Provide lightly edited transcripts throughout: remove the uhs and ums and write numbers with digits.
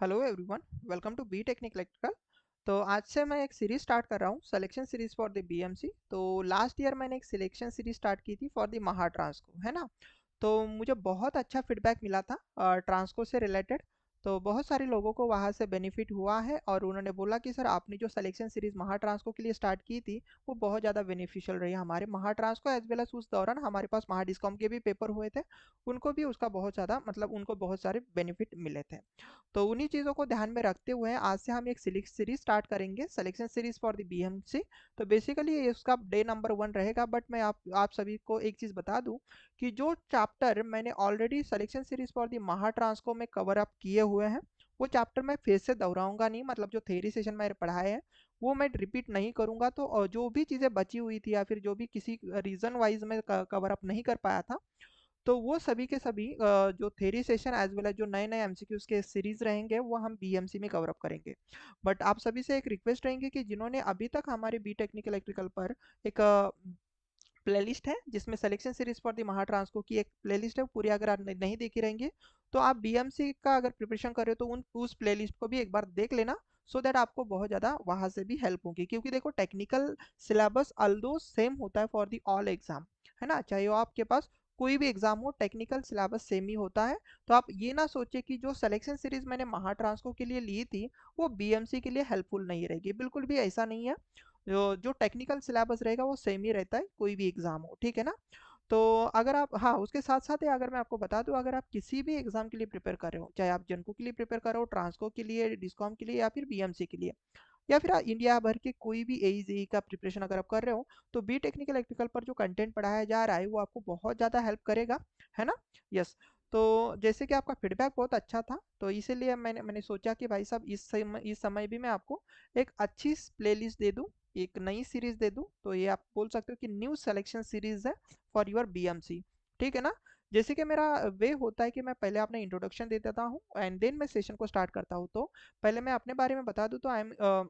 Hello everyone, welcome to B Technique Electrical. तो आज से मैं एक सीरीज स्टार्ट कर रहा हूँ, selection series for the BMC. तो लास्ट ईयर मैंने एक सिलेक्शन सीरीज स्टार्ट की थी फॉर द महाट्रांसको, है ना। तो मुझे बहुत अच्छा फीडबैक मिला था ट्रांसको से रिलेटेड। तो बहुत सारे लोगों को वहाँ से बेनिफिट हुआ है और उन्होंने बोला कि सर आपने जो सिलेक्शन सीरीज महाट्रांसको के लिए स्टार्ट की थी वो बहुत ज़्यादा बेनिफिशियल रही हमारे महाट्रांसको एज वेल एज उस दौरान हमारे पास महाडिस्कॉम के भी पेपर हुए थे। उनको भी उसका बहुत ज़्यादा मतलब उनको बहुत सारे बेनिफिट मिले थे। तो उन्हीं चीज़ों को ध्यान में रखते हुए आज से हम एक सीरीज स्टार्ट करेंगे, selection series for the BMC. तो बेसिकली ये उसका डे नंबर 1 रहेगा। बट मैं आप सभी को एक चीज़ बता दूं कि जो चैप्टर मैंने already selection series for the Mahatransco में कवर अप किए हुए हैं वो चैप्टर मैं फिर से दोहराऊंगा नहीं। मतलब जो थ्योरी सेशन मैंने पढ़ाए हैं वो मैं रिपीट नहीं करूंगा। तो जो भी चीज़ें बची हुई थी या फिर जो भी किसी रीज़न वाइज में कवर अप नहीं कर पाया था तो वो सभी के सभी जो theory session as well as जो नए नए एमसीक्यूज के सीरीज रहेंगे वो हम बीएमसी में कवर अप करेंगे। बट आप सभी से एक रिक्वेस्ट रहेंगे कि जिन्होंने अभी तक हमारे बी टेक्निकल इलेक्ट्रिकल पर एक प्लेलिस्ट है जिसमें सिलेक्शन सीरीज फॉर द महाट्रांसको की एक प्लेलिस्ट है, वो पूरी अगर आप नहीं देखी रहेंगे तो आप बीएमसी का अगर प्रिपरेशन कर रहे हो तो उन उस प्लेलिस्ट को भी एक बार देख लेना। सो दैट आपको बहुत ज़्यादा वहाँ से भी हेल्प होगी, क्योंकि देखो टेक्निकल सिलेबस अल्दो सेम होता है फॉर द ऑल एग्जाम, है ना। चाहे वो आपके पास कोई भी एग्जाम हो टेक्निकल सिलेबस सेम ही होता है। तो आप ये ना सोचे कि जो सिलेक्शन सीरीज मैंने महाट्रांसको के लिए ली थी वो बीएमसी के लिए हेल्पफुल नहीं रहेगी, बिल्कुल भी ऐसा नहीं है। जो टेक्निकल सिलेबस रहेगा वो सेम ही रहता है कोई भी एग्जाम हो, ठीक है ना। तो अगर आप हाँ उसके साथ साथ अगर मैं आपको बता दूं, अगर आप किसी भी एग्जाम के लिए प्रिपेयर कर रहे हो, चाहे आप जनको के लिए प्रिपेयर कर रहे हो, ट्रांसको के लिए, डिस्कॉम के लिए या फिर बीएमसी के लिए या फिर इंडिया भर के कोई भी एई जेई का प्रिपरेशन अगर आप कर रहे हो तो बी टेक्निकल इलेक्ट्रिकल पर जो कंटेंट पढ़ाया जा रहा है वो आपको बहुत ज़्यादा हेल्प करेगा, है ना। यस। तो जैसे कि आपका फीडबैक बहुत अच्छा था तो इसीलिए मैंने मैंने सोचा कि भाई साहब इस समय भी मैं आपको एक अच्छी प्लेलिस्ट दे दूं, एक नई सीरीज दे दूं। तो ये आप बोल सकते हो कि न्यू सिलेक्शन सीरीज है फॉर योर बीएमसी, ठीक है ना। जैसे कि मेरा वे होता है कि मैं पहले अपना इंट्रोडक्शन दे देता हूँ एंड देन मैं सेशन को स्टार्ट करता हूँ। तो पहले मैं अपने बारे में बता दूं तो I am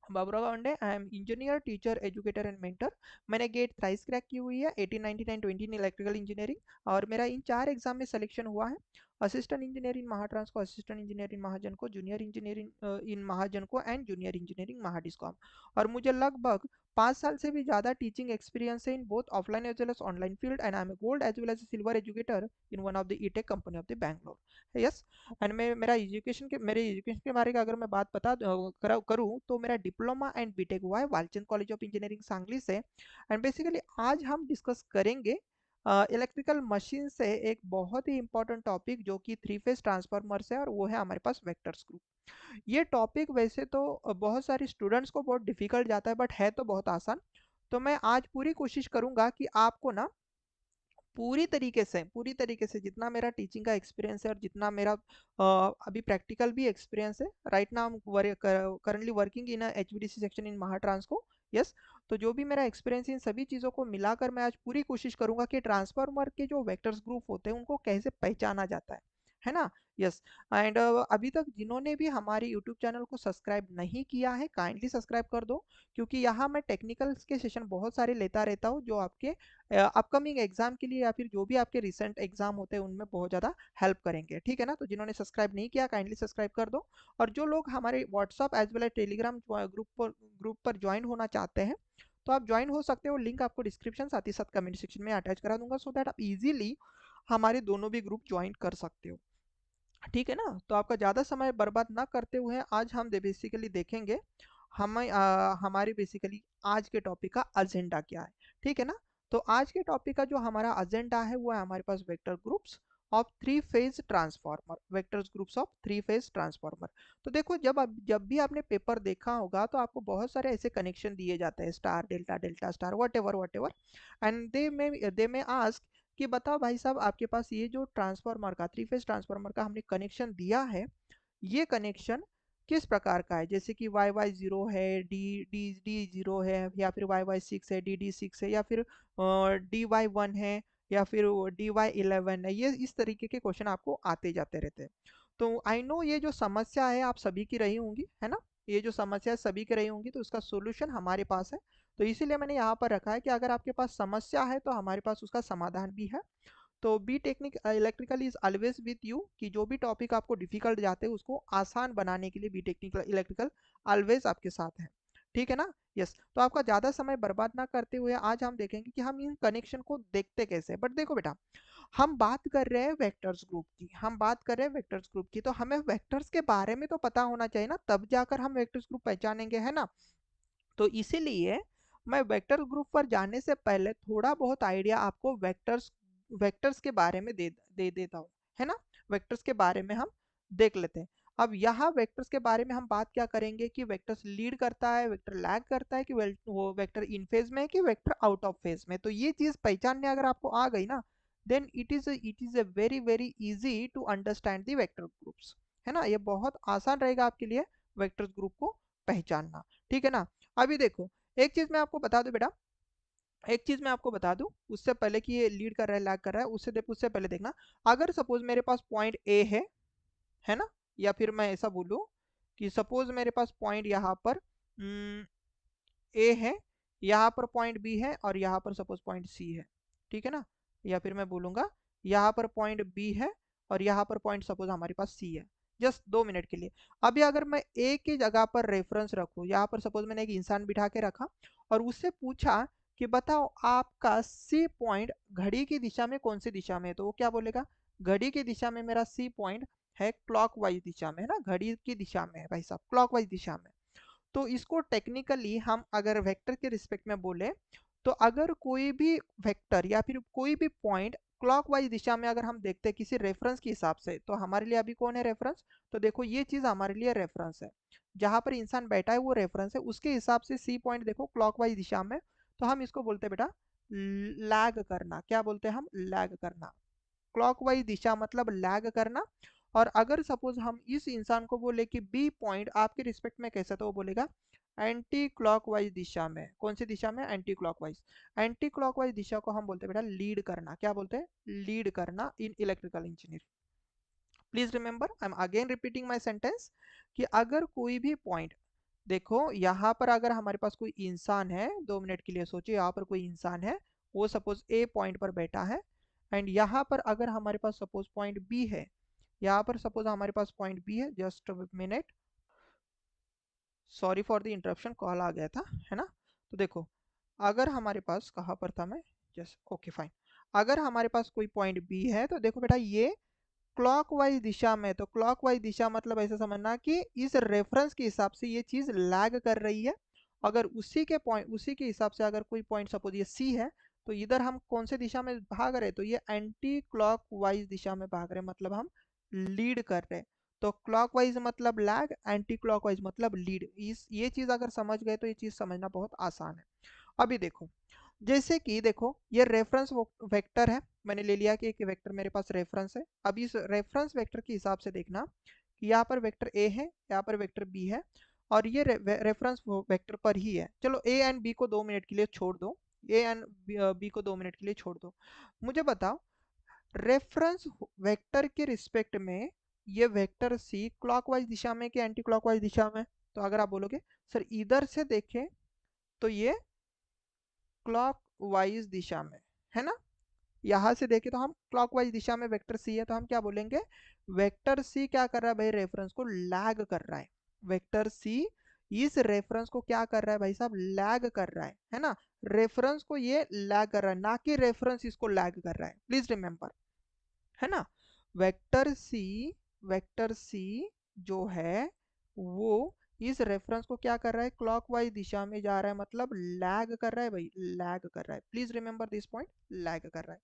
Baburao Gawande, I am engineer, teacher, educator and mentor. मैंने गेट थ्राइस क्रैक की हुई है 18, 19 एंड 20 इन इलेक्ट्रिकल इंजीनियरिंग और मेरा इन 4 एग्जाम में सिलेक्शन हुआ है। असिस्टेंट इंजीनियर इन महाट्रांस को, असिस्टेंट इंजीनियर इन महाजन को, जूनियर इंजीनियर इन महाजन को एंड जूनियर इंजीनियरिंग महाडिस्कॉम। और मुझे लगभग 5 साल से भी ज़्यादा टीचिंग एक्सपीरियंस है in both offline as well as online field and I am gold as well as silver educator in one of the e tech company of the Bangalore. Yes. And मैं मेरे एजुकेशन के बारे में अगर मैं बात करूँ तो मेरा डिप्लोमा एंड बीटेक हुआ है Walchand college of engineering Sangli से। एंड बेसिकली आज हम डिस्कस करेंगे इलेक्ट्रिकल मशीन से एक बहुत ही इंपॉर्टेंट टॉपिक जो कि 3 फेज ट्रांसफार्मर है और वो है हमारे पास वेक्टर्स ग्रुप। ये टॉपिक वैसे तो बहुत सारे स्टूडेंट्स को बहुत डिफिकल्ट जाता है बट है तो बहुत आसान। तो मैं आज पूरी कोशिश करूंगा कि आपको ना पूरी तरीके से जितना मेरा टीचिंग का एक्सपीरियंस है और जितना मेरा अभी प्रैक्टिकल भी एक्सपीरियंस है। Right now currently working in HVDC section in Mahatransco. Yes. तो जो भी मेरा एक्सपीरियंस इन सभी चीज़ों को मिलाकर मैं आज पूरी कोशिश करूंगा कि ट्रांसफार्मर के जो वेक्टर्स ग्रुप होते हैं उनको कैसे पहचाना जाता है ना। यस। एंड अभी तक जिन्होंने भी हमारे यूट्यूब चैनल को सब्सक्राइब नहीं किया है काइंडली सब्सक्राइब कर दो, क्योंकि यहाँ मैं टेक्निकल्स के सेशन बहुत सारे लेता रहता हूँ जो आपके अपकमिंग एग्जाम के लिए या फिर जो भी आपके रिसेंट एग्जाम होते हैं उनमें बहुत ज़्यादा हेल्प करेंगे, ठीक है ना। तो जिन्होंने सब्सक्राइब नहीं किया काइंडली सब्सक्राइब कर दो। और जो लोग हमारे WhatsApp as well as Telegram group पर ज्वाइन होना चाहते हैं तो आप ज्वाइन हो सकते हो। लिंक आपको डिस्क्रिप्शन साथ ही साथ कमेंट सेक्शन में अटैच करा दूंगा सो दैट आप इजीली हमारे दोनों भी ग्रुप ज्वाइन कर सकते हो, ठीक है ना। तो आपका ज़्यादा समय बर्बाद ना करते हुए आज हम बेसिकली देखेंगे हमारी बेसिकली आज के टॉपिक का एजेंडा क्या है, ठीक है ना। तो आज के टॉपिक का जो हमारा एजेंडा है वो है हमारे पास vector groups of 3 phase transformer, vectors groups of 3 phase transformer. तो देखो जब भी आपने पेपर देखा होगा तो आपको बहुत सारे ऐसे कनेक्शन दिए जाते हैं, star delta, delta star, what ever and they में आस्क कि बताओ भाई साहब आपके पास ये जो ट्रांसफार्मर का 3 फेज ट्रांसफार्मर का हमने कनेक्शन दिया है ये कनेक्शन किस प्रकार का है। जैसे कि वाई वाई जीरो है, डी डी डी जीरो है, या फिर वाई वाई सिक्स है, डी डी सिक्स है, या फिर डी वाई वन है, या फिर डी वाई 11 है। ये इस तरीके के क्वेश्चन आपको आते जाते रहते हैं। तो आई नो ये जो समस्या है आप सभी की रही होंगी, है ना। ये जो समस्या है सभी की रही होंगी तो उसका सोल्यूशन हमारे पास है। तो इसीलिए मैंने यहाँ पर रखा है कि अगर आपके पास समस्या है तो हमारे पास उसका समाधान भी है। तो B Technique Electrical is always with you, कि जो भी टॉपिक आपको डिफिकल्ट जाते हैं उसको आसान बनाने के लिए बी टेक्निकल इलेक्ट्रिकल ऑलवेज आपके साथ है। ठीक है ना? यस। तो आपका ज़्यादा समय बर्बाद ना करते हुए आज हम देखेंगे कि हम इन कनेक्शन को देखते कैसे। बट देखो बेटा, हम बात कर रहे हैं वेक्टर्स ग्रुप की, हम बात कर रहे हैं वेक्टर्स ग्रुप की, तो हमें वेक्टर्स के बारे में तो पता होना चाहिए ना, तब जाकर हम वेक्टर्स ग्रुप पहचानेंगे, है ना? तो इसीलिए मैं वेक्टर ग्रुप पर जाने से पहले थोड़ा बहुत आइडिया आपको वेक्टर्स वेक्टर्स के बारे में दे देता हूँ, है ना? वेक्टर्स के बारे में हम देख लेते हैं। अब यहाँ वेक्टर्स के बारे में हम बात क्या करेंगे कि वेक्टर्स लीड करता है, वेक्टर लैग करता है, कि वो वेक्टर इन फेज में है कि वेक्टर आउट ऑफ फेज में। तो ये चीज पहचानने अगर आपको आ गई ना, then it is a very very easy to understand the vector groups, है ना? ये बहुत आसान रहेगा आपके लिए वेक्टर्स ग्रुप को पहचानना। ठीक है ना? अभी देखो, एक चीज मैं आपको बता दूं बेटा, एक चीज मैं आपको बता दूं उससे पहले कि ये लीड कर रहा है लैग कर रहा है, उससे पहले देखना। अगर सपोज मेरे पास पॉइंट ए है ना, या फिर मैं ऐसा बोलूं कि सपोज मेरे पास पॉइंट यहाँ पर ए है, यहाँ पर पॉइंट बी है, और यहाँ पर सपोज पॉइंट सी है। ठीक है ना? या फिर मैं बोलूंगा यहाँ पर पॉइंट बी है, और यहाँ पर पॉइंट सपोज हमारे पास सी है। जस्ट 2 मिनट के लिए। अभी अगर मैं ए की जगह पर रेफरेंस रखूँ, यहाँ पर सपोज मैंने एक इंसान बिठा के रखा और उससे पूछा कि बताओ आपका सी पॉइंट घड़ी की दिशा में कौन सी दिशा में है, तो वो क्या बोलेगा? घड़ी की दिशा में मेरा सी पॉइंट है क्लॉकवाइज दिशा में, है ना? घड़ी की दिशा में है भाई साहब, क्लॉकवाइज दिशा में। तो इसको टेक्निकली हम अगर वेक्टर के रिस्पेक्ट में बोले, तो अगर कोई भी वेक्टर या फिर कोई भी पॉइंट क्लॉकवाइज दिशा में अगर हम देखते हैं किसी रेफरेंस के हिसाब से, तो हमारे लिए अभी कौन है रेफरेंस? तो देखो ये चीज हमारे लिए रेफरेंस है, जहां पर इंसान बैठा है वो रेफरेंस है, उसके हिसाब से सी पॉइंट देखो क्लॉकवाइज दिशा में। तो हम इसको बोलते हैं बेटा लैग करना। क्या बोलते हैं हम? लैग करना। क्लॉकवाइज दिशा मतलब लैग करना। और अगर सपोज हम इस इंसान को बोले कि बी पॉइंट आपके रिस्पेक्ट में कैसा, तो वो बोलेगा एंटी क्लॉकवाइज दिशा में। कौन सी दिशा में? Anti clockwise. एंटी क्लॉकवाइज दिशा को हम बोलते हैं बेटा लीड करना। क्या बोलते हैं? लीड करना in electrical engineer. Please remember, I am again repeating my sentence, कि अगर कोई भी पॉइंट, देखो यहाँ पर अगर हमारे पास कोई इंसान है, 2 मिनट के लिए सोचिए, यहाँ पर कोई इंसान है, वो सपोज ए पॉइंट पर बैठा है, एंड यहाँ पर अगर हमारे पास सपोज पॉइंट बी है, यहाँ पर सपोज हमारे पास पॉइंट बी है, just minute, sorry for the interruption, call आ गया था, है ना? तो देखो, अगर हमारे पास, कहाँ पर था मैं, जस्ट ओके फाइन, अगर हमारे पास कोई पॉइंट बी है, तो देखो बेटा ये क्लॉकवाइज दिशा में। तो क्लॉकवाइज दिशा मतलब ऐसा समझना कि इस रेफरेंस के हिसाब से ये चीज लैग कर रही है। अगर उसी के हिसाब से अगर कोई पॉइंट सपोज ये सी है, तो इधर हम कौन से दिशा में भाग रहे हैं? तो ये एंटी क्लॉकवाइज दिशा में भाग रहे हैं, मतलब हम लीड कर रहे हैं। तो क्लॉकवाइज मतलब लैग, एंटी क्लॉकवाइज मतलब लीड। इस ये चीज अगर समझ गए तो ये चीज समझना बहुत आसान है। अभी देखो, जैसे कि देखो ये रेफरेंस वेक्टर है, मैंने ले लिया कि एक वेक्टर मेरे पास रेफरेंस है। अब इस रेफरेंस वेक्टर के हिसाब से देखना कि यहाँ पर वेक्टर ए है, यहाँ पर वेक्टर बी है, और ये रेफरेंस वेक्टर पर ही है। चलो ए एंड बी को 2 मिनट के लिए छोड़ दो, ए एंड बी को 2 मिनट के लिए छोड़ दो। मुझे बताओ रेफरेंस वेक्टर के रिस्पेक्ट में ये वेक्टर सी क्लॉकवाइज दिशा में कि एंटी क्लॉकवाइज दिशा में? तो अगर आप बोलोगे सर इधर से देखें तो ये क्लॉकवाइज दिशा में, है ना? यहां से देखें तो हम क्लॉकवाइज दिशा में वेक्टर सी है, तो हम क्या बोलेंगे? वेक्टर सी क्या कर रहा है भाई? रेफरेंस को लैग कर रहा है। वेक्टर सी इस रेफरेंस को क्या कर रहा है भाई साहब? लैग कर रहा है ना? रेफरेंस को ये लैग कर रहा है, ना कि रेफरेंस इसको लैग कर रहा है। प्लीज रिमेंबर, है ना? वेक्टर सी, वेक्टर सी जो है वो इस रेफरेंस को क्या कर रहा है? क्लॉकवाइज दिशा में जा रहा है, मतलब लैग कर रहा है भाई, लैग कर रहा है। Please remember this point, lag कर रहा है।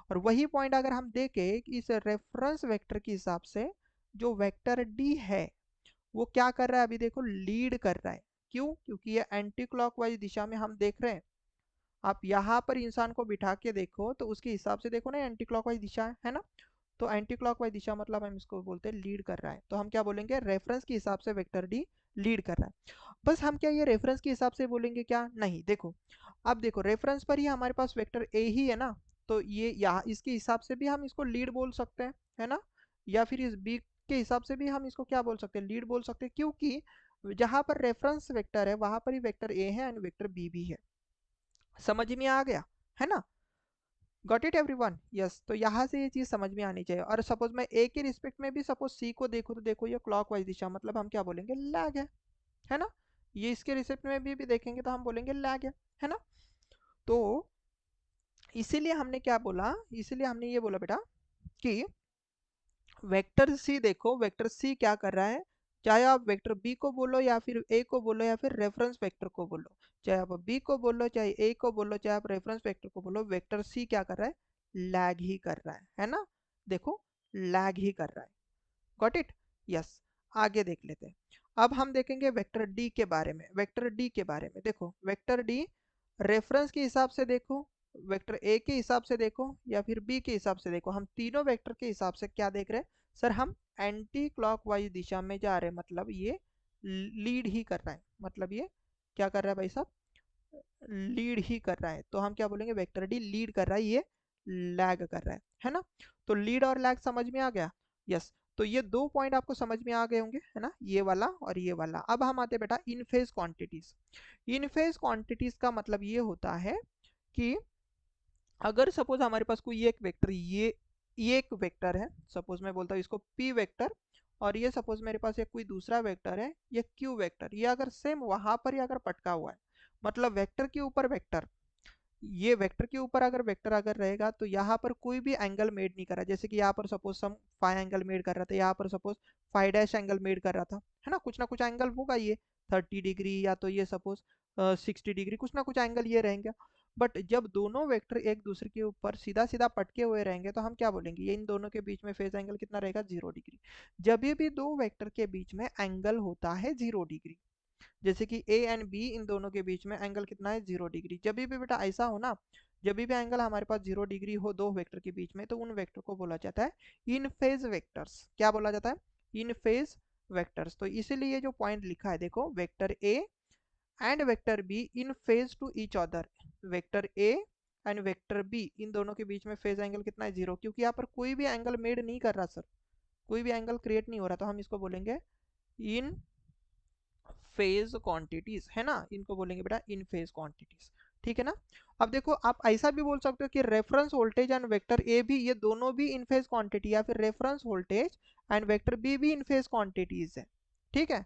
और वही पॉइंट अगर हम देखें कि इस रेफरेंस वेक्टर के हिसाब से जो वेक्टर डी है वो क्या कर रहा है? अभी देखो लीड कर रहा है। क्यों? क्योंकि ये एंटी क्लॉकवाइज दिशा में हम देख रहे हैं। आप यहाँ पर इंसान को बिठा के देखो तो उसके हिसाब से देखो ना, एंटी क्लॉकवाइज दिशा है ना? तो एंटी क्लॉकवाइज दिशा मतलब हम इसको बोलते हैं लीड कर रहा है। तो हम क्या बोलेंगे? रेफरेंस के हिसाब से वेक्टर डी लीड कर रहा है। बस हम क्या ये रेफरेंस के हिसाब से बोलेंगे क्या? नहीं। देखो, अब देखो रेफरेंस पर ही हमारे पास वेक्टर ए ही है ना, तो ये यहाँ इसके हिसाब से भी हम इसको लीड बोल सकते हैं, है ना? या फिर इस बी के हिसाब से भी हम इसको क्या बोल सकते हैं? लीड बोल सकते हैं, क्योंकि जहां पर रेफरेंस वेक्टर है वहां पर ही वेक्टर ए है एंड वेक्टर बी भी है। समझ में आ गया, है ना? Got it everyone? यस, तो यहाँ से ये चीज़ समझ में आनी चाहिए। और सपोज मैं ए के रिस्पेक्ट में भी सपोज सी को देखूँ तो देखो ये क्लॉकवाइज दिशा, मतलब हम क्या बोलेंगे, लैग है ना। ये इसके रिस्पेक्ट में भी देखेंगे तो हम बोलेंगे लैग है ना। तो इसीलिए हमने क्या बोला, इसीलिए हमने ये बोला बेटा कि वेक्टर सी देखो, वेक्टर सी क्या कर रहा है, चाहे आप वेक्टर बी को बोलो या फिर ए को बोलो या फिर रेफरेंस वेक्टर को बोलो, चाहे आप बी को बोलो चाहे ए को बोलो चाहे आप रेफरेंस वेक्टर को बोलो, वेक्टर सी क्या कर रहा है, लैग ही कर रहा है ना। देखो, लैग ही कर रहा है। Got it? यस। आगे देख लेते हैं। अब हम देखेंगे वेक्टर डी के बारे में। वेक्टर डी के बारे में देखो, वेक्टर डी रेफरेंस के हिसाब से देखो, वेक्टर ए के हिसाब से देखो या फिर बी के हिसाब से देखो, हम तीनों वेक्टर के हिसाब से क्या देख रहे हैं सर, हम एंटी क्लॉकवाइज दिशा में जा रहे हैं, मतलब ये लीड ही कर रहा है, मतलब ये क्या कर रहा है भाई साहब, लीड ही कर रहा है। तो हम क्या बोलेंगे, वेक्टर डी लीड कर रहा है, ये लैग कर रहा है ना। तो लीड और लैग समझ में आ गया? यस। तो ये दो पॉइंट आपको समझ में आ गए होंगे, है ना, ये वाला और ये वाला। अब हम आते बेटा इन फेज क्वांटिटीज। इन फेज क्वांटिटीज का मतलब ये होता है कि अगर सपोज हमारे पास कोई एक वेक्टर, ये एक वेक्टर है, सपोज मैं बोलता हूँ इसको पी वेक्टर, और ये सपोज मेरे पास एक कोई दूसरा वेक्टर है, ये क्यू वेक्टर, ये अगर सेम वहां पर ही अगर पटका हुआ है, मतलब वेक्टर के ऊपर वेक्टर, ये वेक्टर के ऊपर अगर वेक्टर अगर रहेगा तो यहाँ पर कोई भी एंगल मेड नहीं कर रहा, जैसे कि यहाँ पर सपोज हम फाइव एंगल मेड कर रहा था, यहाँ पर suppose five dash angle made कर रहा था, है ना कुछ एंगल होगा, ये 30 डिग्री या तो ये सपोज 60 डिग्री, कुछ ना कुछ एंगल ये रहेंगे। बट जब दोनों वेक्टर एक दूसरे के ऊपर सीधा सीधा पटके हुए रहेंगे तो हम क्या बोलेंगे, ये इन दोनों के बीच में फेज एंगल कितना रहेगा, 0 डिग्री। जब भी दो वेक्टर के बीच में एंगल होता है 0 डिग्री, जैसे कि ए एंड बी, इन दोनों के बीच में एंगल कितना है, 0 डिग्री। जब भी बेटा ऐसा हो ना, जब भी एंगल हमारे पास 0 डिग्री हो दो वेक्टर के बीच में, तो उन वेक्टर को बोला जाता है इन फेज वेक्टर्स। क्या बोला जाता है, इन फेज वेक्टर्स। तो इसीलिए जो पॉइंट लिखा है देखो, vector A and vector be in phase two each other, vector A and vector be in दोनों के बीच में फेज एंगल कितना है, 0, क्योंकि यहाँ पर कोई भी एंगल मेड नहीं कर रहा सर, कोई भी एंगल क्रिएट नहीं हो रहा, तो हम इसको बोलेंगे इन फेज क्वांटिटीज, है ना, इनको बोलेंगे बेटा इन फेज क्वांटिटीज। ठीक है ना। अब देखो, आप ऐसा भी बोल सकते हो कि reference voltage and vector A भी, ये दोनों भी इन फेज क्वांटिटी, या फिर reference voltage and vector B भी इन फेज क्वांटिटीज है। ठीक है,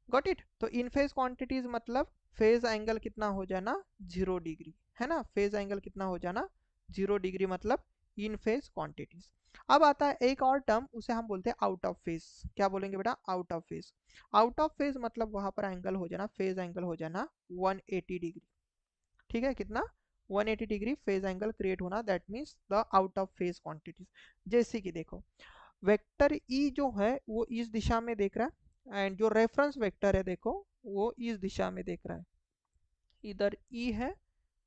गॉट इट। तो इन फेज क्वांटिटीज मतलब फेज एंगल कितना हो जाना, 0 डिग्री, है ना, फेज एंगल कितना हो जाना, 0 डिग्री, मतलब इन फेज क्वांटिटीज। अब आता है एक और टर्म, उसे हम बोलते हैं आउट ऑफ फेज। क्या बोलेंगे बेटा, out of phase. Out of phase मतलब वहां पर एंगल हो जाना, फेज एंगल हो जाना 180 डिग्री। ठीक है, कितना, 180 डिग्री फेज एंगल क्रिएट होना, that means the out of phase quantities. जैसे कि देखो, वेक्टर ई जो है वो इस दिशा में देख रहा है, एंड जो रेफरेंस वेक्टर है देखो वो इस दिशा में देख रहा है, इधर ई है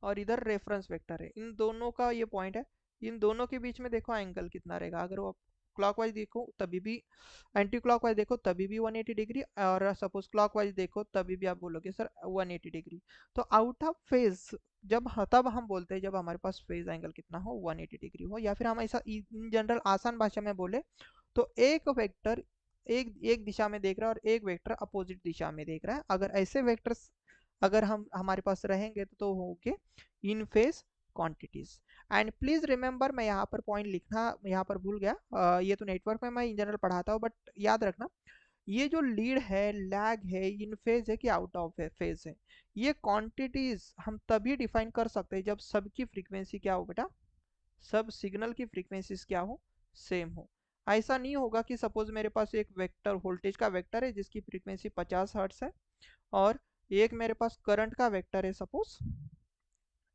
और इधर रेफरेंस वेक्टर है, इन दोनों का ये पॉइंट है। इन दोनों के बीच में देखो एंगल कितना रहेगा, अगर वो क्लॉकवाइज देखो तभी भी, एंटी क्लॉकवाइज देखो तभी भी 180 डिग्री, और सपोज क्लॉकवाइज देखो तभी भी आप बोलोगे सर 180 डिग्री। तो आउट ऑफ फेज जब तब हम बोलते हैं जब हमारे पास फेज एंगल कितना हो, 180 डिग्री हो, या फिर हम ऐसा इन जनरल आसान भाषा में बोले तो एक वेक्टर एक एक दिशा में देख रहा है और एक वेक्टर अपोजिट दिशा में देख रहा है, अगर ऐसे वेक्टर्स अगर हम हमारे पास रहेंगे तो होंगे in phase quantities. And please remember, मैं यहाँ पर पॉइंट लिखना यहाँ पर भूल गया, ये तो नेटवर्क में मैं इन जनरल पढ़ाता हूँ, बट याद रखना, ये जो लीड है, लैग है, इन फेज है कि आउट ऑफ फेज है, ये क्वांटिटीज हम तभी डिफाइन कर सकते हैं जब सबकी फ्रीक्वेंसी क्या हो बेटा, सब सिग्नल की फ्रीक्वेंसीज क्या हो, सेम हो। ऐसा नहीं होगा कि सपोज मेरे पास एक वेक्टर वोल्टेज का वेक्टर है जिसकी फ्रीक्वेंसी 50 हर्ट्स है, और एक मेरे पास करंट का वेक्टर है, सपोज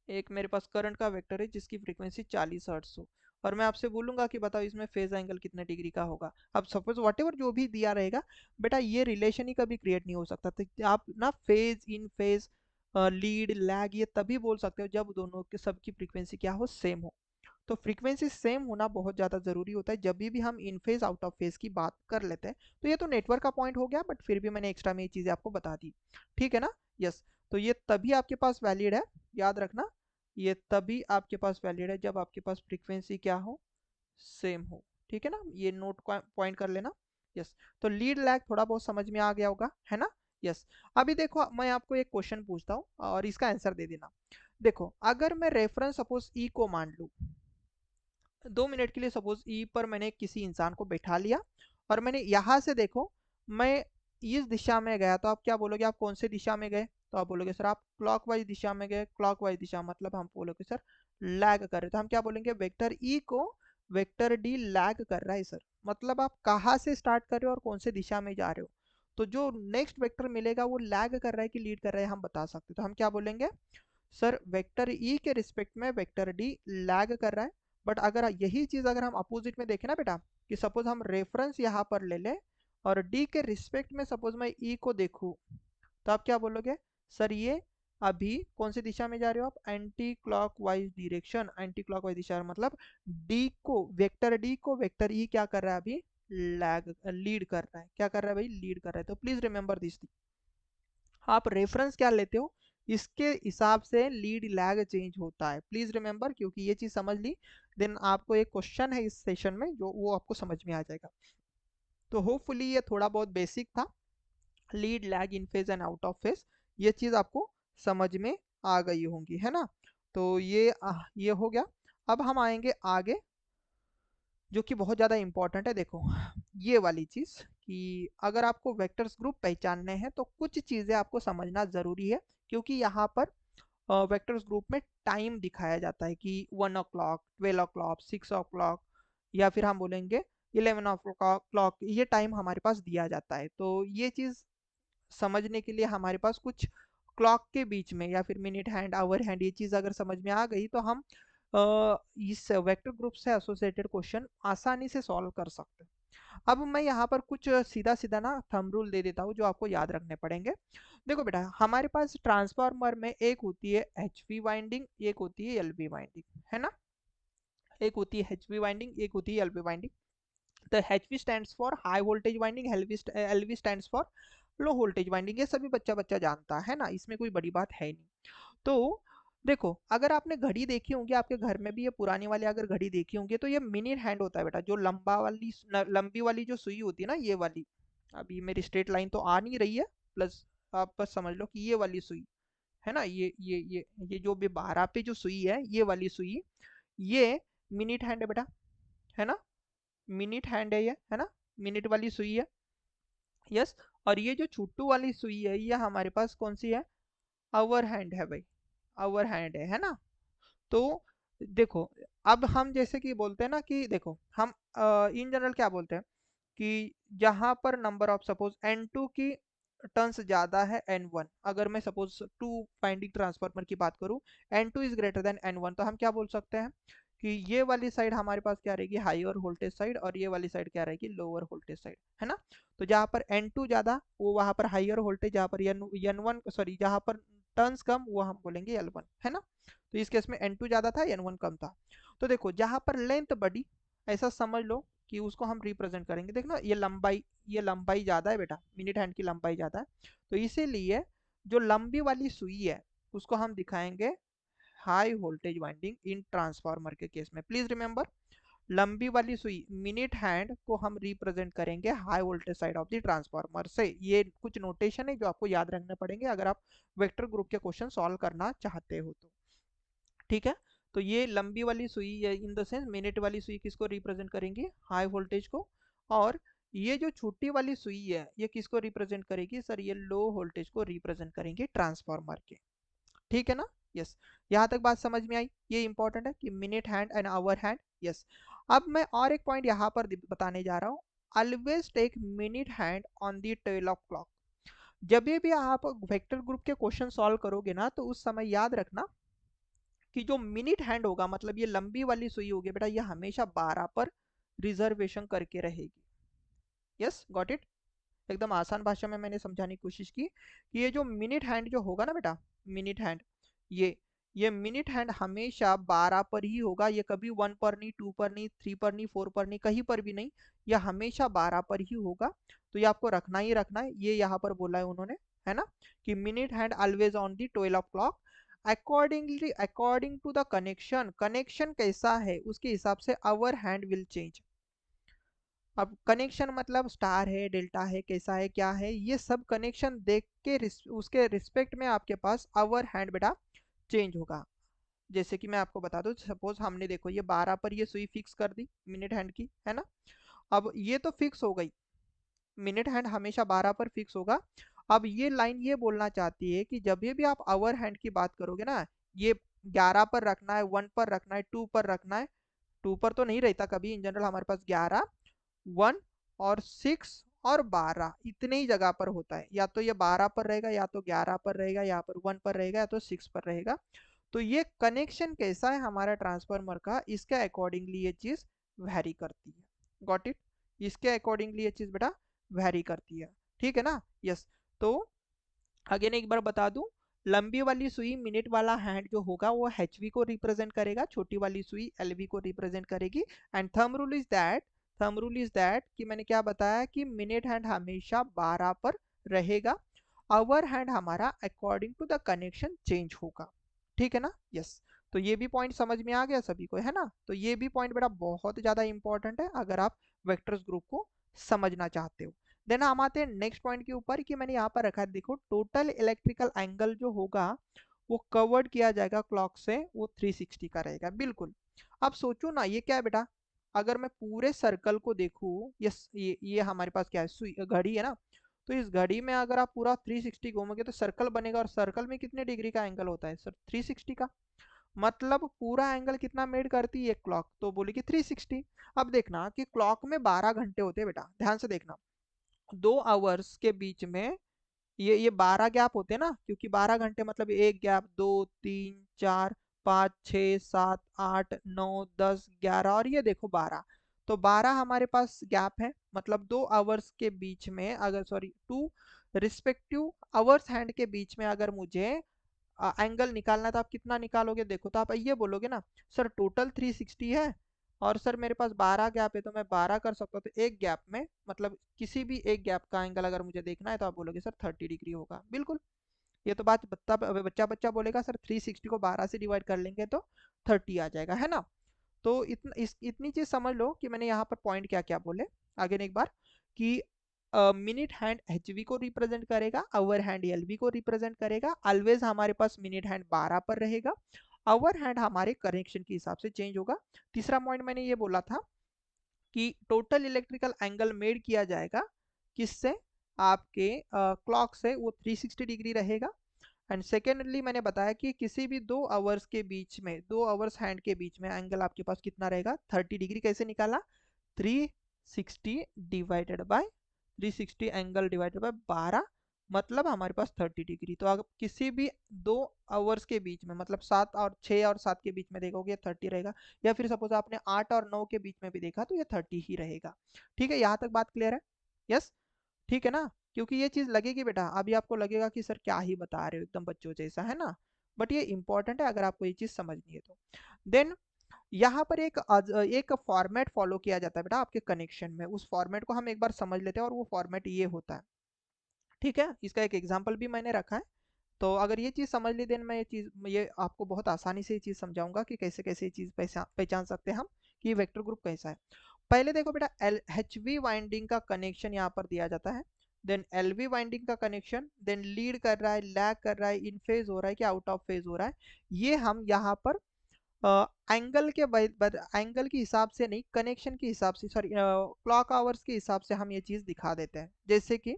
एक मेरे पास करंट का वेक्टर है जिसकी फ्रीक्वेंसी 40 हर्ट्स हो, और मैं आपसे बोलूंगा कि बताओ इसमें फेज एंगल कितने डिग्री का होगा। अब सपोज वट जो भी दिया रहेगा बेटा, ये रिलेशन ही कभी क्रिएट नहीं हो सकता, तो आप ना phase in phase lead lag ये तभी बोल सकते हो जब दोनों के सबकी फ्रीक्वेंसी क्या हो, सेम हो। तो फ्रीक्वेंसी सेम होना बहुत ज़्यादा ज़रूरी होता है जब भी हम इन फेज आउट ऑफ फेज की बात कर लेते हैं। तो ये तो नेटवर्क का पॉइंट हो गया, बट फिर भी मैंने एक्स्ट्रा में ये चीज़ें आपको बता दी। ठीक है ना। यस। तो ये तभी आपके पास वैलिड है, याद रखना, ये तभी आपके पास वैलिड है जब आपके पास फ्रीक्वेंसी क्या हो, सेम हो। ठीक है ना, ये नोट पॉइंट कर लेना। यस। तो लीड लैग थोड़ा बहुत समझ में आ गया होगा, है ना। यस। अभी देखो, मैं आपको एक क्वेश्चन पूछता हूँ और इसका आंसर दे देना। देखो अगर मैं रेफरेंस सपोज ई को मान लूँ, 2 मिनट के लिए सपोज ई पर मैंने किसी इंसान को बैठा लिया और मैंने यहाँ से देखो, मैं इस दिशा में गया, तो आप क्या बोलोगे, आप कौन से दिशा में गए? तो आप बोलोगे सर आप क्लॉकवाइज दिशा में गए। क्लॉकवाइज दिशा मतलब हम बोलोगे सर लैग कर रहे, तो हम क्या बोलेंगे, वेक्टर ई को वेक्टर डी लैग कर रहा है सर। मतलब आप कहाँ से स्टार्ट कर रहे हो और कौन से दिशा में जा रहे हो, तो जो नेक्स्ट वेक्टर मिलेगा वो लैग कर रहा है कि लीड कर रहा है हम बता सकते हैं। तो हम क्या बोलेंगे, सर वेक्टर ई के रिस्पेक्ट में वेक्टर डी लैग कर रहा है। बट अगर यही चीज अगर हम अपोजिट में देखें ना बेटा, कि सपोज हम रेफरेंस यहाँ पर ले लें और डी के रिस्पेक्ट में सपोज मैं ई को देखूं, तो आप क्या बोलोगे, सर ये अभी कौन सी दिशा में जा रहे हो आप, anti clockwise direction. Anti clockwise दिशा मतलब डी को वेक्टर डी को वेक्टर ई क्या कर रहा है अभी, लैग लीड कर रहा है। क्या कर रहा है भाई, लीड कर रहा है। तो प्लीज रिमेंबर दिस, आप रेफरेंस क्या लेते हो इसके हिसाब से लीड लैग चेंज होता है। प्लीज रिमेंबर, क्योंकि ये चीज समझ ली, देन आपको एक क्वेश्चन है इस सेशन में जो वो आपको समझ में आ जाएगा। तो होपफुली ये थोड़ा बहुत बेसिक था, lead lag in phase and out of phase, ये चीज आपको समझ में आ गई होंगी, है ना। तो ये हो गया। अब हम आएंगे आगे, जो कि बहुत ज़्यादा इंपॉर्टेंट है। देखो ये वाली चीज़ कि अगर आपको वेक्टर्स ग्रुप पहचानने हैं तो कुछ चीज़ें आपको समझना ज़रूरी है, क्योंकि यहाँ पर वेक्टर्स ग्रुप में टाइम दिखाया जाता है कि 1 o'clock, 12 o'clock, 6 o'clock, या फिर हम बोलेंगे 11 o'clock, ये टाइम हमारे पास दिया जाता है। तो ये चीज़ समझने के लिए हमारे पास कुछ क्लॉक के बीच में या फिर मिनट हैंड, आवर हैंड, ये चीज़ अगर समझ में आ गई तो हम इस वेक्टर ग्रुप से एसोसिएटेड क्वेश्चन आसानी से सॉल्व कर सकते हैं। अब मैं यहाँ पर कुछ सीधा सीधा ना थंब रूल दे देता हूँ जो आपको याद रखने पड़ेंगे। देखो बेटा, हमारे पास ट्रांसफार्मर में एक होती है एच वी वाइंडिंग, एक होती है एल वी वाइंडिंग, है ना। एक होती है एच वी वाइंडिंग, एक होती है एल वी वाइंडिंग। तो H we stands for high voltage winding, L V stands for low voltage winding. ये सभी बच्चा बच्चा जानता है ना, इसमें कोई बड़ी बात है नहीं। तो देखो अगर आपने घड़ी देखी होंगी आपके घर में भी, ये पुरानी वाली अगर घड़ी देखी होंगी, तो ये मिनी हैंड होता है बेटा, जो लंबी वाली जो सुई होती है ना, ये वाली, अभी मेरी स्ट्रेट लाइन तो आ नहीं रही है, प्लस आप बस समझ लो कि ये वाली सुई है ना, ये जो भी 12 पे जो सुई है, ये वाली सुई, ये मिनट हैंड है बेटा, है ना। मिनट हैंड है ये, है ना, मिनट वाली सुई है। यस। और ये जो छुट्टू वाली सुई है, ये हमारे पास कौन सी है, अवर हैंड है भाई, अवर हैंड है ना। तो देखो अब हम जैसे कि बोलते हैं ना कि देखो हम इन जनरल क्या बोलते हैं कि जहां पर नंबर ऑफ सपोज N2 की टर्न्स ज्यादा है N1, अगर मैं सपोज टू बाइंडिंग ट्रांसफार्मर की बात करूं, N2 is greater than N1, तो हम क्या बोल सकते हैं कि ये वाली साइड हमारे पास क्या रहेगी, हाईर वोल्टेज साइड, और ये वाली साइड क्या रहेगी, लोअर वोल्टेज साइड, है ना। तो जहां पर N2 ज्यादा वो वहां पर हाईर वोल्टेज, जहां पर N1 सॉरी जहां पर टर्न्स कम वो हम बोलेंगे L1, है ना। तो इस केस में N2 ज्यादा था, N1 कम था। तो देखो जहां पर लेंथ बड़ी, ऐसा समझ लो कि उसको हम रिप्रेजेंट करेंगे। देखना ये लंबाई ज्यादा है बेटा, मिनट हैंड की लंबाई ज्यादा है, तो इसीलिए जो लंबी वाली सुई है उसको हम दिखाएंगे हाई वोल्टेज वाइंडिंग इन ट्रांसफार्मर के केस में। प्लीज रिमेंबर, लंबी वाली सुई मिनट हैंड को हम रिप्रेजेंट करेंगे high voltage side of the transformer से। ये कुछ नोटेशन है जो आपको याद रखने पड़ेंगे अगर आप वेक्टर ग्रुप के क्वेश्चन सॉल्व करना चाहते हो तो, ठीक है। तो ये लंबी वाली सुई इन द सेंस मिनट वाली सुई किसको रिप्रेजेंट करेंगी, हाई वोल्टेज को। और ये जो छोटी वाली सुई है ये किसको रिप्रेजेंट करेगी सर, ये लो वोल्टेज को रिप्रेजेंट करेंगे ट्रांसफार्मर के, ठीक है ना। यस, यहाँ तक बात समझ में आई, ये इंपॉर्टेंट है कि minute hand and hour hand. Yes. अब मैं और एक पॉइंट यहाँ पर बताने जा रहा हूँ, always take minute hand on the tail of clock. जब भी आप वेक्टर ग्रुप के क्वेश्चन सॉल्व करोगे ना, तो उस समय याद रखना कि जो मिनट हैंड होगा, मतलब ये लंबी वाली सुई होगी बेटा, ये हमेशा 12 पर रिजर्वेशन करके रहेगी। Yes, got it. एकदम आसान भाषा में मैंने समझाने की कोशिश की कि ये जो मिनट हैंड जो होगा ना बेटा, मिनट हैंड, ये मिनट हैंड हमेशा 12 पर ही होगा। ये कभी 1 पर नहीं, 2 पर नहीं, 3 पर नहीं, 4 पर नहीं, कहीं पर भी नहीं, ये हमेशा 12 पर ही होगा। तो ये आपको रखना ही रखना है, ये यहाँ पर बोला है उन्होंने, है ना, कि minute hand always on the 12 of clock accordingly according to the connection. Connection कैसा है उसके हिसाब से आवर हैंड विल चेंज। अब कनेक्शन मतलब स्टार है, डेल्टा है, कैसा है, क्या है, ये सब कनेक्शन देख के उसके रिस्पेक्ट में आपके पास आवर हैंड बेटा चेंज होगा। जैसे कि मैं आपको बता दूं, सपोज हमने देखो ये 12 पर ये सुई फिक्स कर दी मिनट हैंड की, है ना। अब ये तो फिक्स हो गई, मिनट हैंड हमेशा 12 पर फिक्स होगा। अब ये लाइन ये बोलना चाहती है कि जब भी आप आवर हैंड की बात करोगे ना, ये 11 पर रखना है, 1 पर रखना है, 2 पर रखना है। 2 पर तो नहीं रहता कभी, इन जनरल हमारे पास 11, 1 और 6 और 12 इतने ही जगह पर होता है। या तो ये 12 पर रहेगा, या तो 11 पर रहेगा, या पर 1 पर रहेगा, या तो 6 पर रहेगा। तो ये कनेक्शन कैसा है हमारा ट्रांसफार्मर का, इसके अकॉर्डिंगली ये चीज वैरी करती है। Got it. इसके अकॉर्डिंगली ये चीज बेटा वैरी करती है, ठीक है ना। यस। तो अगेन एक बार बता दूं, लंबी वाली सुई मिनट वाला हैंड जो होगा वो एचवी को रिप्रेजेंट करेगा, छोटी वाली सुई एलवी को रिप्रेजेंट करेगी। And thumb rule is that कि मैंने क्या बताया कि मिनट हैंड हमेशा 12 पर रहेगा, आवर हैंड हमारा according to the connection change होगा, ठीक है ना। यस। तो ये भी पॉइंट समझ में आ गया सभी को, है ना। तो ये भी पॉइंट बेटा बहुत ज्यादा इंपॉर्टेंट है अगर आप वेक्टर्स ग्रुप को समझना चाहते हो। देन हम आते हैं नेक्स्ट पॉइंट के ऊपर कि मैंने यहाँ पर रखा है, देखो टोटल इलेक्ट्रिकल एंगल जो होगा वो कवर्ड किया जाएगा क्लॉक से, वो 360 का रहेगा बिल्कुल। अब सोचो ना ये क्या है बेटा, अगर मैं पूरे सर्कल को देखूं, ये हमारे पास क्या है, घड़ी है ना। तो इस घड़ी में अगर आप पूरा 360 घूमोगे तो सर्कल बनेगा, और सर्कल में कितने डिग्री का एंगल होता है सर, 360 का। मतलब पूरा एंगल कितना मेड करती है क्लॉक, तो बोलेगी 360। अब देखना कि क्लॉक में 12 घंटे होते हैं बेटा, ध्यान से देखना। 2 आवर्स के बीच में ये 12 गैप होते हैं ना, क्योंकि 12 घंटे मतलब एक गैप, 2, 3, 4, 5, 6, 7, 8, 9, 10, 11 और ये देखो 12। तो 12 हमारे पास गैप है, मतलब 2 आवर्स के बीच में, अगर सॉरी 2 रिस्पेक्टिव आवर्स हैंड के बीच में अगर मुझे एंगल निकालना है तो आप कितना निकालोगे, देखो तो आप ये बोलोगे ना सर टोटल 360 है, और सर मेरे पास 12 गैप है तो मैं 12 कर सकता हूँ, तो एक गैप में मतलब किसी भी एक गैप का एंगल अगर मुझे देखना है तो आप बोलोगे सर 30 डिग्री होगा, बिल्कुल। ये तो बात बच्चा बच्चा बोलेगा सर 360 को 12 से डिवाइड कर लेंगे तो 30 आ जाएगा, है ना। तो इतनी चीज समझ लो कि मैंने यहाँ पर पॉइंट क्या क्या बोले। आगे एक बार कि मिनट हैंड एचवी को रिप्रेजेंट करेगा, आवर हैंड एलवी को रिप्रेजेंट करेगा, ऑलवेज हमारे पास मिनट हैंड 12 पर रहेगा, आवर हैंड हमारे कनेक्शन के हिसाब से चेंज होगा। तीसरा पॉइंट मैंने ये बोला था कि टोटल इलेक्ट्रिकल एंगल मेड किया जाएगा किससे, आपके क्लॉक से, वो 360 डिग्री रहेगा। एंड सेकेंडली मैंने बताया कि किसी भी 2 आवर्स के बीच में, 2 आवर्स हैंड के बीच में एंगल आपके पास कितना रहेगा, 30 डिग्री। कैसे निकाला, 360 divided by 360 angle divided by 12, मतलब हमारे पास 30 डिग्री। तो अगर किसी भी 2 आवर्स के बीच में, मतलब 6 और 7 के बीच में देखोगे 30 रहेगा, या फिर सपोज आपने 8 और 9 के बीच में भी देखा तो ये 30 ही रहेगा। ठीक है, यहाँ तक बात क्लियर है। यस, ठीक है ना। क्योंकि ये चीज लगेगी बेटा, अभी आपको लगेगा कि सर क्या ही बता रहे हो एकदम बच्चों जैसा, है ना। बट ये इंपॉर्टेंट है अगर आपको ये चीज समझनी है तो। देन यहाँ पर एक फॉर्मेट फॉलो किया जाता है बेटा आपके कनेक्शन में, उस फॉर्मेट को हम एक बार समझ लेते हैं, और वो फॉर्मेट ये होता है, ठीक है। इसका एक एग्जाम्पल भी मैंने रखा है। तो अगर ये चीज़ समझ ली, देन मैं ये आपको बहुत आसानी से ये चीज़ समझाऊंगा कि कैसे कैसे ये चीज़ पहचान सकते हैं हम कि वेक्टर ग्रुप कैसा है। पहले देखो बेटा, एच वी वाइंडिंग का कनेक्शन यहाँ पर दिया जाता है, देन एल वी वाइंडिंग का कनेक्शन, देन लीड कर रहा है, लैग कर रहा है, इन फेज हो रहा है कि आउट ऑफ फेज हो रहा है। ये हम यहाँ पर एंगल के हिसाब से नहीं, कनेक्शन के हिसाब से, सॉरी क्लॉक आवर्स के हिसाब से हम ये चीज़ दिखा देते हैं। जैसे कि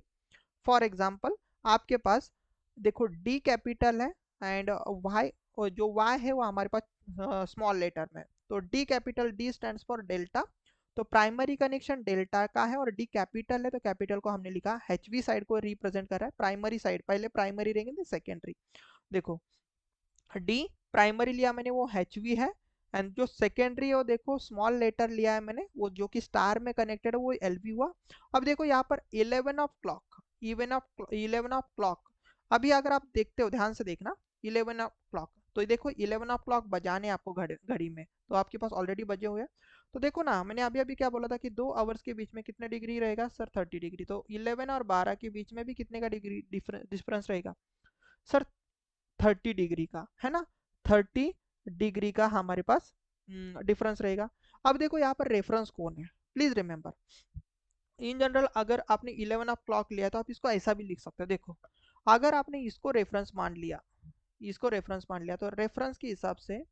फॉर एग्जाम्पल आपके पास देखो डी कैपिटल है, एंड वाई, जो वाई है वो हमारे पास स्मॉल लेटर में, तो D capital, D stands for delta. तो प्राइमरी कनेक्शन डेल्टा का है, और डी कैपिटल है तो कैपिटल को हमने लिखा एचवी साइड को रिप्रेजेंट कर रहा है, प्राइमरी साइड, पहले प्राइमरी रहेंगे सेकेंडरी। देखो डी प्राइमरी लिया मैंने वो एचवी है, एंड जो सेकेंडरी है वो देखो स्मॉल लेटर लिया है मैंने, वो जो कि स्टार में कनेक्टेड है वो एलवी हुआ। अब देखो यहाँ पर 11 ऑफ क्लॉक। अभी अगर आप देखते हो ध्यान से देखना, 11 ऑफ क्लॉक, तो देखो 11 ऑफ क्लॉक बजाने आपको घड़ी में, तो आपके पास ऑलरेडी बजे हुए हैं। तो देखो ना, मैंने अभी अभी क्या बोला था कि 2 आवर्स के बीच में कितने डिग्री रहेगा सर, 30 डिग्री। तो 11 और 12 के बीच में भी कितने का डिग्री डिफरेंस रहेगा सर, 30 डिग्री का, है ना। 30 डिग्री का हमारे पास डिफरेंस रहेगा। अब देखो यहाँ पर रेफरेंस कौन है, प्लीज रिमेंबर, इन जनरल अगर आपने 11 ऑफ क्लॉक लिया तो आप इसको ऐसा भी लिख सकते हो। देखो अगर आपने इसको रेफरेंस मान लिया, इसको रेफरेंस मान लिया, तो रेफरेंस के हिसाब से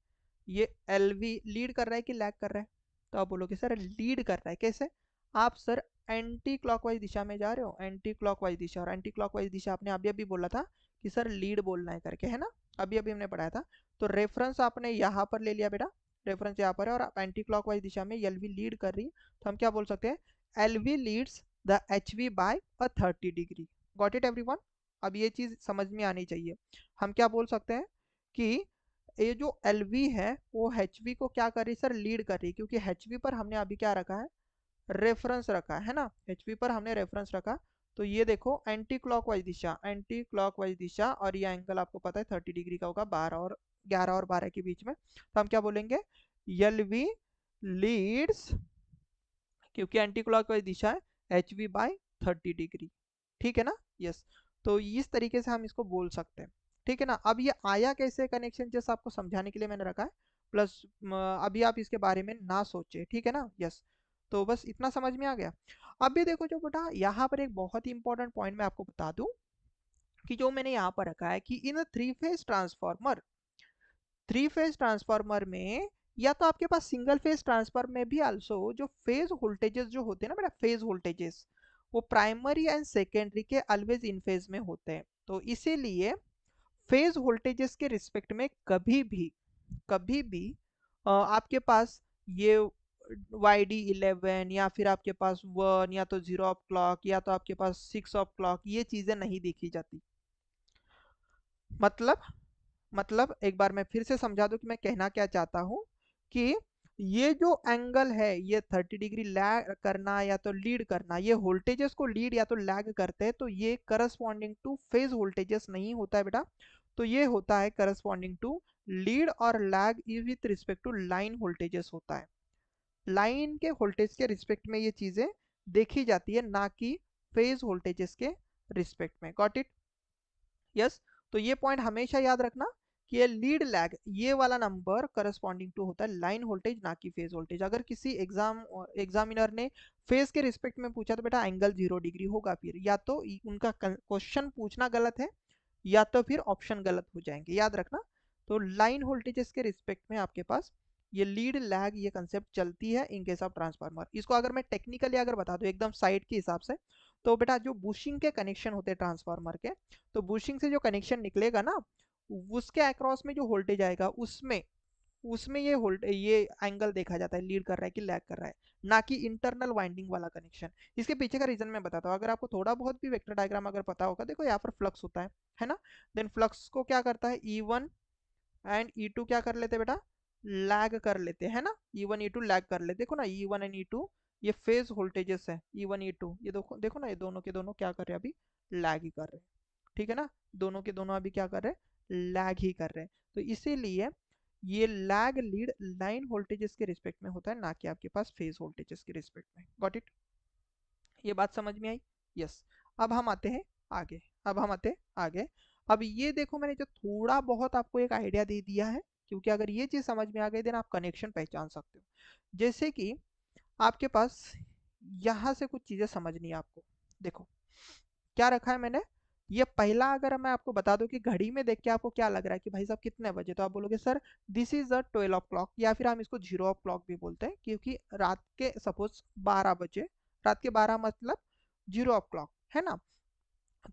ये एल वी लीड कर रहा है कि लैग कर रहा है? तो आप बोलोगे सर लीड कर रहा है। कैसे? आप सर एंटी क्लॉकवाइज दिशा में जा रहे हो, एंटी क्लॉकवाइज दिशा, और एंटी क्लॉकवाइज दिशा आपने अभी अभी बोला था कि सर लीड बोलना है करके, है ना? अभी अभी हमने पढ़ाया था। तो रेफरेंस आपने यहाँ पर ले लिया बेटा, रेफरेंस यहाँ पर है, और आप एंटी क्लॉकवाइज दिशा में एल वी लीड कर रही है, तो हम क्या बोल सकते हैं? L V leads the H V by a 30 degree. Got it everyone? अब ये चीज समझ में आनी चाहिए। हम क्या बोल सकते हैं कि ये जो एल वी है वो एच वी को क्या कर रही है सर? लीड कर रही है, क्योंकि एच वी पर हमने अभी क्या रखा है? रेफरेंस रखा है ना? एचपी पर हमने रेफरेंस रखा। तो ये देखो एंटी क्लॉकवाइज दिशा, एंटी क्लॉकवाइज दिशा, और ये एंगल आपको पता है 30 डिग्री का होगा, 11 और 12 के बीच में। तो हम क्या बोलेंगे? एल वी लीड्स, क्योंकि एंटी क्लॉकवाइज दिशा है, एच वी बाई 30 डिग्री। ठीक है ना? यस। तो इस तरीके से हम इसको बोल सकते हैं। ठीक है ना? अब ये आया कैसे कनेक्शन, जैसे आपको समझाने के लिए मैंने रखा है। प्लस अभी आप इसके बारे में ना सोचे, ठीक है ना? यस। तो बस इतना समझ में आ गया। अब भी देखो जो बेटा यहाँ पर एक बहुत ही इंपॉर्टेंट पॉइंट मैं आपको बता दूं, कि जो मैंने यहाँ पर रखा है कि in three phase transformer, three phase transformer में, या तो आपके पास सिंगल फेज ट्रांसफार्मर में भी आल्सो जो फेज वोल्टेजेस जो होते हैं ना बेटा, फेज वोल्टेजेस, वो प्राइमरी एंड सेकेंडरी के ऑलवेज इन फेज में होते हैं। तो इसीलिए फेज वोल्टेजेस के रिस्पेक्ट में कभी भी आपके पास ये YD11, या फिर आपके पास 1, या तो 0 ऑफ क्लॉक, या तो आपके पास 6 ऑफ क्लॉक, ये चीजें नहीं देखी जाती। मतलब मतलब एक बार मैं फिर से समझा दूं कि मैं कहना क्या चाहता हूं, कि ये जो एंगल है, ये 30 डिग्री लैग करना या तो लीड करना, ये वोल्टेजेस को लीड या तो लैग करते हैं, तो ये करस्पॉन्डिंग टू फेज वोल्टेजेस नहीं होता है बेटा। तो ये होता है करस्पॉन्डिंग टू लीड और lag with respect to line voltages होता है। लाइन के वोल्टेज के रिस्पेक्ट में ये चीजें देखी जाती है, ना कि फेज वोल्टेजेस के रिस्पेक्ट में। Got it? यस। तो ये पॉइंट हमेशा याद रखना कि ये लीड लैग, ये वाला नंबर करस्पॉन्डिंग टू होता है लाइन वोल्टेज, ना कि फेज वोल्टेज। अगर किसी एग्जामिनर ने फेज के रिस्पेक्ट में पूछा तो बेटा एंगल 0 डिग्री होगा, फिर या तो उनका क्वेश्चन पूछना गलत है, या तो फिर ऑप्शन गलत हो जाएंगे, याद रखना। तो लाइन वोल्टेजेस के रिस्पेक्ट में आपके पास ये लीड लैग ये कंसेप्ट चलती है इन केस ऑफ ट्रांसफार्मर। इसको अगर मैं टेक्निकली अगर बता दूं एकदम साइड के हिसाब से, तो बेटा जो बुशिंग के कनेक्शन होते हैं ट्रांसफार्मर के, तो बुशिंग से जो कनेक्शन निकलेगा ना, उसके अक्रॉस में जो वोल्टेज आएगा, उसमें उसमें ये एंगल देखा जाता है, लीड कर रहा है कि लैग कर रहा है, ना कि इंटरनल वाइंडिंग वाला कनेक्शन। इसके पीछे का रीजन मैं बताता हूँ। अगर आपको थोड़ा बहुत भी वेक्टर डायग्राम अगर पता होगा, देखो यहाँ पर फ्लक्स होता है ना? देन फ्लक्स को क्या करता है, E1 एंड E2 क्या कर लेते हैं बेटा? लैग कर लेते हैं ना? E1 E2 लैग कर लेते, देखो ना E1 एंड E2, ये फेज वोल्टेजेस है E1 E2, ये देखो देखो ना, ये दोनों के दोनों क्या कर रहे हैं? अभी लैग ही कर रहे हैं। ठीक है ना? दोनों के दोनों अभी क्या कर रहे हैं? लैग ही कर रहे हैं। तो इसीलिए ये लैग लीड लाइन वोल्टेजेस के रिस्पेक्ट में होता है, ना कि आपके पास फेज वोल्टेजेस के रिस्पेक्ट में। Got it? ये बात समझ में आई? यस। अब हम आते हैं आगे, अब हम आते हैं आगे। अब ये देखो मैंने जो थोड़ा बहुत आपको एक आइडिया दे दिया है, क्योंकि अगर ये चीज समझ में आ गई देन आप कनेक्शन पहचान सकते हो। जैसे कि आपके पास यहाँ से कुछ चीजें समझनी है आपको। देखो क्या रखा है मैंने। ये पहला अगर मैं आपको बता दूं कि घड़ी में देख के आपको क्या लग रहा है कि भाई साहब कितने बजे, तो आप बोलोगे sir this is the 12 o'clock, या फिर हम इसको 0 o'clock भी बोलते हैं, क्योंकि रात के सपोज 12 बजे, रात के 12 मतलब 0 o'clock, है ना?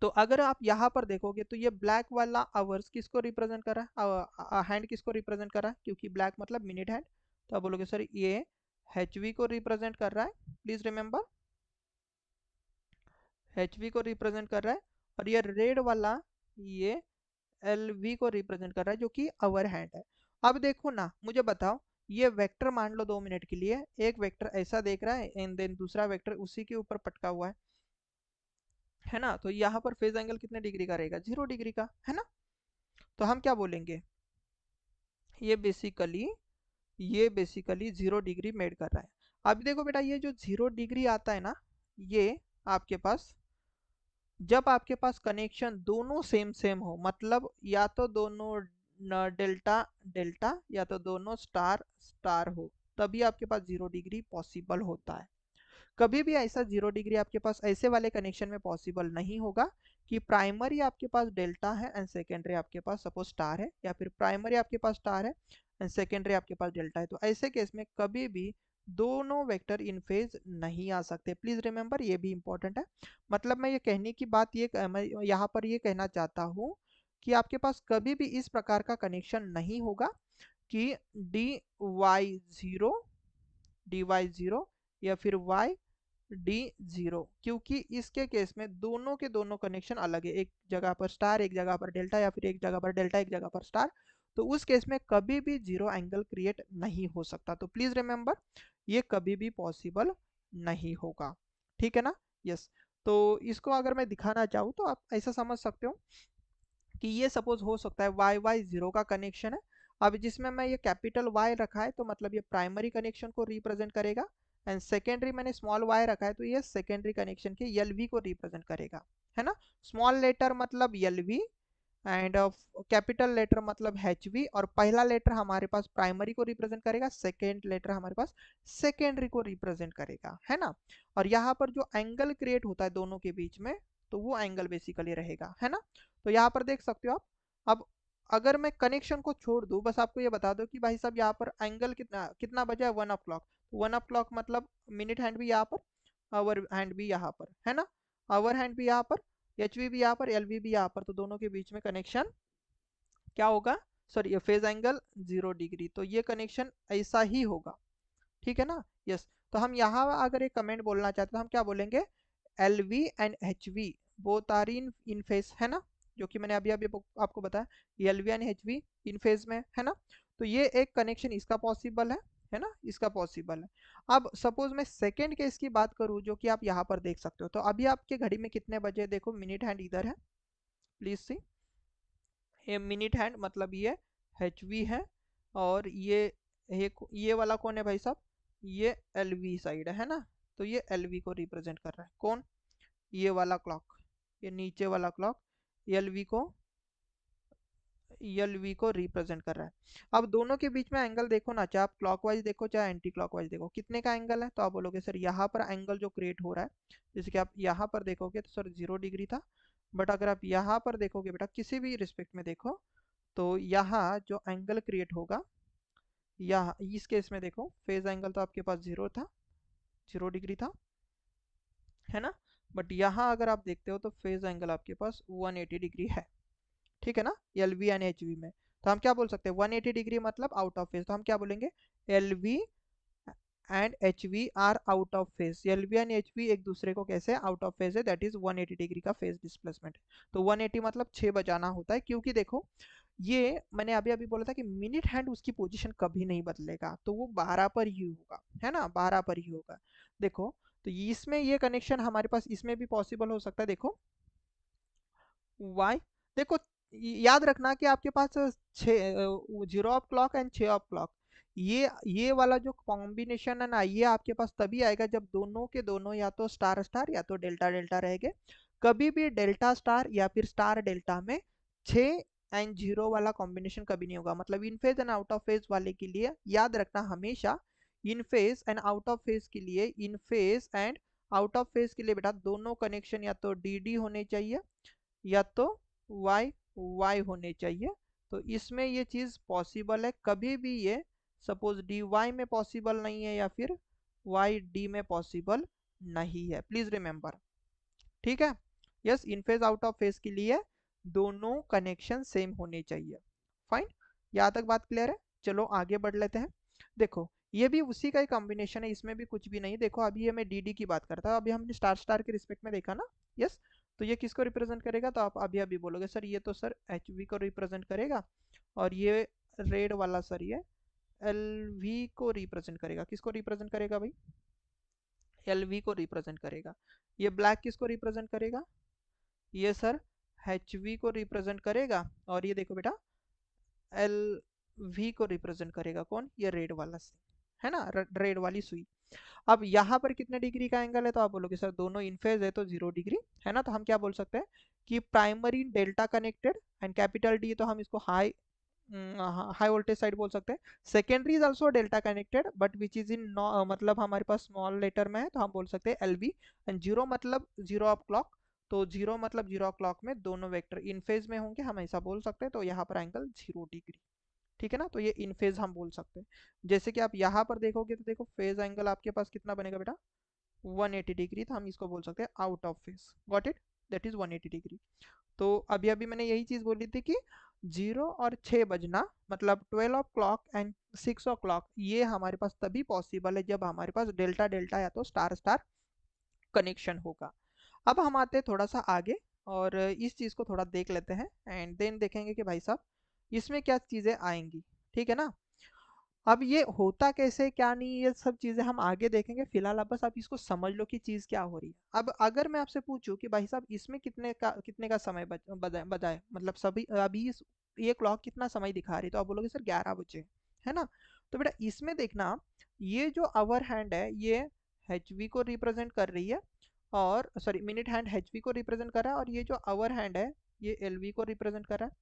तो अगर आप यहाँ पर देखोगे तो ये ब्लैक वाला आवर्स किसको रिप्रेजेंट कर रहा है, हैंड किसको रिप्रेजेंट कर रहा है, क्योंकि ब्लैक मतलब मिनट हैंड। तो आप बोलोगे सर ये एचवी को रिप्रेजेंट कर रहा है, प्लीज रिमेंबर, एचवी को रिप्रेजेंट कर रहा है। और ये रेड वाला, ये एलवी को रिप्रेजेंट कर रहा है, जो कि अवर हैंड है। अब देखो ना, मुझे बताओ, ये वेक्टर मान लो 2 मिनट के लिए, एक वेक्टर ऐसा देख रहा है एंड देन दूसरा वेक्टर उसी के ऊपर पटका हुआ है ना? तो यहाँ पर फेज एंगल कितने डिग्री का रहेगा? 0 डिग्री का, है ना? तो हम क्या बोलेंगे, ये बेसिकली ये बेसिकली 0 डिग्री मेड कर रहा है। अब देखो बेटा ये जो 0 डिग्री आता है ना, ये आपके पास, जब आपके पास कनेक्शन दोनों सेम सेम हो, मतलब या तो दोनों डेल्टा डेल्टा, या तो दोनों स्टार स्टार हो, तभी आपके पास 0 डिग्री पॉसिबल होता है। कभी भी ऐसा 0 डिग्री आपके पास ऐसे वाले कनेक्शन में पॉसिबल नहीं होगा कि प्राइमरी आपके पास डेल्टा है एंड सेकेंडरी आपके पास सपोज स्टार है, या फिर प्राइमरी आपके पास स्टार है एंड सेकेंडरी आपके पास डेल्टा है। तो ऐसे केस में कभी भी दोनों वेक्टर इन फेज नहीं आ सकते। प्लीज रिमेंबर, ये भी इंपॉर्टेंट है। मतलब मैं ये कहने की बात ये मैं यहाँ पर ये कहना चाहता हूँ कि आपके पास कभी भी इस प्रकार का कनेक्शन नहीं होगा कि dy0 या फिर y d0, क्योंकि इसके केस में दोनों के दोनों कनेक्शन अलग है, एक जगह पर स्टार एक जगह पर डेल्टा, या फिर एक जगह पर डेल्टा एक जगह पर स्टार। तो उस केस में कभी भी जीरो एंगल क्रिएट नहीं हो सकता। तो प्लीज रिमेंबर, ये कभी भी पॉसिबल नहीं होगा। ठीक है ना? यस। तो इसको अगर मैं दिखाना चाहूँ तो आप ऐसा समझ सकते हो कि ये सपोज हो सकता है y0 का कनेक्शन है। अब जिसमें मैं ये कैपिटल Y रखा है तो मतलब ये प्राइमरी कनेक्शन को रिप्रेजेंट करेगा, एंड सेकेंडरी मैंने स्मॉल y रखा है तो ये सेकेंडरी कनेक्शन के LV को रिप्रेजेंट करेगा, है ना। स्मॉल लेटर मतलब LV एंड कैपिटल लेटर मतलब HV, और पहला लेटर हमारे पास प्राइमरी को रिप्रेजेंट करेगा, सेकेंड लेटर हमारे पास सेकेंडरी को रिप्रेजेंट करेगा, है ना। और यहाँ पर जो एंगल क्रिएट होता है दोनों के बीच में, तो वो एंगल बेसिकली रहेगा, है ना। तो यहाँ पर देख सकते हो आप। अब अगर मैं कनेक्शन को छोड़ दूं, बस आपको ये बता दो कि भाई साहब यहाँ पर एंगल कितना कितना बजा है, 1 o'clock। 1 o'clock मतलब मिनट हैंड भी यहाँ पर, आवर हैंड भी यहाँ पर, है ना। आवर हैंड भी यहाँ पर, HV भी यहाँ पर, LV भी यहाँ पर, तो दोनों के बीच में कनेक्शन क्या होगा, सॉरी ये फेज एंगल 0 डिग्री। तो ये कनेक्शन ऐसा ही होगा, ठीक है ना। यस। तो हम यहाँ अगर एक कमेंट बोलना चाहते हैं तो हम क्या बोलेंगे, LV and HV both are in phase, है ना। जो कि मैंने अभी अभी आपको बताया LV and HV in phase में, है ना। तो ये एक कनेक्शन इसका पॉसिबल है ना, इसका पॉसिबल है। अब सपोज मैं सेकेंड केस की बात करूं, जो कि आप यहाँ पर देख सकते हो। तो अभी आपके घड़ी में कितने बजे, देखो मिनट हैंड इधर है, प्लीज सी। ये मिनट हैंड मतलब ये HV है, और ये वाला कौन है भाई साहब, ये LV साइड है ना। तो ये LV को रिप्रेजेंट कर रहा है कौन, ये वाला क्लॉक, ये नीचे वाला क्लॉक LV को रिप्रेजेंट कर रहा है। अब दोनों के बीच में एंगल देखो ना, चाहे आप क्लॉकवाइज देखो चाहे एंटी क्लॉकवाइज देखो, कितने का एंगल है। तो आप बोलोगे सर यहाँ पर एंगल जो क्रिएट हो रहा है, जैसे कि आप यहाँ पर देखोगे तो सर 0 डिग्री था, बट अगर आप यहाँ पर देखोगे बेटा, किसी भी रिस्पेक्ट में देखो, तो यहाँ जो एंगल क्रिएट होगा, यहाँ इस केस में देखो फेज एंगल तो आपके पास 0 डिग्री था, है ना। बट यहाँ अगर आप देखते हो तो फेज एंगल आपके पास 180 डिग्री है, ठीक है ना, LV एंड HV में। तो हम क्या बोल सकते हैं, 180 डिग्री मतलब आउट ऑफ फेज। तो हम क्या बोलेंगे, LV and HV are out of phase. LV and HV एक दूसरे को कैसे आउट ऑफ फेज है, दैट इज 180 डिग्री का फेज डिस्प्लेसमेंट। तो 180 मतलब 6 बजाना होता है, क्योंकि देखो ये मैंने अभी अभी बोला था कि मिनट हैंड उसकी पोजीशन कभी नहीं बदलेगा, तो वो 12 पर ही होगा, है ना, 12 पर ही होगा। देखो तो इसमें ये कनेक्शन हमारे पास इसमें भी पॉसिबल हो सकता है। देखो वाई, देखो याद रखना कि आपके पास 0 o'clock एंड 6 o'clock, ये वाला जो कॉम्बिनेशन है ना, ये आपके पास तभी आएगा जब दोनों के दोनों या तो स्टार स्टार या तो डेल्टा डेल्टा रहेंगे। कभी भी डेल्टा स्टार या फिर स्टार डेल्टा में 6 एंड 0 वाला कॉम्बिनेशन कभी नहीं होगा। मतलब in phase and out of phase वाले के लिए याद रखना हमेशा, in phase and out of phase के लिए, in phase and out of phase के लिए बेटा दोनों कनेक्शन या तो DD होने चाहिए या तो वाई वाई होने चाहिए। तो इसमें ये चीज़ पॉसिबल है, कभी भी ये सपोज डी वाई में पॉसिबल नहीं है या फिर वाई डी में पॉसिबल नहीं है, प्लीज रिमेंबर, ठीक है। Yes, in phase out of phase के लिए दोनों कनेक्शन सेम होने चाहिए। फाइन, यहाँ तक बात क्लियर है। चलो आगे बढ़ लेते हैं। देखो ये भी उसी का ही कॉम्बिनेशन है, इसमें भी कुछ भी नहीं। देखो अभी ये मैं DD की बात करता हूँ, अभी हमने स्टार स्टार के रिस्पेक्ट में देखा ना। यस। तो ये किसको रिप्रेजेंट करेगा, तो आप अभी अभी बोलोगे सर ये तो सर HV को रिप्रेजेंट करेगा, और ये रेड वाला सर ये LV को रिप्रेजेंट करेगा। किसको रिप्रेजेंट करेगा भाई, LV को रिप्रेजेंट करेगा। ये ब्लैक किसको रिप्रेजेंट करेगा, ये सर HV को रिप्रेजेंट करेगा। और ये देखो बेटा LV को रिप्रेजेंट करेगा कौन, ये रेड वाला से, है ना, रेड वाली सुई। अब यहाँ पर कितने डिग्री का एंगल है, तो आप बोलोगे सर दोनों इन फेज है तो 0 डिग्री, है ना। तो हम क्या बोल सकते हैं कि primary delta connected and capital D, तो हम इसको हाई हाई वोल्टेज साइड बोल सकते हैं। Secondary is also delta connected but which is in मतलब हमारे पास स्मॉल लेटर में है, तो हम बोल सकते हैं एल वी। एंड जीरो मतलब जीरो ऑफ क्लॉक, तो जीरो मतलब जीरो ऑफ क्लॉक में दोनों वेक्टर इन फेज में होंगे, हम ऐसा बोल सकते हैं। तो यहाँ पर एंगल 0 डिग्री, ठीक है ना। तो ये इन फेज हम बोल सकते हैं। जैसे कि आप यहाँ पर देखोगे तो देखो फेज एंगल आपके पास कितना बनेगा बेटा, 180 डिग्री, तो हम इसको बोल सकते हैं out of phase. Got it, that is 180 degree. तो अभी अभी मैंने यही चीज बोली थी कि 0 और 6 बजना मतलब 12 ओ क्लॉक एंड 6 ओ क्लॉक, ये हमारे पास तभी पॉसिबल है जब हमारे पास डेल्टा डेल्टा या तो स्टार स्टार कनेक्शन होगा। अब हम आते हैं थोड़ा सा आगे और इस चीज को थोड़ा देख लेते हैं एंड देन देखेंगे कि भाई साहब इसमें क्या चीजें आएंगी, ठीक है ना। अब ये होता कैसे क्या नहीं, ये सब चीजें हम आगे देखेंगे। फिलहाल आप बस आप इसको समझ लो कि चीज क्या हो रही है। अब अगर मैं आपसे पूछूं कि भाई साहब इसमें कितने का समय बजाए मतलब सभी अभी ये क्लॉक कितना समय दिखा रही है, तो आप बोलोगे सर 11 बजे, है ना। तो बेटा इसमें देखना, ये जो आवर हैंड है ये एचवी को रिप्रेजेंट कर रही है, और सॉरी मिनट हैंड एचवी को रिप्रेजेंट कर रहा है, और ये जो आवर हैंड है ये एलवी को रिप्रेजेंट कर रहा है।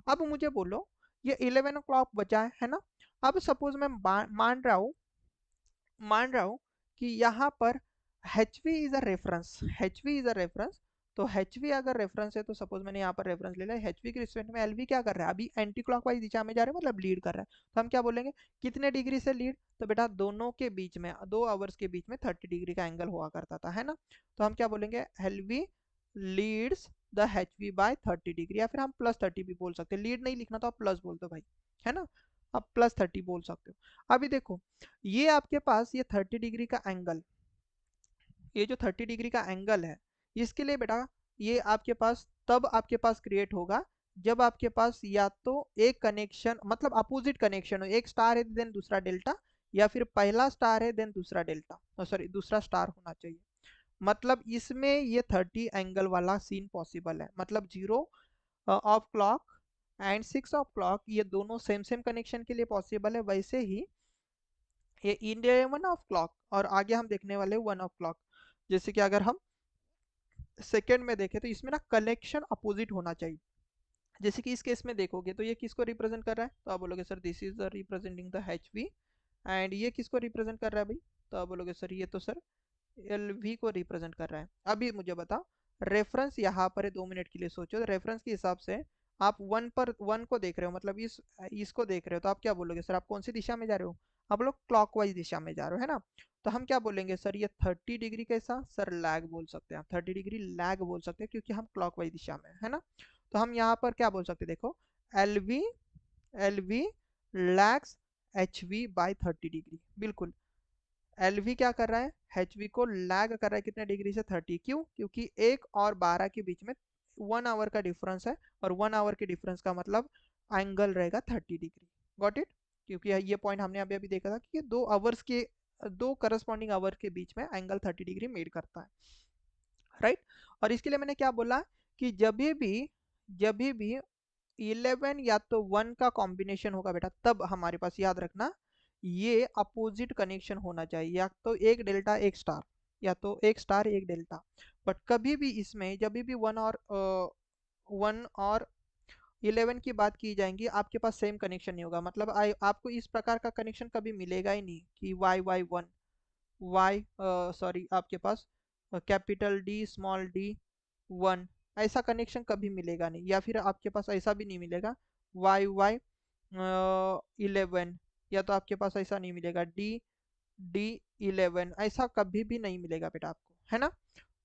अब मुझे बोलो ये 11 ओ क्लॉक बचा है ना। अब सपोज मैं मान रहा हूँ कि यहाँ पर H we is a reference, H we is a reference. तो एच वी अगर रेफरेंस है तो सपोज मैंने यहाँ पर रेफरेंस ले लिया, एच वी के रिस्पेक्ट में एल वी क्या कर रहा है, अभी एंटी क्लॉकवाइज दिशा में जा रहा है, मतलब लीड कर रहा है। तो हम क्या बोलेंगे, कितने डिग्री से लीड, तो बेटा दोनों के बीच में 2 आवर्स के बीच में 30 डिग्री का एंगल हुआ करता था, है ना। तो हम क्या बोलेंगे, L V leads the H V by 30 degree, या फिर हम +30 भी बोल सकते हैं। लीड नहीं लिखना तो आप प्लस बोल दो भाई, है ना। आप +30 बोल सकते हो। अभी देखो ये आपके पास ये 30 डिग्री का एंगल, ये जो 30 डिग्री का एंगल है, इसके लिए बेटा ये आपके पास तब आपके पास क्रिएट होगा जब आपके पास या तो एक कनेक्शन मतलब अपोजिट कनेक्शन हो, एक स्टार है देन दूसरा डेल्टा, या फिर पहला स्टार है देन दूसरा डेल्टा, सॉरी दूसरा स्टार होना चाहिए। मतलब इसमें ये 30 एंगल वाला सीन पॉसिबल है, मतलब 0 of clock and 6 of clock ये दोनों सेम सेम कनेक्शन के लिए पॉसिबल है। वैसे ही ये 11 ऑफ क्लॉक और आगे हम देखने वाले 1 ऑफ क्लॉक, जैसे कि अगर हम सेकेंड में देखें तो इसमें ना कनेक्शन अपोजिट होना चाहिए। जैसे कि इस केस में देखोगे तो ये किसको रिप्रेजेंट कर रहा है, तो आप बोलोगे sir this is the representing the H we. And ये किसको रिप्रेजेंट कर रहा है भाई, तो आप बोलोगे सर ये तो सर एल वी को रिप्रेजेंट कर रहा है। अभी मुझे बताओ रेफरेंस यहाँ पर है, 2 मिनट के लिए सोचो, रेफरेंस के हिसाब से आप वन को देख रहे हो, मतलब इसको देख रहे हो, तो आप क्या बोलोगे सर, आप कौन सी दिशा में जा रहे हो, आप लोग क्लॉकवाइज दिशा में जा रहे हो, है ना। तो हम क्या बोलेंगे सर ये 30 डिग्री कैसा सर लैग बोल सकते हैं, आप 30 डिग्री लैग बोल सकते हैं क्योंकि हम क्लॉकवाइज दिशा में है ना। तो हम यहाँ पर क्या बोल सकते हैं, देखो L V, L V lags H V by 30 degree, बिल्कुल। एल वी क्या कर रहा है, एच वी को लैग कर रहा है कितने डिग्री से, 30। क्यों, क्योंकि 1 और 12 के बीच में 1 आवर का डिफरेंस है, और 1 आवर के डिफरेंस का मतलब एंगल रहेगा 30 डिग्री। गॉट इट, क्योंकि ये पॉइंट हमने अभी अभी देखा था कि 2 आवर्स के 2 करस्पॉन्डिंग आवर के बीच में एंगल 30 डिग्री मेड करता है, राइट। और इसके लिए मैंने क्या बोला कि जब भी 11 या तो 1 का कॉम्बिनेशन होगा बेटा, तब हमारे पास याद रखना ये अपोजिट कनेक्शन होना चाहिए, या तो एक डेल्टा एक स्टार, या तो एक स्टार एक डेल्टा। बट कभी भी इसमें जब भी 1 और 11 की बात की जाएंगी आपके पास सेम कनेक्शन नहीं होगा, मतलब आपको इस प्रकार का कनेक्शन कभी मिलेगा ही नहीं कि y1 वाई सॉरी आपके पास कैपिटल डी स्मॉल डी 1, ऐसा कनेक्शन कभी मिलेगा नहीं। या फिर आपके पास ऐसा भी नहीं मिलेगा वाई 11, या तो आपके पास ऐसा नहीं मिलेगा डी डी 11, ऐसा कभी भी नहीं मिलेगा बेटा आपको, है ना।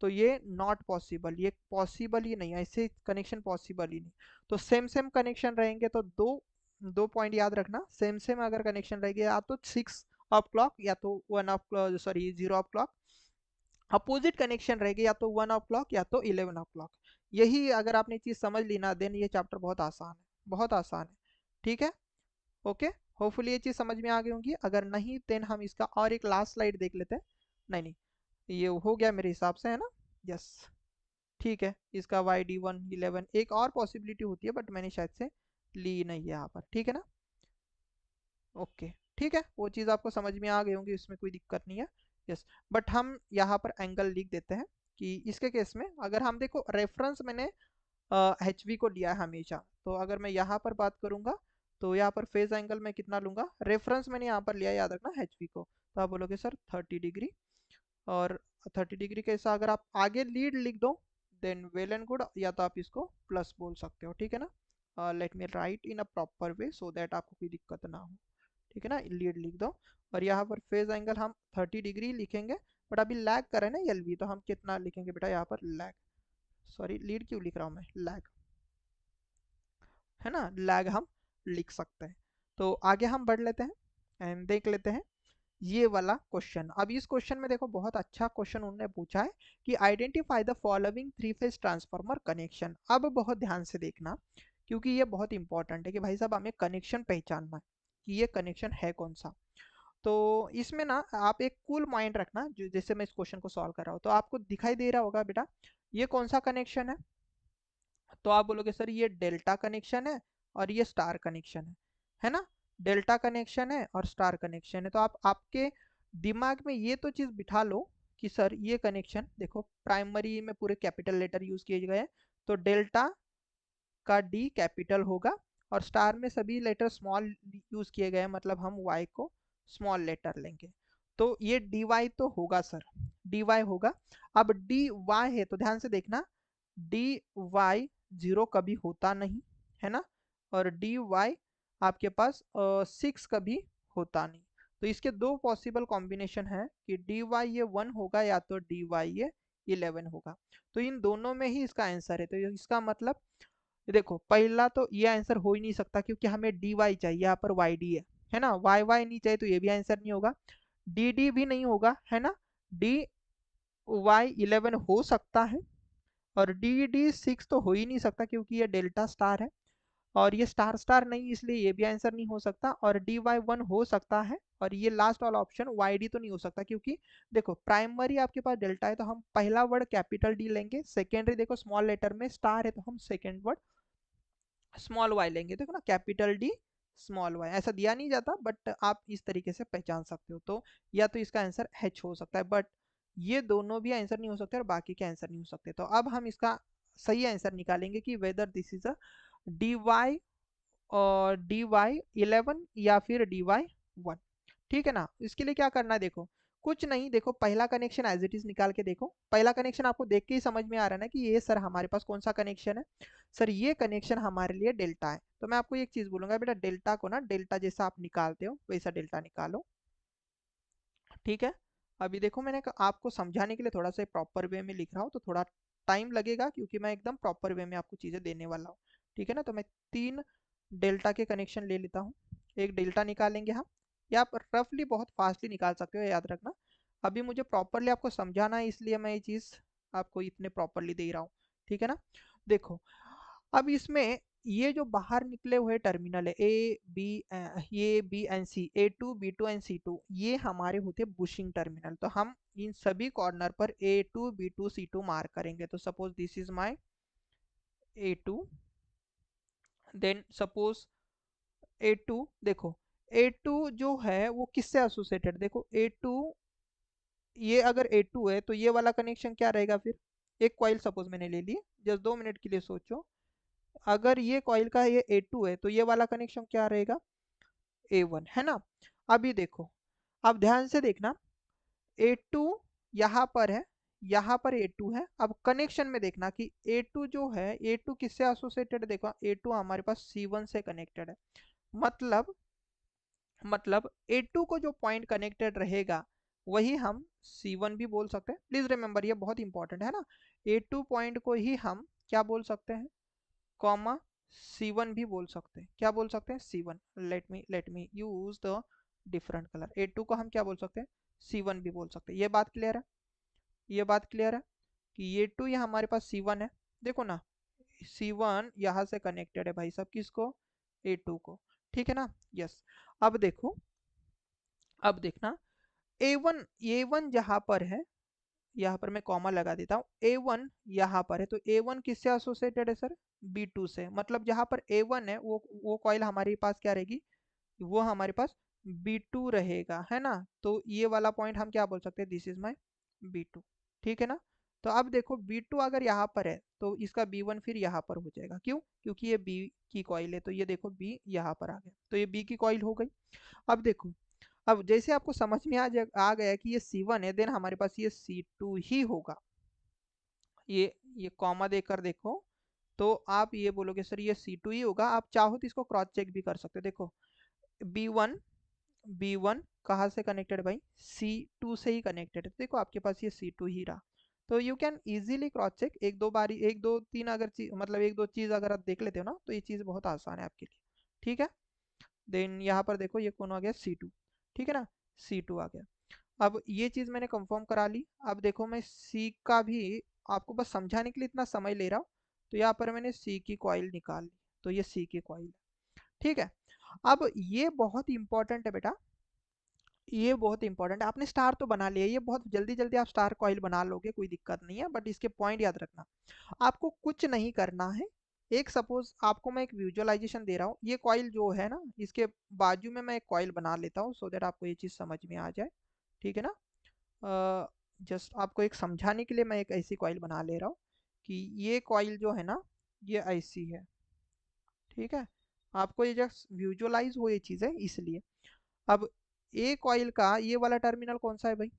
तो ये नॉट पॉसिबल, ये पॉसिबल ही नहीं, ऐसे कनेक्शन पॉसिबल ही नहीं। तो सेम सेम कनेक्शन रहेंगे तो दो दो पॉइंट याद रखना, सेम सेम अगर कनेक्शन रहेंगे या तो 6 ऑफ क्लॉक या तो 1 of sorry 0 of clock, opposite connection रहेगी या तो 1 ऑफ क्लॉक या तो 11 ऑफ क्लॉक। यही अगर आपने चीज समझ ली ना, देन ये चैप्टर बहुत आसान है, बहुत आसान है, ठीक है। ओके, होपफुली ये चीज समझ में आ गई होंगी, अगर नहीं देन हम इसका और एक लास्ट स्लाइड देख लेते हैं। नहीं नहीं, ये हो गया मेरे हिसाब से, है ना। यस, ठीक है। इसका YD1 11 एक और पॉसिबिलिटी होती है बट मैंने शायद से ली नहीं है यहाँ पर, ठीक है ना। ओके, ठीक है, वो चीज़ आपको समझ में आ गई होंगी, इसमें कोई दिक्कत नहीं है। यस, बट हम यहाँ पर एंगल लिख देते हैं कि इसके केस में अगर हम देखो रेफरेंस मैंने एच वी को लिया है हमेशा, तो अगर मैं यहाँ पर बात करूँगा तो यहाँ पर फेज एंगल मैं कितना लूंगा, रेफरेंस मैंने यहाँ पर लिया, याद रखना एचवी को। तो आप बोलोगे सर 30 डिग्री, और 30 डिग्री के साथ अगर आप आगे लीड लिख दो देन वेल एंड गुड, या तो आप इसको प्लस बोल सकते हो, ठीक है ना। Let me right in a proper way so that आपको कोई दिक्कत ना हो, ठीक है ना। लीड लिख दो, और यहाँ पर फेज एंगल हम 30 डिग्री लिखेंगे, बट अभी लैग करें ना एलवी, तो हम कितना लिखेंगे बेटा यहाँ पर लैग, सॉरी लीड क्यों लिख रहा हूँ मैं, लैग, है ना, लैग हम लिख सकते हैं। तो आगे हम बढ़ लेते हैं एंड देख लेते हैं ये वाला क्वेश्चन। अब इस क्वेश्चन में देखो बहुत अच्छा क्वेश्चन उन्होंने पूछा है कि identify the following three phase transformer connection. अब बहुत ध्यान से देखना, क्योंकि ये बहुत इंपॉर्टेंट है कि भाई साहब हमें कनेक्शन पहचानना है कि ये कनेक्शन है कौन सा। तो इसमें ना आप एक कूल माइंड रखना, जो जैसे मैं इस क्वेश्चन को सॉल्व कर रहा हूँ तो आपको दिखाई दे रहा होगा बेटा ये कौन सा कनेक्शन है। तो आप बोलोगे सर ये डेल्टा कनेक्शन है और ये स्टार कनेक्शन है ना। डेल्टा कनेक्शन है और स्टार कनेक्शन है, तो आप आपके दिमाग में ये तो चीज़ बिठा लो कि सर ये कनेक्शन देखो प्राइमरी में पूरे कैपिटल लेटर यूज किए गए हैं, तो डेल्टा का डी कैपिटल होगा, और स्टार में सभी लेटर स्मॉल यूज किए गए हैं, मतलब हम वाई को स्मॉल लेटर लेंगे। तो ये डी वाई तो होगा सर, डी वाई होगा। अब डी वाई है तो ध्यान से देखना, डी वाई जीरो कभी होता नहीं, है ना, और डी वाई आपके पास 6 कभी होता नहीं। तो इसके दो पॉसिबल कॉम्बिनेशन है कि डी वाई ये 1 होगा या तो डी वाई ये 11 होगा। तो इन दोनों में ही इसका आंसर है, तो इसका मतलब देखो पहला तो ये आंसर हो ही नहीं सकता क्योंकि हमें डी वाई चाहिए, यहाँ पर वाई डी है ना, वाई वाई नहीं चाहिए तो ये भी आंसर नहीं होगा, डी डी भी नहीं होगा, है ना। डी वाई 11 हो सकता है, और डी डी 6 तो हो ही नहीं सकता क्योंकि ये डेल्टा स्टार है, और ये स्टार स्टार नहीं, इसलिए ये भी आंसर नहीं हो सकता, और डी वाई 1 हो सकता है, और ये लास्ट वाला ऑप्शन वाई डी तो नहीं हो सकता क्योंकि देखो प्राइमरी आपके पास डेल्टा है तो हम पहला वर्ड कैपिटल डी लेंगे, सेकेंडरी देखो स्मॉल लेटर में स्टार है तो हम सेकेंड वर्ड स्मॉल वाई लेंगे। देखो ना कैपिटल डी स्मॉल वाई ऐसा दिया नहीं जाता, बट आप इस तरीके से पहचान सकते हो। तो या तो इसका आंसर एच हो सकता है, बट ये दोनों भी आंसर नहीं हो सकते और बाकी के आंसर नहीं हो सकते। तो अब हम इसका सही आंसर निकालेंगे कि whether this is a D Y और डी वाई 11 या फिर डी वाई 1, ठीक है ना। इसके लिए क्या करना है देखो, कुछ नहीं, देखो पहला कनेक्शन एज इट इज निकाल के देखो, पहला कनेक्शन आपको देख के ही समझ में आ रहा है ना कि ये सर हमारे पास कौन सा कनेक्शन है, सर ये कनेक्शन हमारे लिए डेल्टा है। तो मैं आपको एक चीज बोलूंगा बेटा, डेल्टा को ना डेल्टा जैसा आप निकालते हो वैसा डेल्टा निकालो, ठीक है। अभी देखो मैंने आपको समझाने के लिए थोड़ा सा प्रॉपर वे में लिख रहा हूँ तो थोड़ा टाइम लगेगा क्योंकि मैं एकदम प्रॉपर वे में आपको चीज़ें देने वाला हूँ, ठीक है ना। तो मैं 3 डेल्टा के कनेक्शन ले लेता हूँ, एक डेल्टा निकालेंगे हम, या आप रफली बहुत फास्टली निकाल सकते हो, याद रखना। अभी मुझे प्रॉपरली आपको समझाना है इसलिए मैं ये चीज़ आपको इतने प्रॉपरली दे रहा हूँ, ठीक है ना। देखो अब इसमें ये जो बाहर निकले हुए टर्मिनल है A B and C, A2 B2 and C2, ये हमारे होते हैं बुशिंग टर्मिनल। तो हम इन सभी कॉर्नर पर A2 B2 C2 मार्क करेंगे। तो suppose this is my A2, then suppose A2, देखो A2 जो है वो किससे एसोसिएटेड, देखो A2, ये अगर A2 है तो ये वाला कनेक्शन क्या रहेगा फिर, एक कॉइल सपोज मैंने ले ली, जस्ट 2 मिनट के लिए सोचो, अगर ये कॉइल का ये A2 है तो ये वाला कनेक्शन क्या रहेगा, A1, है ना। अभी देखो, अब ध्यान से देखना, A2 यहाँ पर है, यहाँ पर A2 है, अब कनेक्शन में देखना कि A2 जो है A2 किससे एसोसिएटेड, देखो A2 हमारे पास C1 से कनेक्टेड है, मतलब A2 को जो पॉइंट कनेक्टेड रहेगा वही हम C1 भी बोल सकते हैं। प्लीज रिमेंबर ये बहुत इंपॉर्टेंट है ना, A2 पॉइंट को ही हम क्या बोल सकते हैं, कॉमा C1 भी बोल सकते हैं, क्या बोल सकते हैं C1, let me use the different colour, A2 को हम क्या बोल सकते हैं C1 भी बोल सकते हैं। ये बात क्लियर है, ये बात क्लियर है कि ये टू ये हमारे पास C1 है, देखो ना C1 यहाँ से कनेक्टेड है भाई साहब किसको, A2 को, ठीक है ना। यस, अब देखो, अब देखना A1 जहाँ पर है, यहाँ पर मैं कॉमा लगा देता हूँ, A1 यहाँ पर है तो A1 किससे एसोसिएटेड है सर, B2 से, मतलब जहाँ पर A1 है वो कॉइल हमारे पास क्या रहेगी, वो हमारे पास B2 रहेगा, है ना। तो ये वाला पॉइंट हम क्या बोल सकते हैं, दिस इज माई B2, ठीक है ना। तो अब देखो B2 अगर यहाँ पर है तो इसका B1 फिर यहाँ पर हो जाएगा, क्यों? क्योंकि ये B की कॉइल है, तो ये देखो B यहाँ पर आ गया, तो ये B की कॉइल हो गई। अब देखो, अब जैसे आपको समझ में आ गया कि ये C1 है, देन हमारे पास ये C2 ही होगा। ये कॉमा देकर देखो, तो आप ये बोलोगे सर ये C2 ही होगा। आप चाहो तो इसको क्रॉस चेक भी कर सकते हो। देखो B1 कहाँ से कनेक्टेड भाई? C2 से ही कनेक्टेड है। तो देखो आपके पास ये C2 ही रहा। तो you can easily cross check, एक दो बारी, एक दो तीन अगर चीज, मतलब एक दो चीज अगर आप देख लेते हो ना, तो ये चीज बहुत आसान है आपके लिए। ठीक है, देन यहाँ पर देखो ये कौन आ गया? C2। ठीक है ना, C2 आ गया। अब ये चीज मैंने कंफर्म करा ली। अब देखो मैं C का भी आपको बस समझाने के लिए इतना समय ले रहा हूँ। तो यहाँ पर मैंने C की कॉइल निकाल ली, तो ये C की कॉइल है। ठीक है, अब ये बहुत इंपॉर्टेंट है बेटा, ये बहुत इंपॉर्टेंट है। आपने स्टार तो बना लिया, ये बहुत जल्दी जल्दी आप स्टार कॉइल बना लोगे, कोई दिक्कत नहीं है, बट इसके पॉइंट याद रखना। आपको कुछ नहीं करना है। एक सपोज आपको मैं एक विजुअलाइजेशन दे रहा हूँ, ये कॉइल जो है ना, इसके बाजू में मैं एक कॉइल बना लेता हूँ, सो दैट आपको ये चीज़ समझ में आ जाए। ठीक है ना, जस्ट आपको एक समझाने के लिए मैं एक ऐसी कॉइल बना ले रहा हूँ कि ये कॉइल जो है ना, ये ऐसी है। ठीक है, आपको ये जस्ट विजुअलाइज हो ये चीज़ है इसलिए। अब ए कॉइल का ये वाला टर्मिनल कौन सा है भाई?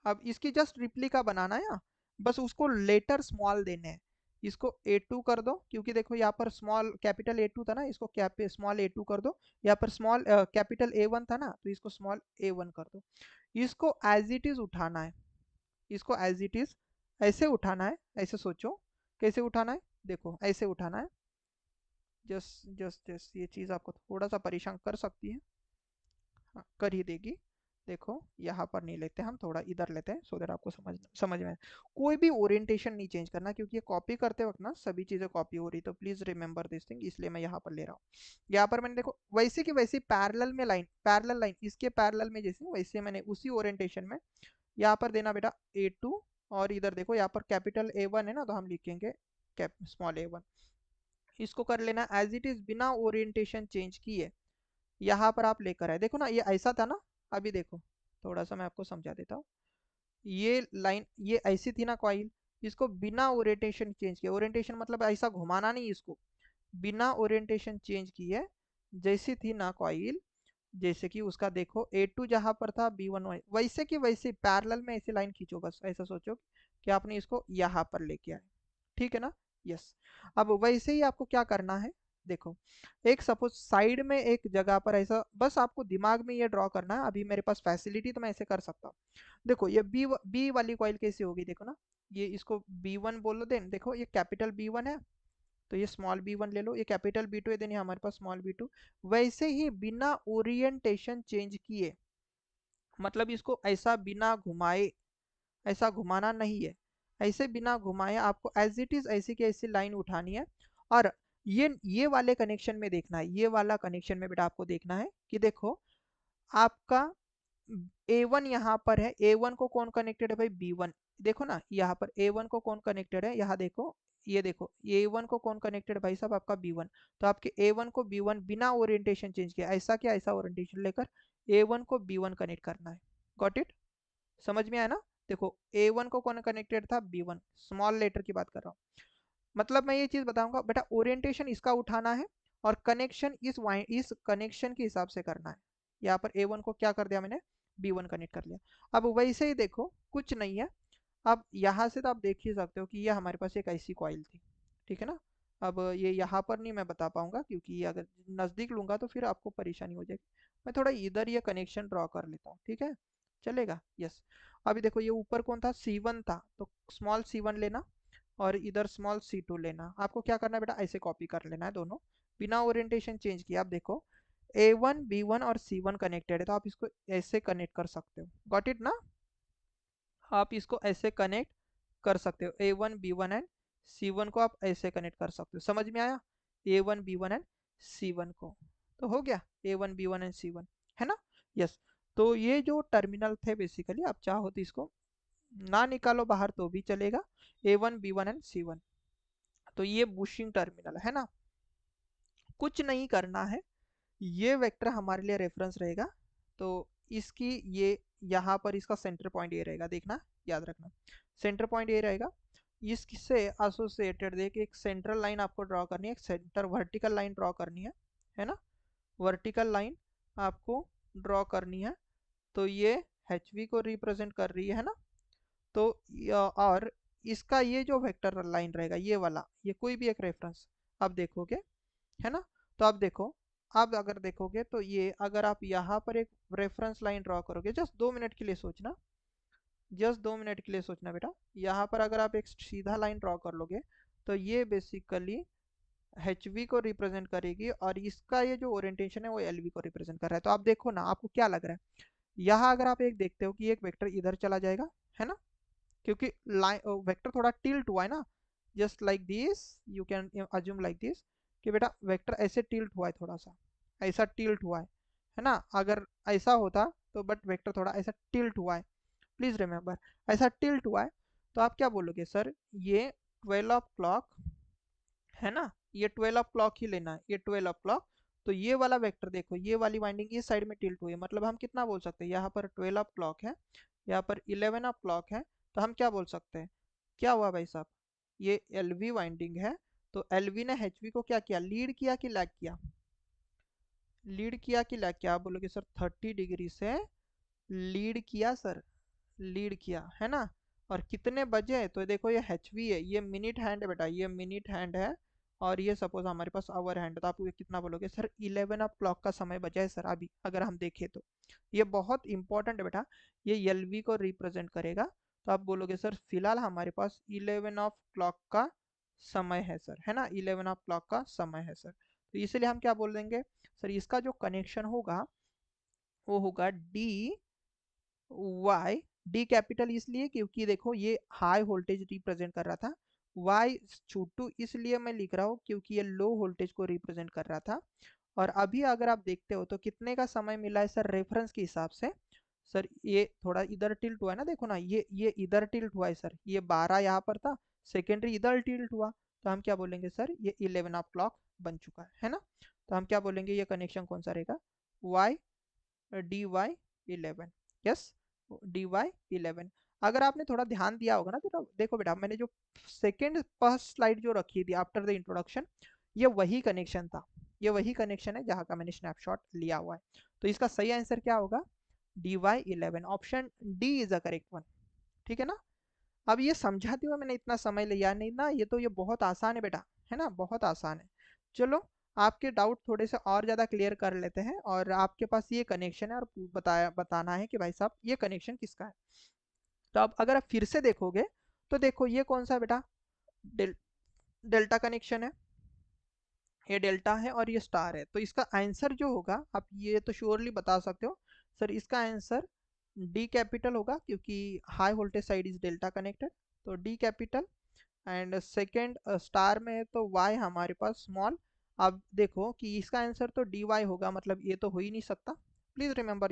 अब इसकी जस्ट रिप्लिका बनाना है ना, बस उसको लेटर स्मॉल देने हैं। इसको A2 कर दो, क्योंकि देखो यहाँ पर स्मॉल कैपिटल A2 था ना, इसको स्मॉल A2 कर दो। यहाँ पर स्मॉल कैपिटल A1 था ना, तो इसको स्मॉल A1 कर दो। इसको एज इट इज उठाना है, इसको एज इट इज ऐसे उठाना है। ऐसे सोचो कैसे उठाना है, देखो ऐसे उठाना है। जस्ट जस्ट जस्ट ये चीज़ आपको थोड़ा सा परेशान कर सकती है, हाँ, कर ही देगी। देखो यहाँ पर नहीं लेते, हम थोड़ा इधर लेते हैं, सो दैट आपको समझ में आए। कोई भी ओरिएंटेशन नहीं चेंज करना, क्योंकि ये कॉपी करते वक्त ना सभी चीज़ें कॉपी हो रही, तो प्लीज़ रिमेंबर दिस थिंग, इसलिए मैं यहाँ पर ले रहा हूँ। यहाँ पर मैंने देखो वैसे की वैसे पैरेलल में लाइन, पैरेलल लाइन इसके पैरेलल में जैसे वैसे मैंने उसी ओरिएंटेशन में यहाँ पर देना बेटा A2। और इधर देखो यहाँ पर कैपिटल A1 है ना, तो हम लिखेंगे कैप स्मॉल A1। इसको कर लेना एज इट इज बिना ओरिएंटेशन चेंज किए, यहाँ पर आप लेकर आए। देखो ना ये ऐसा था ना, अभी देखो थोड़ा सा मैं आपको समझा देता हूँ। ये लाइन ये ऐसी थी ना कॉइल, इसको बिना ओरिएंटेशन चेंज किए, ओरिएंटेशन मतलब ऐसा घुमाना नहीं इसको, बिना ओरिएंटेशन चेंज किए जैसी थी ना कॉइल, जैसे कि उसका देखो A2 जहां पर था B1 वैसे कि वैसे पैरेलल में ऐसी लाइन खींचो, बस ऐसा सोचो कि आपने इसको यहाँ पर लेके आए। ठीक है ना, यस। अब वैसे ही आपको क्या करना है, देखो एक सपोज साइड में एक जगह पर ऐसा, बस आपको दिमाग में ये ड्रॉ करना है। अभी मेरे पास फैसिलिटी तो मैं ऐसे कर सकता हूँ। देखो ये बी वाली कॉइल कैसी होगी, देखो ना, ये इसको B1 बोलो, देन देखो ये कैपिटल B1 है, तो ये स्मॉल B1 ले लो, ये कैपिटल B2 है, देन ये हमारे पास स्मॉल B2। वैसे ही बिना ओरिएंटेशन चेंज किए, मतलब इसको ऐसा बिना घुमाए, ऐसा घुमाना नहीं है, ऐसे बिना घुमाए आपको एज इट इज ऐसी की ऐसी लाइन उठानी है। और ये वाले कनेक्शन में देखना है, ये वाला कनेक्शन में बेटा आपको देखना है कि देखो आपका A1 यहाँ पर है, A1 को कौन कनेक्टेड है भाई? B1। देखो ना यहाँ पर A1 को कौन कनेक्टेड है, यहाँ देखो, ये देखो A1 को कौन कनेक्टेड है भाई साहब? आपका B1। तो आपके A1 को B1 बिना ओरिएंटेशन चेंज किया, ऐसा क्या, ऐसा ओरिएंटेशन लेकर A1 को B1 कनेक्ट करना है। Got it? समझ में आया ना? देखो A1 को कौन कनेक्टेड था? B1, स्मॉल लेटर की बात कर रहा हूँ। मतलब मैं ये चीज बताऊंगा बेटा, ओरिएंटेशन इसका उठाना है और कनेक्शन इस कनेक्शन के हिसाब से करना है। यहाँ पर A1 को क्या कर दिया मैंने? B1 कनेक्ट कर लिया। अब वैसे ही देखो कुछ नहीं है। अब यहाँ से तो आप देख ही सकते हो कि ये हमारे पास एक ऐसी कॉइल थी। ठीक है ना, अब ये यहाँ पर नहीं मैं बता पाऊंगा, क्योंकि ये अगर नज़दीक लूंगा तो फिर आपको परेशानी हो जाएगी। मैं थोड़ा इधर ये कनेक्शन ड्रॉ कर लेता हूँ, ठीक है, चलेगा? यस। अभी देखो ये ऊपर कौन था? C1 था, तो स्मॉल C1 लेना और इधर स्मॉल C2 लेना। आपको क्या करना है बेटा? ऐसे कॉपी कर लेना है दोनों, बिना ओरिएंटेशन चेंज किया। आप देखो A1 B1 और C1 कनेक्टेड है, तो आप इसको ऐसे कनेक्ट कर सकते हो। गॉट इट ना? आप इसको ऐसे कनेक्ट कर सकते हो, A1 B1 एंड C1 को आप ऐसे कनेक्ट कर सकते हो। समझ में आया? A1 B1 एंड C1 को, तो हो गया A1 B1 एंड C1, है ना? यस। तो ये जो टर्मिनल थे बेसिकली, आप चाहो तो इसको ना निकालो बाहर तो भी चलेगा, A1 B1 एंड C1। तो ये बुशिंग टर्मिनल है ना, कुछ नहीं करना है, ये वेक्टर हमारे लिए रेफरेंस रहेगा। तो इसकी ये यहाँ पर इसका सेंटर पॉइंट ये रहेगा, देखना याद रखना। सेंटर पॉइंट ये रहेगा, इससे एसोसिएटेड देखिए एक सेंट्रल लाइन आपको ड्रॉ करनी है, एक सेंटर वर्टिकल लाइन ड्रॉ करनी है ना, वर्टिकल लाइन आपको ड्रॉ करनी है। तो ये एच वी को रिप्रेजेंट कर रही है ना। तो और इसका ये जो वेक्टर लाइन रहेगा ये वाला, ये कोई भी एक रेफरेंस आप देखोगे, है ना। तो आप देखो, अब अगर देखोगे तो ये अगर आप यहाँ पर एक रेफरेंस लाइन ड्रॉ करोगे, जस्ट 2 मिनट के लिए सोचना, जस्ट 2 मिनट के लिए सोचना बेटा, यहाँ पर अगर आप एक सीधा लाइन ड्रॉ कर लोगे तो ये बेसिकली एच वी को रिप्रेजेंट करेगी और इसका ये जो ओरिएंटेशन है वो एल वी को रिप्रेजेंट कर रहा है। तो आप देखो ना, आपको क्या लग रहा है, यहाँ अगर आप एक देखते हो कि एक वेक्टर इधर चला जाएगा, है ना, क्योंकि लाइन वेक्टर थोड़ा टिल्ट हुआ है ना, just like this, you can assume like this कि बेटा वेक्टर ऐसे टिल्ट हुआ है, थोड़ा सा ऐसा टिल्ट हुआ है ना। अगर ऐसा होता तो बट वेक्टर थोड़ा ऐसा टिल्ट हुआ है, प्लीज रिमेंबर, ऐसा टिल्ट हुआ है। तो आप क्या बोलोगे सर, ये 12 o'clock है ना, ये 12 o'clock ही लेना है, ये 12 o'clock। तो ये वाला वेक्टर देखो, ये वाली वाइंडिंग इस साइड में टिल्ट हुई है, मतलब हम कितना बोल सकते हैं, यहाँ पर 12 o'clock है, यहाँ पर 11 o'clock है। तो हम क्या बोल सकते हैं, क्या हुआ भाई साहब, ये एल वी वाइंडिंग है। तो एल वी ने एच वी को क्या किया, लीड किया कि लैग किया, लीड किया कि लैग किया। आप बोलोगे सर 30 डिग्री से लीड किया सर, लीड किया है ना। और कितने बजे, तो देखो ये एच वी है, ये मिनट हैंड है बेटा, ये मिनट हैंड है, और ये सपोज हमारे पास आवर हैंड है। तो आप ये कितना बोलोगे सर, 11 o'clock का समय बचा है सर अभी, अगर हम देखें तो ये बहुत इंपॉर्टेंट है बेटा, ये एल वी को रिप्रेजेंट करेगा। तो आप बोलोगे सर फिलहाल हमारे पास 11 o'clock का समय है सर, है ना, 11 o'clock का समय है सर। तो इसलिए हम क्या बोल देंगे सर, इसका जो कनेक्शन होगा वो होगा डी वाई, डी कैपिटल इसलिए क्योंकि देखो ये हाई वोल्टेज रिप्रेजेंट कर रहा था, वाई छोटू इसलिए मैं लिख रहा हूँ क्योंकि ये लो वोल्टेज को रिप्रेजेंट कर रहा था। और अभी अगर आप देखते हो तो कितने का समय मिला है सर रेफरेंस के हिसाब से, सर ये थोड़ा इधर टिल्ट हुआ है ना, देखो ना ये इधर टिल्ट हुआ है सर, ये 12 यहाँ पर था, सेकेंडरी इधर टिल्ट हुआ। तो हम क्या बोलेंगे सर, ये 11 o'clock बन चुका है ना। तो हम क्या बोलेंगे, ये कनेक्शन कौन सा रहेगा, Y D Y 11, yes, D Y 11। अगर आपने थोड़ा ध्यान दिया होगा ना, तो देखो बेटा मैंने जो सेकेंड फर्स्ट स्लाइड जो रखी थी आफ्टर द इंट्रोडक्शन, ये वही कनेक्शन था, ये वही कनेक्शन है जहाँ का मैंने स्नैपशॉट लिया हुआ है। तो इसका सही आंसर क्या होगा, D Y 11, option D is a correct one, ठीक है ना। अब ये समझाते हुए मैंने इतना समय लिया नहीं ना, ये बहुत आसान है बेटा, है ना, बहुत आसान है। चलो आपके डाउट थोड़े से और ज़्यादा क्लियर कर लेते हैं, और आपके पास ये कनेक्शन है और बताना है कि भाई साहब ये कनेक्शन किसका है। तो अब अगर आप फिर से देखोगे तो देखो ये कौन सा है बेटा, डेल, डेल्टा कनेक्शन है, ये डेल्टा है और ये स्टार है। तो इसका आंसर जो होगा आप ये तो श्योरली बता सकते हो सर, इसका आंसर डी कैपिटल होगा, क्योंकि high voltage side is delta connected, तो D capital. And second star में है तो वाई हमारे पास स्मॉल। अब देखो कि इसका आंसर तो डी वाई होगा, मतलब ये तो हो ही नहीं सकता, प्लीज रिमेंबर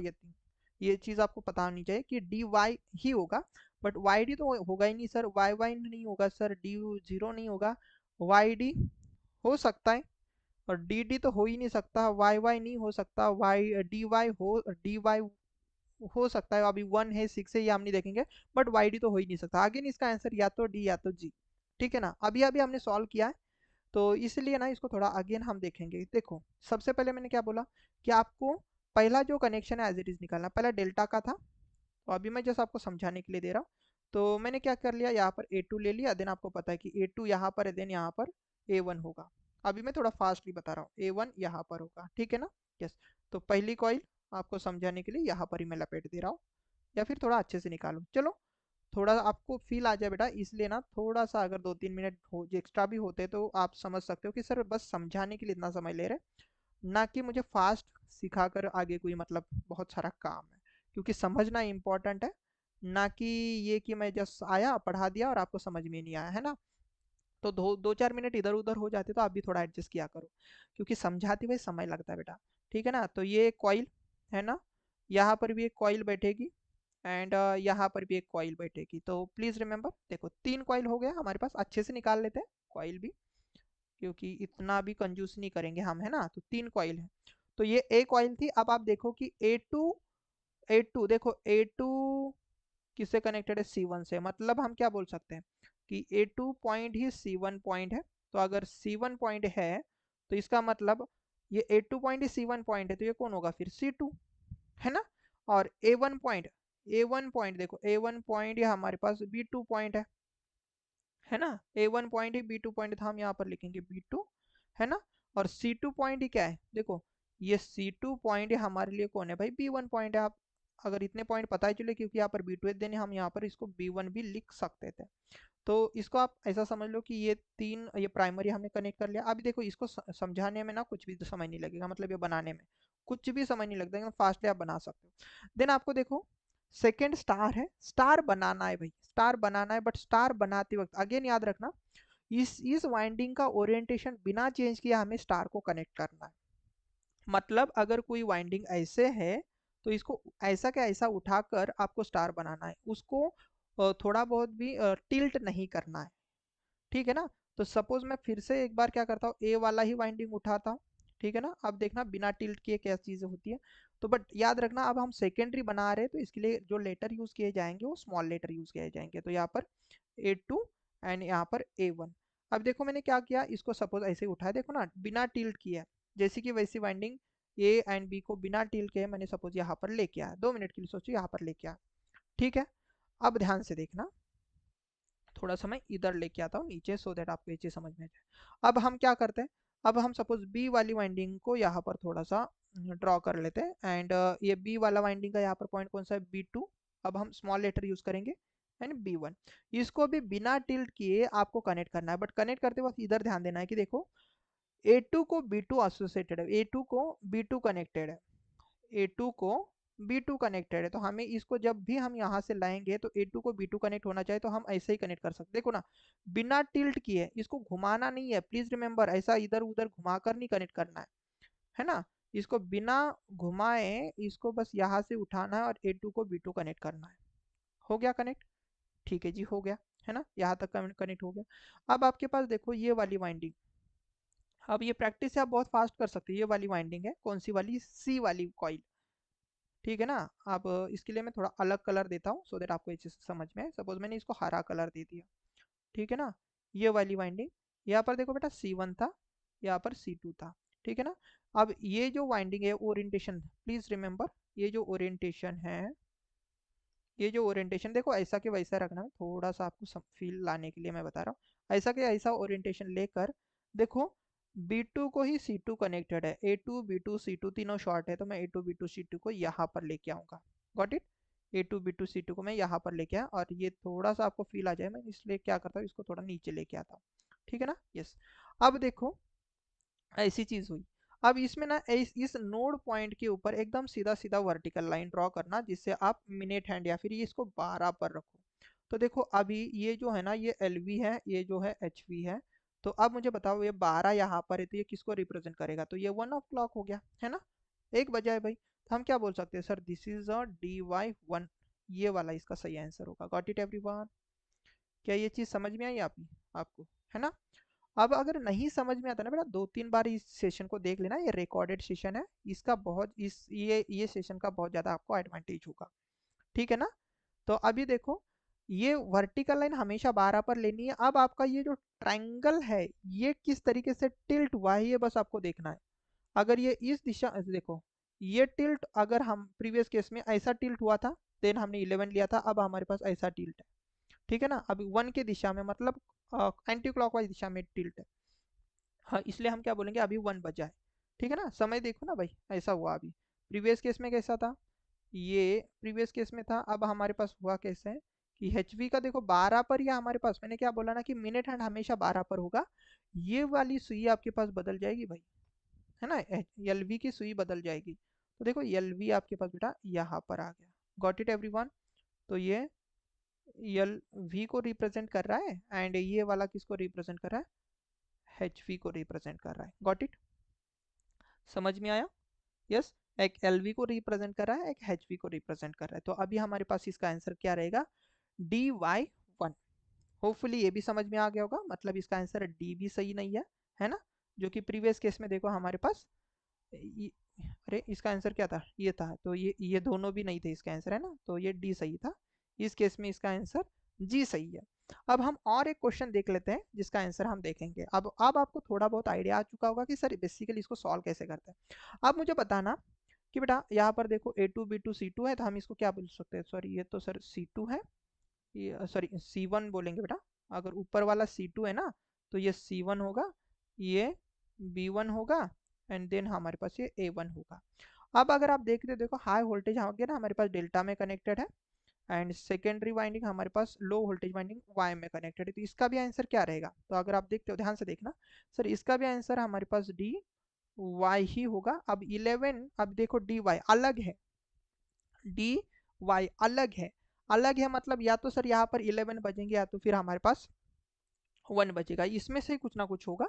ये चीज़ आपको पता होनी चाहिए कि डी वाई ही होगा। बट वाई डी तो होगा ही नहीं सर, वाई वाई नहीं होगा सर, डी जीरो नहीं होगा, वाई डी हो सकता है और डी डी तो हो ही नहीं सकता, वाई वाई नहीं हो सकता, वाई डी वाई हो सकता है, अभी 1 है 6 है ये हम नहीं देखेंगे, बट वाई डी तो हो ही नहीं सकता। आगे नहीं, इसका आंसर या तो डी या तो जी, ठीक है ना। अभी अभी हमने सॉल्व किया है, तो इसलिए ना इसको थोड़ा अगेन हम देखेंगे। देखो सबसे पहले मैंने क्या बोला कि आपको पहला जो कनेक्शन है एज इट इज निकालना, पहला डेल्टा का था, तो अभी मैं जैसे आपको समझाने के लिए दे रहा हूँ। तो मैंने क्या कर लिया, यहाँ पर A2 ले लिया, देन आपको पता है कि A2 यहाँ पर है, देन यहाँ पर A1 होगा। अभी मैं थोड़ा फास्टली बता रहा हूँ, A1 यहाँ पर होगा, ठीक है ना। यस, तो पहली कॉइल आपको समझाने के लिए यहाँ पर ही मैं लपेट दे रहा हूँ, या फिर थोड़ा अच्छे से निकालो। चलो थोड़ा आपको फील आ जाए बेटा, इसलिए ना थोड़ा सा अगर 2-3 मिनट हो एक्स्ट्रा भी होते तो आप समझ सकते हो कि सर बस समझाने के लिए इतना समय ले रहे, ना कि मुझे फास्ट सिखाकर आगे कोई मतलब बहुत सारा काम है, क्योंकि समझना इम्पोर्टेंट है, ना कि ये कि मैं जस्ट आया पढ़ा दिया और आपको समझ में नहीं आया, है ना। तो 2-4 मिनट इधर उधर हो जाते तो आप भी थोड़ा एडजस्ट किया करो, क्योंकि समझाते हुए समय लगता है बेटा, ठीक है ना। तो ये एक कॉइल है ना, यहाँ पर भी एक कॉइल बैठेगी, एंड यहाँ पर भी एक कॉइल बैठेगी। तो प्लीज़ रिमेंबर, देखो 3 कॉइल हो गया हमारे पास, अच्छे से निकाल लेते हैं कॉइल भी, क्योंकि इतना भी कंजूस नहीं करेंगे हम, है ना। तो 3 कॉइल है, तो ये एक कॉइल थी। अब आप देखो कि A2 देखो A2 किससे कनेक्टेड है, C1 से। मतलब हम क्या बोल सकते हैं कि A2 पॉइंट ही C1 पॉइंट है। तो अगर C1 पॉइंट है तो इसका मतलब ये A2 पॉइंट ही C1 पॉइंट है, तो ये कौन होगा फिर, C2, है ना। और A1 पॉइंट देखो, A1 पॉइंट ये हमारे पास B2 पॉइंट है ना। A1 पॉइंट ही B2 पॉइंट था, हम यहाँ पर लिखेंगे B2, है ना। और C2 पॉइंट ही क्या है, देखो ये C2 पॉइंट हमारे लिए कौन है भाई, B1 पॉइंट है। आप अगर इतने पॉइंट पता ही चले क्योंकि यहाँ पर B2 है, देन हम यहाँ पर इसको B1 भी लिख सकते थे। तो इसको आप ऐसा समझ लो कि ये तीन, ये प्राइमरी हमने कनेक्ट कर लिया। अभी देखो इसको समझाने में ना कुछ भी तो समय नहीं लगेगा, मतलब ये बनाने में कुछ भी समय नहीं लगता, एकदम फास्टली आप बना सकते हो। देन आपको देखो सेकेंड स्टार है, स्टार बनाना है भाई, स्टार बनाना है। बट स्टार बनाते वक्त अगेन याद रखना, इस वाइंडिंग का ओरिएंटेशन बिना चेंज किया हमें स्टार को कनेक्ट करना है। मतलब अगर कोई वाइंडिंग ऐसे है तो इसको ऐसा क्या ऐसा उठाकर आपको स्टार बनाना है, उसको थोड़ा बहुत भी टिल्ट नहीं करना है, ठीक है ना। तो सपोज मैं फिर से एक बार क्या करता हूँ, ए वाला ही वाइंडिंग उठाता हूँ, ठीक है ना। अब देखना बिना टिल्ट किए क्या चीज़ें होती है। तो बट याद रखना, अब हम सेकेंडरी बना रहे हैं तो इसके लिए जो लेटर यूज किए जाएंगे वो स्मॉल लेटर यूज किए जाएंगे। तो यहाँ पर A2 एंड यहाँ पर A1। अब देखो मैंने क्या किया, इसको सपोज ऐसे उठाया, देखो ना बिना टिल्ट किया, जैसे कि वैसी वाइंडिंग ए एंड बी को बिना टिल्ट के मैंने सपोज यहाँ पर लेके आया, 2 मिनट के लिए सोचो, यहाँ पर लेके आया, ठीक है। अब ध्यान से देखना, थोड़ा सा मैं इधर लेके आता हूँ नीचे, सो दैट आपको ये चीज समझ में आ जाए। अब हम क्या करते हैं, अब हम सपोज बी वाली वाइंडिंग को यहाँ पर थोड़ा सा ड्रॉ कर लेते हैं। एंड ये बी वाला वाइंडिंग का यहाँ पर पॉइंट कौन सा है, B2। अब हम स्मॉल लेटर यूज करेंगे एंड B1। इसको भी बिना टिल्ट किए आपको कनेक्ट करना है। बट कनेक्ट करते वक्त इधर ध्यान देना है कि देखो A2 को B2 एसोसिएटेड है, A2 को B2 कनेक्टेड है, A2 को B2 कनेक्टेड है। तो हमें इसको जब भी हम यहाँ से लाएंगे तो A2 को B2 कनेक्ट होना चाहिए, तो हम ऐसे ही कनेक्ट कर सकते, देखो ना बिना टिल्ट किए, इसको घुमाना नहीं है, प्लीज रिमेंबर, ऐसा इधर उधर घुमाकर नहीं कनेक्ट करना है ना। इसको बिना घुमाए इसको बस यहाँ से उठाना है और A2 को B2 कनेक्ट करना है। हो गया कनेक्ट, ठीक है जी, हो गया, है ना, यहाँ तक कनेक्ट हो गया। अब आपके पास देखो ये वाली वाइंडिंग, अब ये प्रैक्टिस से आप बहुत फास्ट कर सकते हो। ये वाली वाइंडिंग है कौन सी वाली, C वाली कॉइल, ठीक है ना। अब इसके लिए मैं थोड़ा अलग कलर देता हूँ सो देट आपको ये चीज़ समझ में आए। सपोज मैंने इसको हरा कलर दे दिया, ठीक है ना। ये वाली वाइंडिंग, यहाँ पर देखो बेटा C1 था, यहाँ पर C2 था, ठीक है ना। अब ये जो वाइंडिंग है ओरिएंटेशन, प्लीज रिमेंबर, ये जो ओरिएंटेशन है, ये जो ओरिएंटेशन देखो ऐसा के वैसा रखना है, थोड़ा सा आपको फील लाने के लिए मैं बता रहा हूँ। ऐसा के ऐसा ओरिएंटेशन लेकर देखो B2 को ही C2 कनेक्टेड है, A2 B2 C2 तीनों शॉर्ट है, तो मैं A2 B2 C2 को यहाँ पर लेके आऊँगा। Got it, A2 B2 C2 को मैं यहाँ पर लेके आया, और ये थोड़ा सा आपको फील आ जाए, मैं इसलिए क्या करता हूँ, इसको थोड़ा नीचे लेके आता हूँ, ठीक है ना। यस, अब देखो ऐसी चीज हुई। अब इसमें ना इस नोड पॉइंट के ऊपर एकदम सीधा सीधा वर्टिकल लाइन ड्रॉ करना, जिससे आप मिनट हैंड या फिर ये इसको 12 पर रखो। तो देखो अभी ये जो है ना, ये LV है, ये जो है HV है। तो अब मुझे बताओ ये 12 यहाँ पर है, तो ये किसको रिप्रेजेंट करेगा, तो ये 1 o'clock हो गया, है ना, 1 बजा है भाई। तो हम क्या बोल सकते हैं, sir this is a DY1, ये वाला इसका सही आंसर होगा। गॉट इट एवरीवन, क्या ये चीज समझ में आई आपको, है ना। अब अगर नहीं समझ में आता ना बेटा, 2-3 बार इस सेशन को देख लेना, ये रिकॉर्डेड सेशन है, इसका बहुत इस ये सेशन का बहुत ज़्यादा आपको एडवांटेज होगा, ठीक है ना। तो अभी देखो ये वर्टिकल लाइन हमेशा 12 पर लेनी है। अब आपका ये जो ट्रायंगल है ये किस तरीके से टिल्ट हुआ है, ये बस आपको देखना है। अगर ये इस दिशा देखो, ये टिल्ट अगर हम प्रीवियस केस में ऐसा टिल्ट हुआ था, देन हमने 11 लिया था, अब हमारे पास ऐसा टिल्ट है, ठीक है ना। अभी 1 की दिशा में, मतलब एंटी क्लॉकवाइज दिशा में टिल्ट है। हाँ, इसलिए हम क्या बोलेंगे, अभी 1 बजा है, ठीक है ना। समय देखो ना भाई, ऐसा हुआ अभी। प्रीवियस केस में कैसा था, ये प्रीवियस केस में था, अब हमारे पास हुआ कैसे है कि HV का देखो 12 पर, या हमारे पास मैंने क्या बोला ना कि मिनट हैंड हमेशा 12 पर होगा। ये वाली सुई आपके पास बदल जाएगी भाई, है ना, LV की सुई बदल जाएगी। तो देखो LV आपके पास बेटा यहाँ पर आ गया। Got it everyone. तो ये LV को रिप्रेजेंट कर रहा है एंड ये वाला किसको रिप्रेजेंट कर रहा है, HV को रिप्रेजेंट कर रहा है। गॉट इट, समझ में आया। यस, एक LV को रिप्रेजेंट कर रहा है, एक HV को रिप्रेजेंट कर रहा है। तो अभी हमारे पास इसका आंसर क्या रहेगा, DY1। होपफुली ये भी समझ में आ गया होगा, मतलब इसका आंसर D भी सही नहीं है ना। जो कि प्रीवियस केस में देखो हमारे पास अरे इसका आंसर क्या था, ये था, तो ये दोनों भी नहीं थे इसका आंसर, है ना। तो ये D सही था, इस केस में इसका आंसर जी सही है। अब हम और एक क्वेश्चन देख लेते हैं जिसका आंसर हम देखेंगे। अब आपको थोड़ा बहुत आइडिया आ चुका होगा कि सर बेसिकली इसको सॉल्व कैसे करते हैं। अब मुझे बताना कि बेटा यहाँ पर देखो A2 B2 C2 है, तो हम इसको क्या बोल सकते हैं, सॉरी ये तो सर C2 है, ये सॉरी C1 बोलेंगे बेटा। अगर ऊपर वाला C2 है ना, तो ये C1 होगा, ये B1 होगा, एंड देन हमारे पास ये A1 होगा। अब अगर आप देखते देखो हाई वोल्टेज आ गया ना हमारे पास डेल्टा में कनेक्टेड है, एंड सेकेंडरी वाइंडिंग हमारे पास लो वोल्टेज वाइंडिंग वाई में कनेक्टेड है, तो इसका भी आंसर क्या रहेगा। तो अगर आप देखते हो ध्यान से देखना सर, इसका भी आंसर हमारे पास डी वाई ही होगा। अब 11, अब देखो डी वाई अलग है, डी वाई अलग है, अलग है मतलब या तो सर यहाँ पर 11 बजेंगे या तो फिर हमारे पास 1 बजेगा, इसमें से ही कुछ ना कुछ होगा।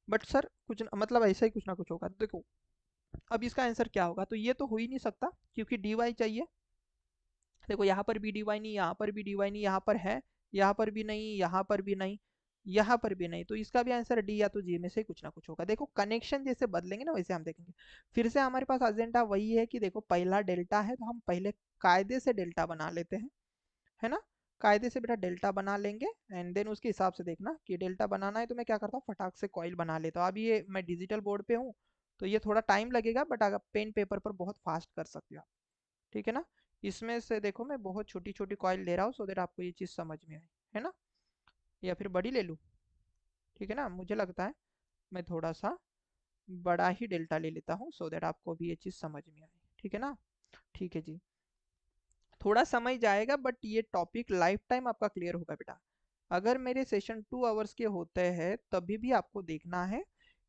बट सर कुछ मतलब ऐसा ही कुछ ना कुछ होगा। देखो अब इसका आंसर क्या होगा, तो ये तो हो ही नहीं सकता क्योंकि डी वाई चाहिए। देखो यहाँ पर भी डी वाई नहीं, यहाँ पर भी डी वाई नहीं, यहाँ पर है, यहाँ पर भी नहीं, यहाँ पर भी नहीं, यहाँ पर भी नहीं, तो इसका भी आंसर डी या तो जी में से कुछ ना कुछ होगा। देखो कनेक्शन जैसे बदलेंगे ना वैसे हम देखेंगे। फिर से हमारे पास एजेंडा वही है कि देखो पहला डेल्टा है तो हम पहले कायदे से डेल्टा बना लेते हैं, है ना। कायदे से बेटा डेल्टा बना लेंगे, एंड देन उसके हिसाब से देखना कि डेल्टा बनाना है तो मैं क्या करता हूँ, फटाक से कॉइल बना लेता हूँ। अब ये मैं डिजिटल बोर्ड पे हूँ तो ये थोड़ा टाइम लगेगा, बट अगर पेन पेपर पर बहुत फास्ट कर सकते हो आप, ठीक है ना। इसमें से देखो मैं बहुत छोटी छोटी कॉइल ले रहा हूँ सो देट आपको ये चीज़ समझ में आए, है ना। या फिर बड़ी ले लूँ, ठीक है ना, मुझे लगता है मैं थोड़ा सा बड़ा ही डेल्टा ले लेता हूँ सो देट आपको भी ये चीज़ समझ में आए, ठीक है ना। ठीक है जी, थोड़ा समय जाएगा बट ये टॉपिक लाइफ टाइम आपका क्लियर होगा बेटा। अगर मेरे सेशन 2 आवर्स के होते हैं तभी भी आपको देखना है,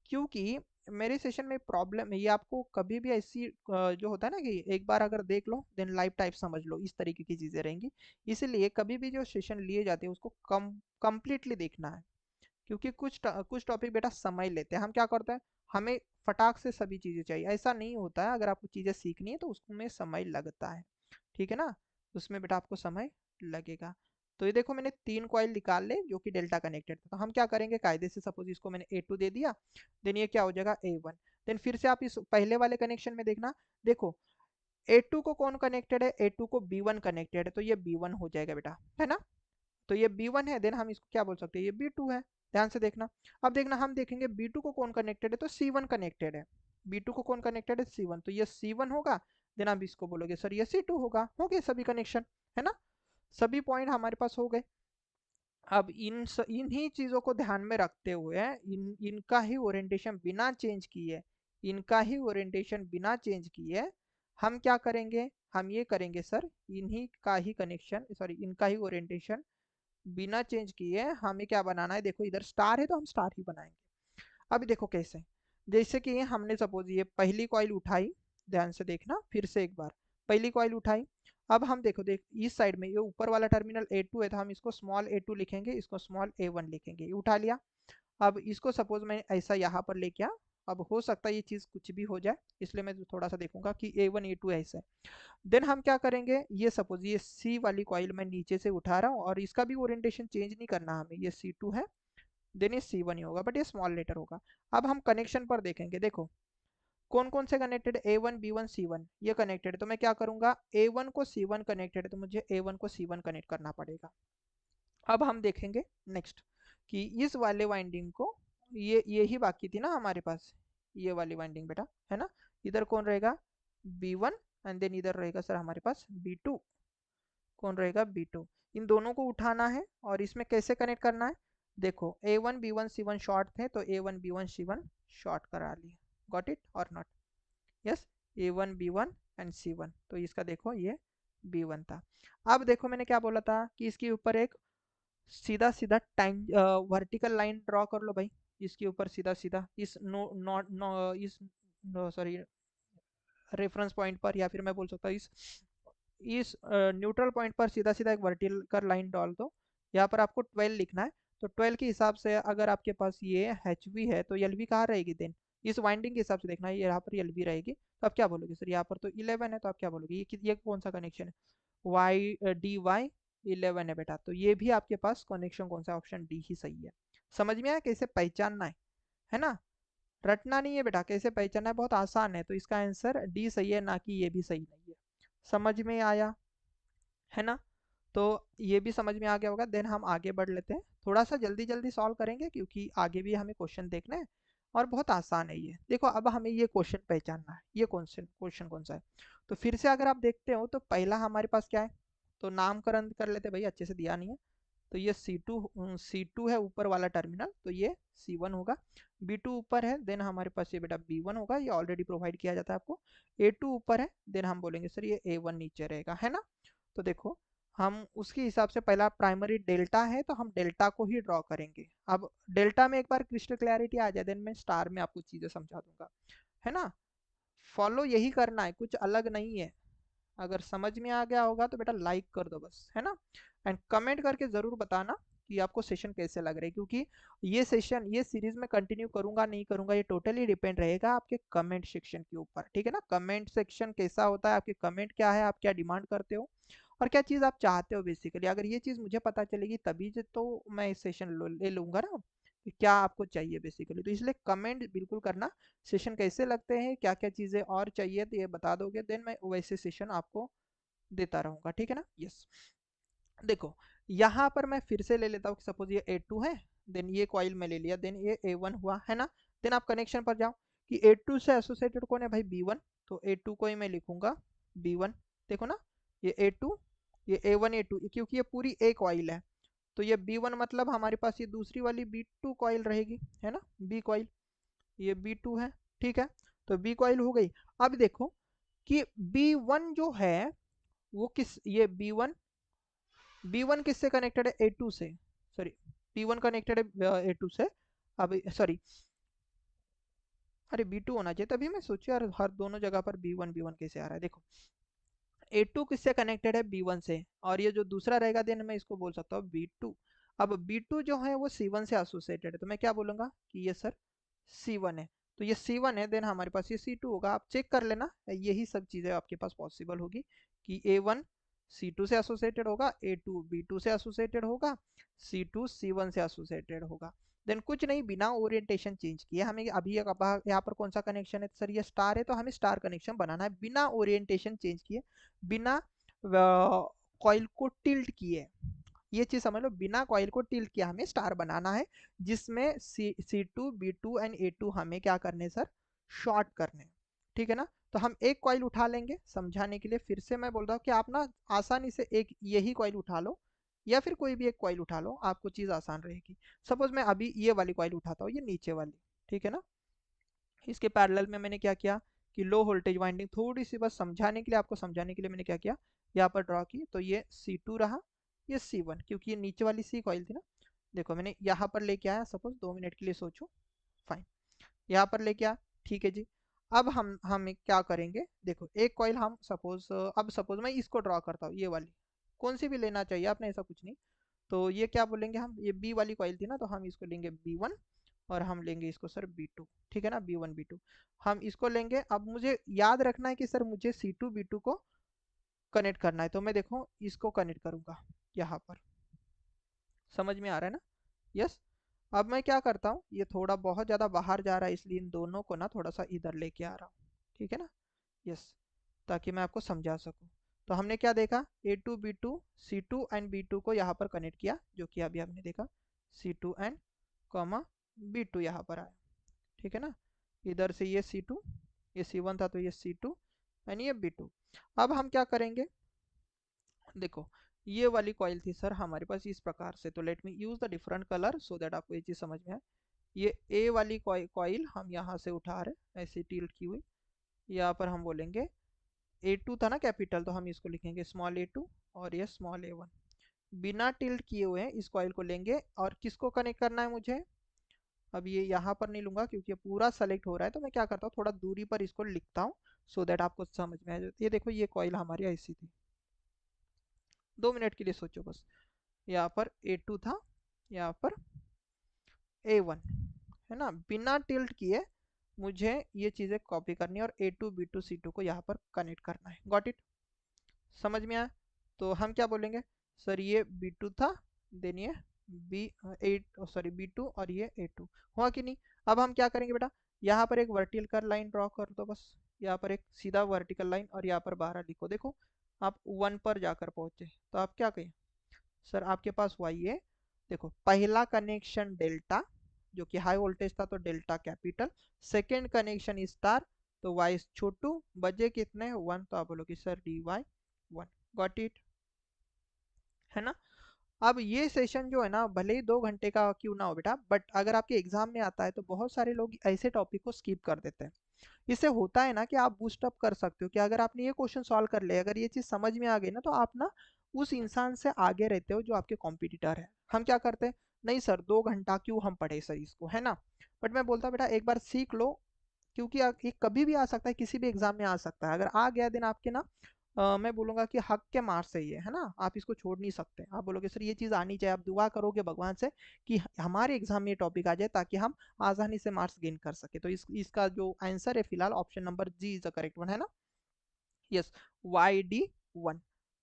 क्योंकि मेरे सेशन में प्रॉब्लम है ये आपको कभी भी ऐसी जो होता है ना कि एक बार अगर देख लो देन लाइफ टाइम समझ लो, इस तरीके की चीज़ें रहेंगी। इसलिए कभी भी जो सेशन लिए जाते हैं उसको कंप्लीटली देखना है, क्योंकि कुछ टॉपिक बेटा समय लेते हैं। हम क्या करते हैं, हमें फटाक से सभी चीज़ें चाहिए, ऐसा नहीं होता है। अगर आपको चीज़ें सीखनी है तो उसमें समय लगता है, ठीक है ना, उसमें बेटा आपको समय लगेगा। तो ये देखो मैंने 3 कॉइल निकाल ले जो कि डेल्टा कनेक्टेड था, तो हम क्या करेंगे कायदे से, सपोज इसको मैंने A2 दे दिया, देन ये क्या हो जाएगा A1। देन फिर से आप इस पहले वाले कनेक्शन में देखना, देखो A2 को कौन कनेक्टेड है, A2 को B1 कनेक्टेड है, तो ये B1 हो जाएगा बेटा, है ना। तो ये B1 है, देन हम इसको क्या बोल सकते हैं, ये B2 है। ध्यान से देखना, अब देखना हम देखेंगे B2 को कौन कनेक्टेड है, तो C1 कनेक्टेड है। B2 को कौन कनेक्टेड है, C1, तो ये C1 होगा। देन आप इसको बोलोगे सर ये C2 होगा, हो गए सभी कनेक्शन, है ना। सभी पॉइंट हमारे पास हो गए। अब इन्हीं चीज़ों को ध्यान में रखते हुए इनका ही ओरिएंटेशन बिना चेंज किए, इनका ही ओरिएंटेशन बिना चेंज किए हम क्या करेंगे, हम ये करेंगे सर, इन्हीं का ही कनेक्शन सॉरी इनका ही ओरिएंटेशन बिना चेंज किए हमें क्या बनाना है। देखो इधर स्टार है तो हम स्टार ही बनाएंगे। अभी देखो कैसे, जैसे कि हमने सपोज ये पहली कॉइल उठाई, ध्यान से देखना फिर से एक बार, पहली कॉइल उठाई। अब हम देखो देख इस साइड में ये ऊपर वाला टर्मिनल A2 है तो हम इसको स्मॉल A2 लिखेंगे, इसको स्मॉल A1 लिखेंगे, ये उठा लिया। अब इसको सपोज मैं ऐसा यहाँ पर लेके आ, अब हो सकता है ये चीज़ कुछ भी हो जाए, इसलिए मैं थोड़ा सा देखूंगा कि A1 A2 ऐसा है। देन हम क्या करेंगे, ये सपोज ये C वाली कॉइल मैं नीचे से उठा रहा हूँ और इसका भी ओरिएंटेशन चेंज नहीं करना हमें, ये C2 है, देन ये C1 ही होगा बट ये स्मॉल लेटर होगा। अब हम कनेक्शन पर देखेंगे, देखो कौन कौन से कनेक्टेड, A1 B1 C1 ये कनेक्टेड है, तो मैं क्या करूंगा, A1 को C1 कनेक्टेड है तो मुझे A1 को C1 कनेक्ट करना पड़ेगा। अब हम देखेंगे नेक्स्ट कि इस वाले वाइंडिंग को, ये ही बाकी थी ना हमारे पास, ये वाली वाइंडिंग बेटा, है ना। इधर कौन रहेगा, B1, एंड देन इधर रहेगा सर हमारे पास B2, कौन रहेगा B2। इन दोनों को उठाना है और इसमें कैसे कनेक्ट करना है, देखो A1 B1 C1 शॉर्ट थे तो A1 B1 C1 शॉर्ट करा लिए, गॉट इट और not, yes. A1 B1 and C1, तो इसका देखो ये B1 था। अब देखो मैंने क्या बोला था कि इसके ऊपर एक सीधा सीधा टाइम वर्टिकल लाइन ड्रॉ कर लो भाई, इसके ऊपर सीधा सीधा इस नो नॉट नो इस सॉरी रेफरेंस पॉइंट पर, या फिर मैं बोल सकता हूँ इस न्यूट्रल पॉइंट पर सीधा सीधा एक वर्टिकल लाइन डाल दो। यहाँ पर आपको 12 लिखना है, तो 12 के हिसाब से अगर आपके पास ये HV है तो LV कहाँ रहेगी देन, इस वाइंडिंग के हिसाब से देखना है, यहाँ पर LV रहेगी, तो आप क्या बोलोगे सर, यहाँ पर तो 11 है तो आप क्या बोलोगे, ये कौन सा कनेक्शन है, DY 11 है बेटा, तो ये भी आपके पास कनेक्शन कौन सा, ऑप्शन डी ही सही है। समझ में आया कैसे पहचानना है ना, रटना नहीं है बेटा, कैसे पहचानना है, बहुत आसान है। तो इसका आंसर डी सही है, ना कि ये भी सही नहीं है। समझ में आया, है ना। तो ये भी समझ में आ गया होगा। देन हम आगे बढ़ लेते हैं, थोड़ा सा जल्दी जल्दी सॉल्व करेंगे क्योंकि आगे भी हमें क्वेश्चन देखना है और बहुत आसान है ये। देखो अब हमें ये क्वेश्चन पहचानना है, ये क्वेश्चन कौन सा है। तो फिर से अगर आप देखते हो तो पहला हमारे पास क्या है, तो नामकरण कर लेते हैं भाई, अच्छे से दिया नहीं है। तो ये C2 है ऊपर वाला टर्मिनल, तो ये C1 होगा। B2 ऊपर है, देन हमारे पास ये बेटा B1 होगा, ये ऑलरेडी प्रोवाइड किया जाता है आपको। A2 ऊपर है, देन हम बोलेंगे सर ये A1 नीचे रहेगा, है ना। तो देखो हम उसके हिसाब से, पहला प्राइमरी डेल्टा है तो हम डेल्टा को ही ड्रॉ करेंगे। अब डेल्टा में एक बार क्रिस्टल क्लैरिटी आ जाए देन मैं स्टार में आपको चीजें समझा दूंगा, है ना। फॉलो यही करना है, कुछ अलग नहीं है। अगर समझ में आ गया होगा तो बेटा लाइक कर दो बस, है ना। एंड कमेंट करके ज़रूर बताना कि आपको सेशन कैसे लग रहे हैं, क्योंकि ये सेशन, ये सीरीज में कंटिन्यू करूंगा नहीं करूंगा ये टोटली डिपेंड रहेगा आपके कमेंट सेक्शन के ऊपर, ठीक है ना। कमेंट सेक्शन कैसा होता है, आपके कमेंट क्या है, आप क्या डिमांड करते हो और क्या चीज़ आप चाहते हो बेसिकली। अगर ये चीज़ मुझे पता चलेगी तभी तो मैं इस सेशन ले लूंगा ना, कि क्या आपको चाहिए बेसिकली। तो इसलिए कमेंट बिल्कुल करना, सेशन कैसे लगते हैं, क्या क्या चीज़ें और चाहिए तो ये बता दोगे, देन मैं वैसे सेशन आपको देता रहूंगा, ठीक है ना। यस, देखो यहाँ पर मैं फिर से ले लेता हूँ, सपोज ये A2 है, देन ये कॉइल में ले लिया, देन ये A1 हुआ, है ना। देन आप कनेक्शन पर जाओ कि A2 से एसोसिएटेड कौन है भाई, B1। तो A2 को ही मैं लिखूंगा B1। देखो ना, ये A2, ये A1 A2, क्योंकि ये पूरी एक कॉइल है। तो ये B1 मतलब हमारे पास ये दूसरी वाली B2 कॉइल रहेगी, है ना, B कॉइल, ये B2 है, ठीक है। तो B कॉइल हो गई। अब देखो कि B1 जो है वो किस, ये B1 किससे कनेक्टेड है, A2 से, सॉरी, B1 कनेक्टेड है A2 से। अब सॉरी, अरे B2 होना चाहिए, तभी मैं सोचू यार हर दोनों जगह पर B1 कैसे आ रहा है। देखो A2 किससे कनेक्टेड है, B1 से, और ये जो दूसरा रहेगा देन मैं इसको बोल सकता हूँ B2। अब B2 जो है वो C1 से एसोसिएटेड है, तो मैं क्या बोलूंगा कि ये सर C1 है। तो ये C1 है, देन हमारे पास ये C2 होगा। आप चेक कर लेना, यही सब चीज़ें आपके पास पॉसिबल होगी कि A1 C2 से एसोसिएटेड होगा, A2 B2 से एसोसिएटेड होगा, C2 C1 से एसोसिएटेड होगा। देन कुछ नहीं, बिना ओरिएंटेशन चेंज किए हमें अभी यहाँ पर कौन सा कनेक्शन है, सर ये स्टार है, तो हमें स्टार कनेक्शन बनाना है बिना ओरिएंटेशन चेंज किए, बिना कॉइल को टिल्ट किए। ये चीज समझ लो, बिना कॉइल को टिल्ट किया हमें स्टार बनाना है, जिसमें C2 B2 एंड A2 हमें क्या करने सर, शॉर्ट करने, ठीक है ना। तो हम एक कॉइल उठा लेंगे समझाने के लिए, फिर से मैं बोल रहा हूँ कि आप ना आसानी से एक यही कॉइल उठा लो, या फिर कोई भी एक कॉइल उठा लो, आपको चीज आसान रहेगी। सपोज मैं अभी ये वाली कॉइल उठाता हूँ, ये नीचे वाली, ठीक है ना। इसके पैरेलल में मैंने क्या किया कि लो वोल्टेज वाइंडिंग, थोड़ी सी बस समझाने के लिए, आपको समझाने के लिए मैंने क्या किया, यहाँ पर ड्रॉ की। तो ये C2 रहा, ये C1, क्योंकि ये नीचे वाली C कॉइल थी ना। देखो मैंने यहाँ पर लेके आया, सपोज 2 मिनट के लिए सोचो, फाइन, यहाँ पर लेके आया, ठीक है जी। अब हम क्या करेंगे, देखो एक कॉइल हम सपोज, अब सपोज मैं इसको ड्रॉ करता हूँ, ये वाली, कौन सी भी लेना चाहिए आपने, ऐसा कुछ नहीं। तो ये क्या बोलेंगे हम, ये B वाली कॉइल थी ना, तो हम इसको लेंगे B1, और हम लेंगे इसको सर B2, ठीक है ना, B1 B2 हम इसको लेंगे। अब मुझे याद रखना है कि सर मुझे C2 B2 को कनेक्ट करना है, तो मैं देखो इसको कनेक्ट करूंगा यहाँ पर, समझ में आ रहा है ना। यस, अब मैं क्या करता हूँ, ये थोड़ा बहुत ज़्यादा बाहर जा रहा है, इसलिए इन दोनों को ना थोड़ा सा इधर लेके आ रहा हूँ, ठीक है ना। यस, ताकि मैं आपको समझा सकूँ। तो हमने क्या देखा, A2 B2 C2 and B2 को यहाँ पर कनेक्ट किया, जो कि अभी हमने देखा, C2 एंड कॉमा B2 यहाँ पर आया, ठीक है ना। इधर से ये C2, ये C1 था, तो ये C2 एंड ये B2। अब हम क्या करेंगे, देखो ये वाली कॉइल थी सर हमारे पास इस प्रकार से, तो let me use the different colour so that आपको ये चीज़ समझ में आए। ये A वाली कॉइल हम यहाँ से उठा रहे, ऐसे टिल्ट की हुई, यहाँ पर हम बोलेंगे A2 था ना कैपिटल, तो हम इसको लिखेंगे स्मॉल A2, और ये स्मॉल A1। बिना टिल्ट किए हुए इस कॉइल को लेंगे, और किसको कनेक्ट करना है मुझे, अब ये यहाँ पर नहीं लूंगा क्योंकि ये पूरा सेलेक्ट हो रहा है, तो मैं क्या करता हूँ थोड़ा दूरी पर इसको लिखता हूँ, सो दैट आपको समझ में आ जाए। ये देखो ये कॉइल हमारी ऐसी थी, 2 मिनट के लिए सोचो बस, यहाँ पर A2 था, यहाँ पर A1, है ना। बिना टिल्ट किए मुझे ये चीज़ें कॉपी करनी है और A2 B2 C2 को यहाँ पर कनेक्ट करना है। गॉट इट, समझ में आया। तो हम क्या बोलेंगे, सर ये B2 था, देन ये B2 और ये A2 हुआ कि नहीं। अब हम क्या करेंगे बेटा, यहाँ पर एक वर्टिकल लाइन ड्रॉ कर दो बस, यहाँ पर एक सीधा वर्टिकल लाइन, और यहाँ पर 12 लिखो। देखो आप 1 पर जाकर पहुंचे, तो आप क्या कहें सर आपके पास वाई है। देखो पहला कनेक्शन डेल्टा जो कि हाई वोल्टेज था तो delta capital, second connection star तो वाई छोटू, बजे कितने 1, तो आप बोलोगे sir D Y 1। Got it, है ना। अब ये सेशन जो है ना भले ही 2 घंटे का क्यों ना हो बेटा, बट अगर आपके एग्जाम में आता है तो बहुत सारे लोग ऐसे टॉपिक को स्किप कर देते हैं। इससे होता है ना कि आप बूस्ट अप कर सकते हो कि अगर आपने ये क्वेश्चन सॉल्व कर लिया, अगर ये चीज समझ में आ गई ना, तो आप ना उस इंसान से आगे रहते हो जो आपके कॉम्पिटिटर है। हम क्या करते हैं, नहीं सर 2 घंटा क्यों हम पढ़े सर इसको, है ना। बट मैं बोलता बेटा एक बार सीख लो, क्योंकि ये कभी भी आ सकता है, किसी भी एग्जाम में आ सकता है। अगर आ गया दिन आपके ना मैं बोलूंगा कि हक के मार से ही है ना, आप इसको छोड़ नहीं सकते। आप बोलोगे सर ये चीज़ आनी चाहिए, आप दुआ करोगे भगवान से कि हमारे एग्जाम में ये टॉपिक आ जाए ताकि हम आसानी से मार्क्स गेन कर सके। तो इसका जो आंसर है फिलहाल option number G is the correct one, है ना। Yes, Y D 1।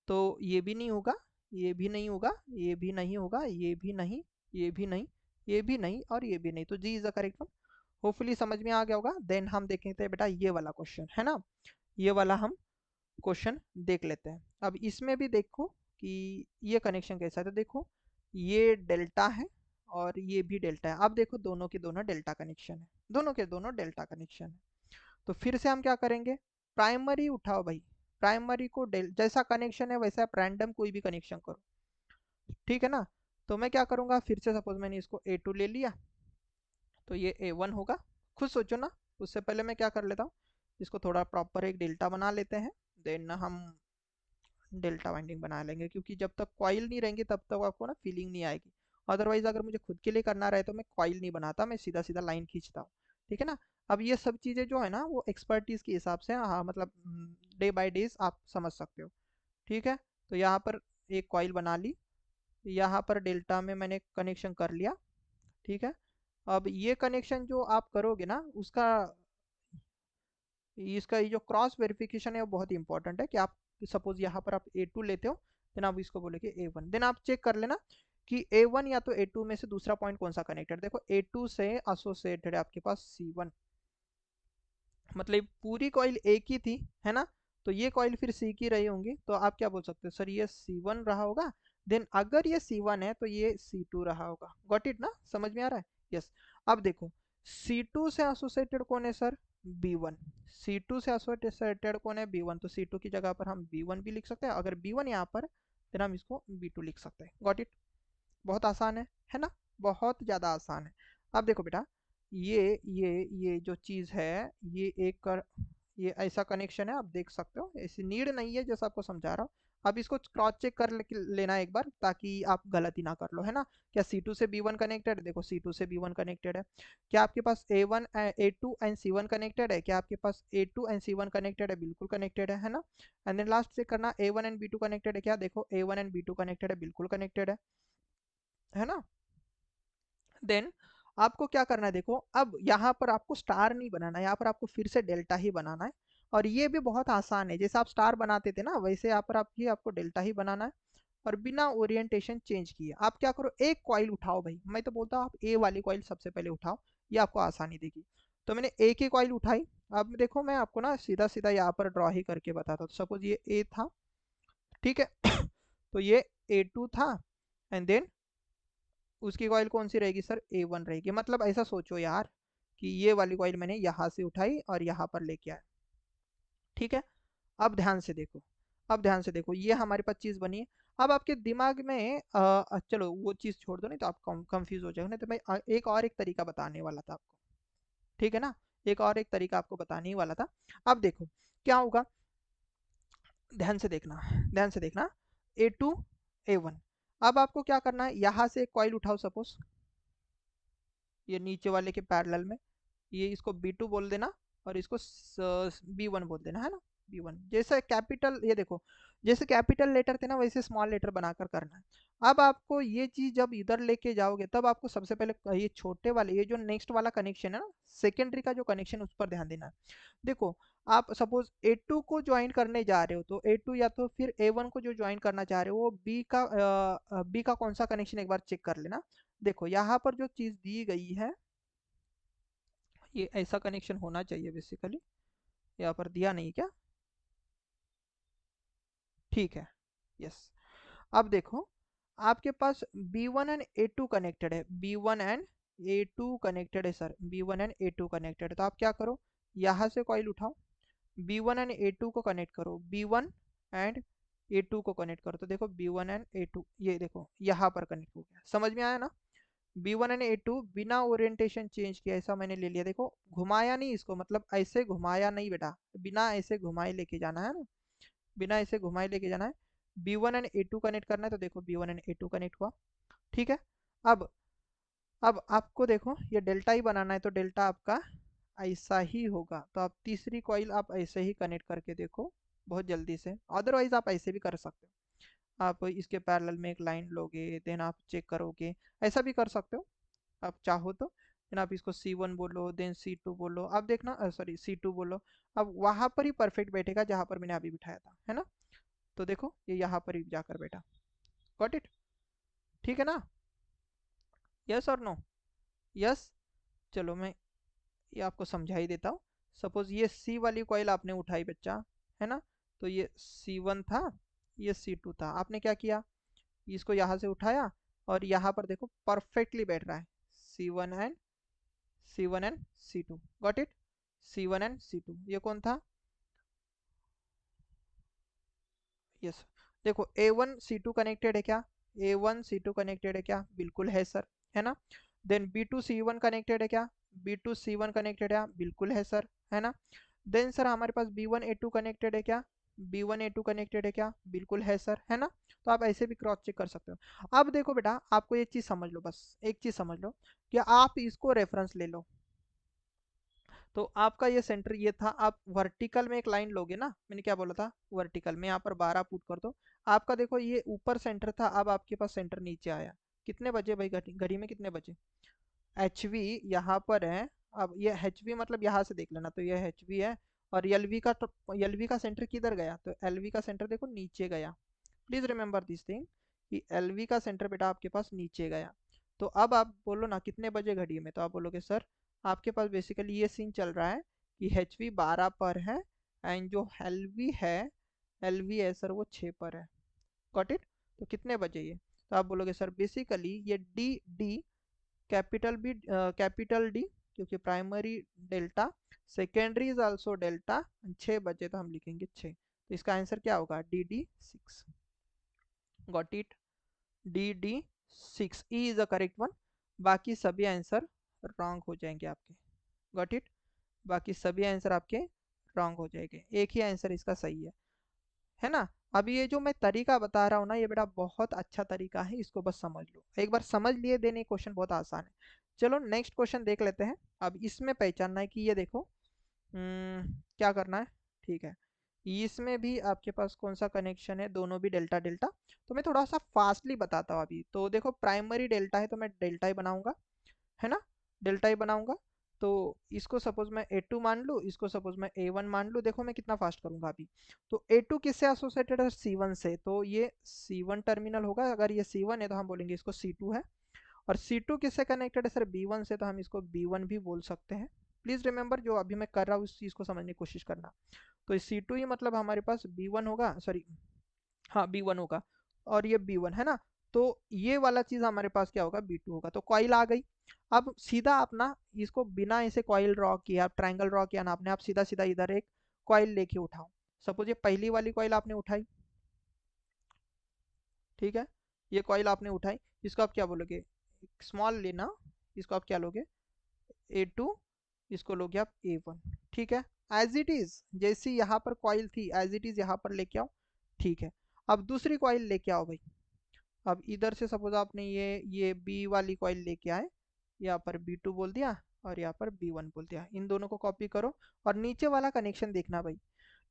तो ये भी नहीं होगा, ये भी नहीं होगा, ये भी नहीं होगा, ये भी नहीं, ये भी नहीं, ये भी नहीं और ये भी नहीं, तो G is the correct one. Hopefully समझ में आ गया होगा। देन हम देखेंगे बेटा ये वाला क्वेश्चन, है ना। ये वाला हम क्वेश्चन देख लेते हैं। अब इसमें भी देखो कि ये कनेक्शन कैसा है, तो देखो ये डेल्टा है और ये भी डेल्टा है। अब देखो दोनों के दोनों डेल्टा कनेक्शन है, दोनों के दोनों डेल्टा कनेक्शन है। तो फिर से हम क्या करेंगे, प्राइमरी उठाओ भाई, प्राइमरी को जैसा कनेक्शन है वैसा आप रैंडम कोई भी कनेक्शन करो, ठीक है ना। तो मैं क्या करूंगा, फिर से सपोज मैंने इसको A2 ले लिया तो ये A1 होगा। खुद सोचो ना, उससे पहले मैं क्या कर लेता हूँ, इसको थोड़ा प्रॉपर एक डेल्टा बना लेते हैं। देन हम डेल्टा वाइंडिंग बना लेंगे, क्योंकि जब तक कॉइल नहीं रहेंगे तब तक आपको ना फीलिंग नहीं आएगी। अदरवाइज अगर मुझे खुद के लिए करना रहे तो मैं कॉइल नहीं बनाता, मैं सीधा सीधा लाइन खींचता हूँ, ठीक है ना। अब ये सब चीज़ें जो है ना वो एक्सपर्टीज के हिसाब से, हाँ मतलब डे बाय डेज आप समझ सकते हो, ठीक है। तो यहाँ पर एक कॉइल बना ली, यहाँ पर डेल्टा में मैंने कनेक्शन कर लिया, ठीक है। अब ये कनेक्शन जो आप करोगे ना उसका, इसका ये जो क्रॉस वेरिफिकेशन है वो बहुत इंपॉर्टेंट है। कि आप सपोज यहाँ पर आप A2 लेते हो, देन आप इसको बोलोगे A1, देन आप चेक कर लेना कि A1 या तो A2 में से दूसरा पॉइंट कौन सा कनेक्टेड। देखो A2 से एसोसिएटेड है आपके पास C1, मतलब पूरी कॉइल एक ही थी, है ना। तो ये कॉइल फिर सी की रही होंगी, तो आप क्या बोल सकते हो सर ये C1 रहा होगा। देन अगर ये C1 है तो ये C2 रहा होगा। गॉट इट ना, समझ में आ रहा है। यस। अब देखो C2 से एसोसिएटेड कौन है सर, B1। C2 से एसोसिएटेड कौन है, B1, तो C2 की जगह पर हम B1 भी लिख सकते हैं। अगर B1 यहाँ पर, फिर हम इसको B2 लिख सकते हैं। गॉट इट, बहुत आसान है ना, बहुत ज़्यादा आसान है। अब देखो बेटा ये जो चीज़ है, ये ये ऐसा कनेक्शन है, आप देख सकते हो। ऐसी नीड नहीं है जैसा आपको समझा रहा हूँ। अब इसको क्रॉस चेक कर लेना एक बार, ताकि आप गलती ना कर लो, है ना। क्या C2 से B1 कनेक्टेड है, देखो C2 से B1 कनेक्टेड है। क्या आपके पास A1 A2 and C1 connected है, क्या आपके पास A2 एंड C1 कनेक्टेड है, बिल्कुल कनेक्टेड है ना। एंड देन लास्ट चेक करना A1 एंड B2 कनेक्टेड है क्या, देखो A1 एंड B2 कनेक्टेड है, बिल्कुल कनेक्टेड है ना। देन आपको क्या करना है, देखो अब यहाँ पर आपको स्टार नहीं बनाना है, यहाँ पर आपको फिर से डेल्टा ही बनाना है। और ये भी बहुत आसान है, जैसे आप स्टार बनाते थे ना वैसे यहाँ पर आपको डेल्टा ही बनाना है। और बिना ओरिएंटेशन चेंज किए आप क्या करो, एक कॉइल उठाओ भाई, मैं तो बोलता हूँ आप ए वाली कॉइल सबसे पहले उठाओ, ये आपको आसानी देगी। तो मैंने एक ही कॉइल उठाई। अब देखो मैं आपको ना सीधा सीधा यहाँ पर ड्रॉ ही करके बताता हूँ। सपोज ये ए था, ठीक है। तो ये A2 था, एंड देन उसकी कॉइल कौन सी रहेगी सर, A1 रहेगी। मतलब ऐसा सोचो यार कि ये वाली कॉइल मैंने यहाँ से उठाई और यहाँ पर लेके आया, ठीक है। अब ध्यान से देखो, अब ध्यान से देखो, ये हमारे पास चीज़ बनी है। अब आपके दिमाग में चलो वो चीज़ छोड़ दो, नहीं तो आप कंफ्यूज हो जाओगे। नहीं तो मैं एक तरीका बताने वाला था आपको, ठीक है ना। एक और एक तरीका आपको बताने ही वाला था। अब देखो क्या होगा, ध्यान से देखना, ध्यान से देखना। A2 A1, अब आपको क्या करना है, यहाँ से एक कॉइल उठाओ सपोज, ये नीचे वाले के पैरेलल में, ये इसको B2 बोल देना और इसको B1 बोल देना, है ना। B1 जैसे कैपिटल, ये देखो जैसे कैपिटल लेटर थे ना वैसे स्मॉल लेटर बनाकर करना है। अब आपको ये चीज जब इधर लेके जाओगे तब आपको सबसे पहले ये छोटे वाले, ये जो नेक्स्ट वाला कनेक्शन है ना, सेकेंडरी का जो कनेक्शन, उस पर ध्यान देना है। देखो आप सपोज A2 को ज्वाइन करने जा रहे हो, तो A2 या तो फिर A1 को जो ज्वाइन करना चाह रहे हो वो बी का कौन सा कनेक्शन एक बार चेक कर लेना। देखो यहाँ पर जो चीज दी गई है, ये ऐसा कनेक्शन होना चाहिए बेसिकली, यहाँ पर दिया नहीं क्या, ठीक है। यस। अब देखो, आपके पास B1 एंड A2 कनेक्टेड है, B1 एंड A2 कनेक्टेड है sir, B1 and A2 connected है। तो आप क्या करो, यहाँ से कॉइल उठाओ, B1 एंड A2 को कनेक्ट करो, B1 एंड A2 को कनेक्ट करो। तो देखो B1 एंड A2, ये देखो यहाँ पर कनेक्ट हो गया, समझ में आया ना। B1 एंड A2 बिना ओरिएंटेशन चेंज किया ऐसा मैंने ले लिया, देखो घुमाया नहीं इसको, मतलब ऐसे घुमाया नहीं बेटा, बिना ऐसे घुमाए लेके जाना है ना, बिना ऐसे घुमाए लेके जाना है। B1 एंड A2 कनेक्ट करना है, तो देखो B1 एंड A2 कनेक्ट हुआ। ठीक है। अब अब आपको देखो ये डेल्टा ही बनाना है, तो डेल्टा आपका ऐसा ही होगा। तो आप तीसरी कॉइल आप ऐसे ही कनेक्ट करके देखो बहुत जल्दी से, अदरवाइज आप ऐसे भी कर सकते हो, आप इसके पैरेलल में एक लाइन लोगे, देन आप चेक करोगे, ऐसा भी कर सकते हो आप चाहो तो। देन आप इसको C1 बोलो, देन C2 बोलो, आप देखना, सॉरी C2 बोलो। अब वहां पर ही परफेक्ट बैठेगा जहां पर मैंने अभी बिठाया था, है ना। तो देखो ये यहाँ पर ही जाकर बैठा। Got it. ठीक है ना। यस और नो। यस। चलो मैं ये आपको समझा ही देता हूँ। सपोज ये C वाली कॉइल आपने उठाई बच्चा, है ना। तो ये C1 था, ये C2 था, आपने क्या किया, इसको यहाँ से उठाया और यहाँ पर देखो परफेक्टली बैठ रहा है, C1 and C2। Got it. C1 and C2, ये कौन था। यस। देखो A1 C2 कनेक्टेड है क्या, A1 C2 कनेक्टेड है क्या, बिल्कुल है सर, है ना। देन B2 C1 कनेक्टेड है क्या, B2 C1 कनेक्टेड है, बिल्कुल है सर, है ना। देन सर हमारे पास B1 A2 कनेक्टेड है क्या, B1 A2 कनेक्टेड है क्या, बिल्कुल है सर, है ना। तो आप ऐसे भी क्रॉस चेक कर सकते हो। अब देखो बेटा, आपको एक चीज समझ लो, बस एक चीज समझ लो कि आप इसको रेफरेंस ले लो। तो आपका ये सेंटर ये था, आप वर्टिकल में एक लाइन लोगे ना, मैंने क्या बोला था, वर्टिकल में यहाँ पर 12 पुट कर दो। आपका देखो ये ऊपर सेंटर था, अब आपके पास सेंटर नीचे आया। कितने बजे भाई, घड़ी घड़ी में कितने बजे। एच वी यहाँ पर है। अब ये एच वी मतलब यहाँ से देख लेना, तो ये एच वी है। और एल वी का, तो एल वी का सेंटर किधर गया, तो एल वी का सेंटर देखो नीचे गया। प्लीज रिमेंबर दिस थिंग कि एल वी का सेंटर बेटा आपके पास नीचे गया। तो अब आप बोलो ना कितने बजे घड़ी में, तो आप बोलोगे सर आपके पास बेसिकली ये सीन चल रहा है कि एच वी 12 पर है, एंड जो एल वी है, एल वी है सर वो 6 पर है। Got it. तो कितने बजे ये, तो आप बोलोगे सर बेसिकली ये D D, capital B capital D, क्योंकि primary delta, secondary is also delta, 6 बजे तो हम लिखेंगे 6। तो इसका आंसर क्या होगा, DD6। Got it. DD6 E is the correct one. बाकी सभी आंसर रॉन्ग हो जाएंगे आपके। Got it. बाकी सभी आंसर आपके रॉन्ग हो जाएंगे, एक ही आंसर इसका सही है ना। अभी ये जो मैं तरीका बता रहा हूँ ना, ये बेटा बहुत अच्छा तरीका है, इसको बस समझ लो, एक बार समझ लिए देने क्वेश्चन बहुत आसान है। चलो नेक्स्ट क्वेश्चन देख लेते हैं। अब इसमें पहचानना है कि ये देखो, क्या करना है। ठीक है। इसमें भी आपके पास कौन सा कनेक्शन है, दोनों भी डेल्टा डेल्टा। तो मैं थोड़ा सा फास्टली बताता हूँ अभी। तो देखो प्राइमरी डेल्टा है, तो मैं डेल्टा ही बनाऊंगा, है ना, डेल्टा ही बनाऊंगा। तो इसको सपोज मैं A2 मान लूँ, इसको सपोज मैं A1 मान लूँ। देखो मैं कितना फास्ट करूंगा अभी। तो A2 किससे एसोसिएटेड है, C1 से, तो ये C1 टर्मिनल होगा। अगर ये C1 है तो हम बोलेंगे इसको C2 है। और C2 किससे कनेक्टेड है सर, B1 से, तो हम इसको B1 भी बोल सकते हैं। प्लीज रिमेंबर जो अभी मैं कर रहा हूँ उस चीज को समझने की कोशिश करना। तो C2 ही मतलब हमारे पास B1 होगा, सॉरी, हाँ B1 होगा। और ये B1 है ना। तो ये वाला चीज हमारे पास क्या होगा, B2 होगा। तो कॉइल आ गई। अब सीधा आप ना इसको बिना ऐसे कॉइल ड्रॉ किया, आप ट्रायंगल ड्रॉ किया ना आपने, आप सीधा सीधा इधर एक कॉइल लेके उठाओ। सपोज ये पहली वाली कॉइल आपने उठाई, ठीक है। ये कॉइल आपने उठाई, इसको आप क्या बोलोगे, स्मॉल लेना, इसको आप क्या लोगे, A2, इसको लोगे आप A1। ठीक है। एज इट इज जैसी यहाँ पर कॉइल थी, एज इट इज यहाँ पर लेके आओ। ठीक है। अब दूसरी कॉइल लेके आओ भाई। अब इधर से सपोज आपने ये बी वाली कॉइल लेके आए, यहाँ पर B2 बोल दिया और यहाँ पर B1 बोल दिया, इन दोनों को कॉपी करो। और नीचे वाला कनेक्शन देखना भाई,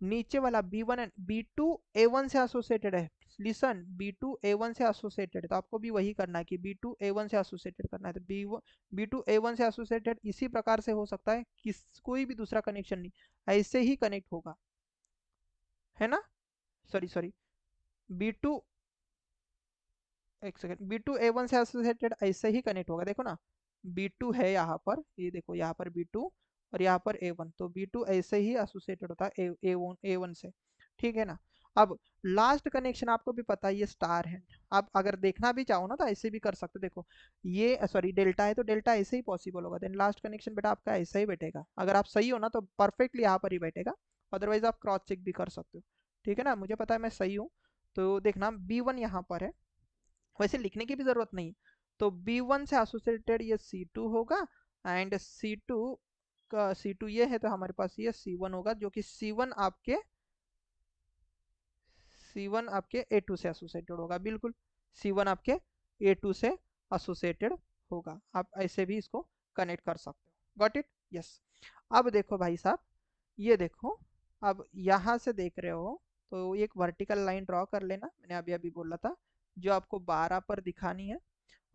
नीचे वाला B1 एंड B2 A1 से एसोसिएटेड है। लिसन, B2 A1 से एसोसिएटेड है, तो आपको भी वही करना है कि B2 A1 से एसोसिएटेड करना है। तो B2 A1 से एसोसिएटेड इसी प्रकार से हो सकता है, किस कोई भी दूसरा कनेक्शन नहीं, ऐसे ही कनेक्ट होगा, है ना। सॉरी सॉरी, B2, एक सेकंड, B2 A1 से एसोसिएटेड ऐसे ही कनेक्ट होगा, देखो ना। B2 है यहाँ पर, ये देखो यहाँ पर B2 और यहाँ पर A1, तो B2 ऐसे ही एसोसिएटेड होता है A1 से। ठीक है ना। अब लास्ट कनेक्शन आपको भी पता है ये स्टार है। आप अगर देखना भी चाहो ना तो ऐसे भी कर सकते हो। देखो ये सॉरी डेल्टा है तो डेल्टा ऐसे ही पॉसिबल होगा, देन लास्ट कनेक्शन बेटा आपका ऐसा ही बैठेगा। अगर आप सही हो ना तो परफेक्टली यहाँ पर ही बैठेगा, अदरवाइज आप क्रॉस चेक भी कर सकते हो। ठीक है ना, मुझे पता है मैं सही हूँ। तो देखना B1 यहाँ पर है, वैसे लिखने की भी जरूरत नहीं। तो B1 से एसोसिएटेड ये C2 होगा, एंड C2 का C2 ये है तो हमारे पास ये C1 होगा, जो कि C1 आपके A2 से एसोसिएटेड होगा, बिल्कुल C1 आपके A2 से एसोसिएटेड होगा। आप ऐसे भी इसको कनेक्ट कर सकते हो। Got it? यस। अब देखो भाई साहब, ये देखो, अब यहाँ से देख रहे हो तो एक वर्टिकल लाइन ड्रॉ कर लेना, मैंने अभी अभी बोला था, जो आपको 12 पर दिखानी है।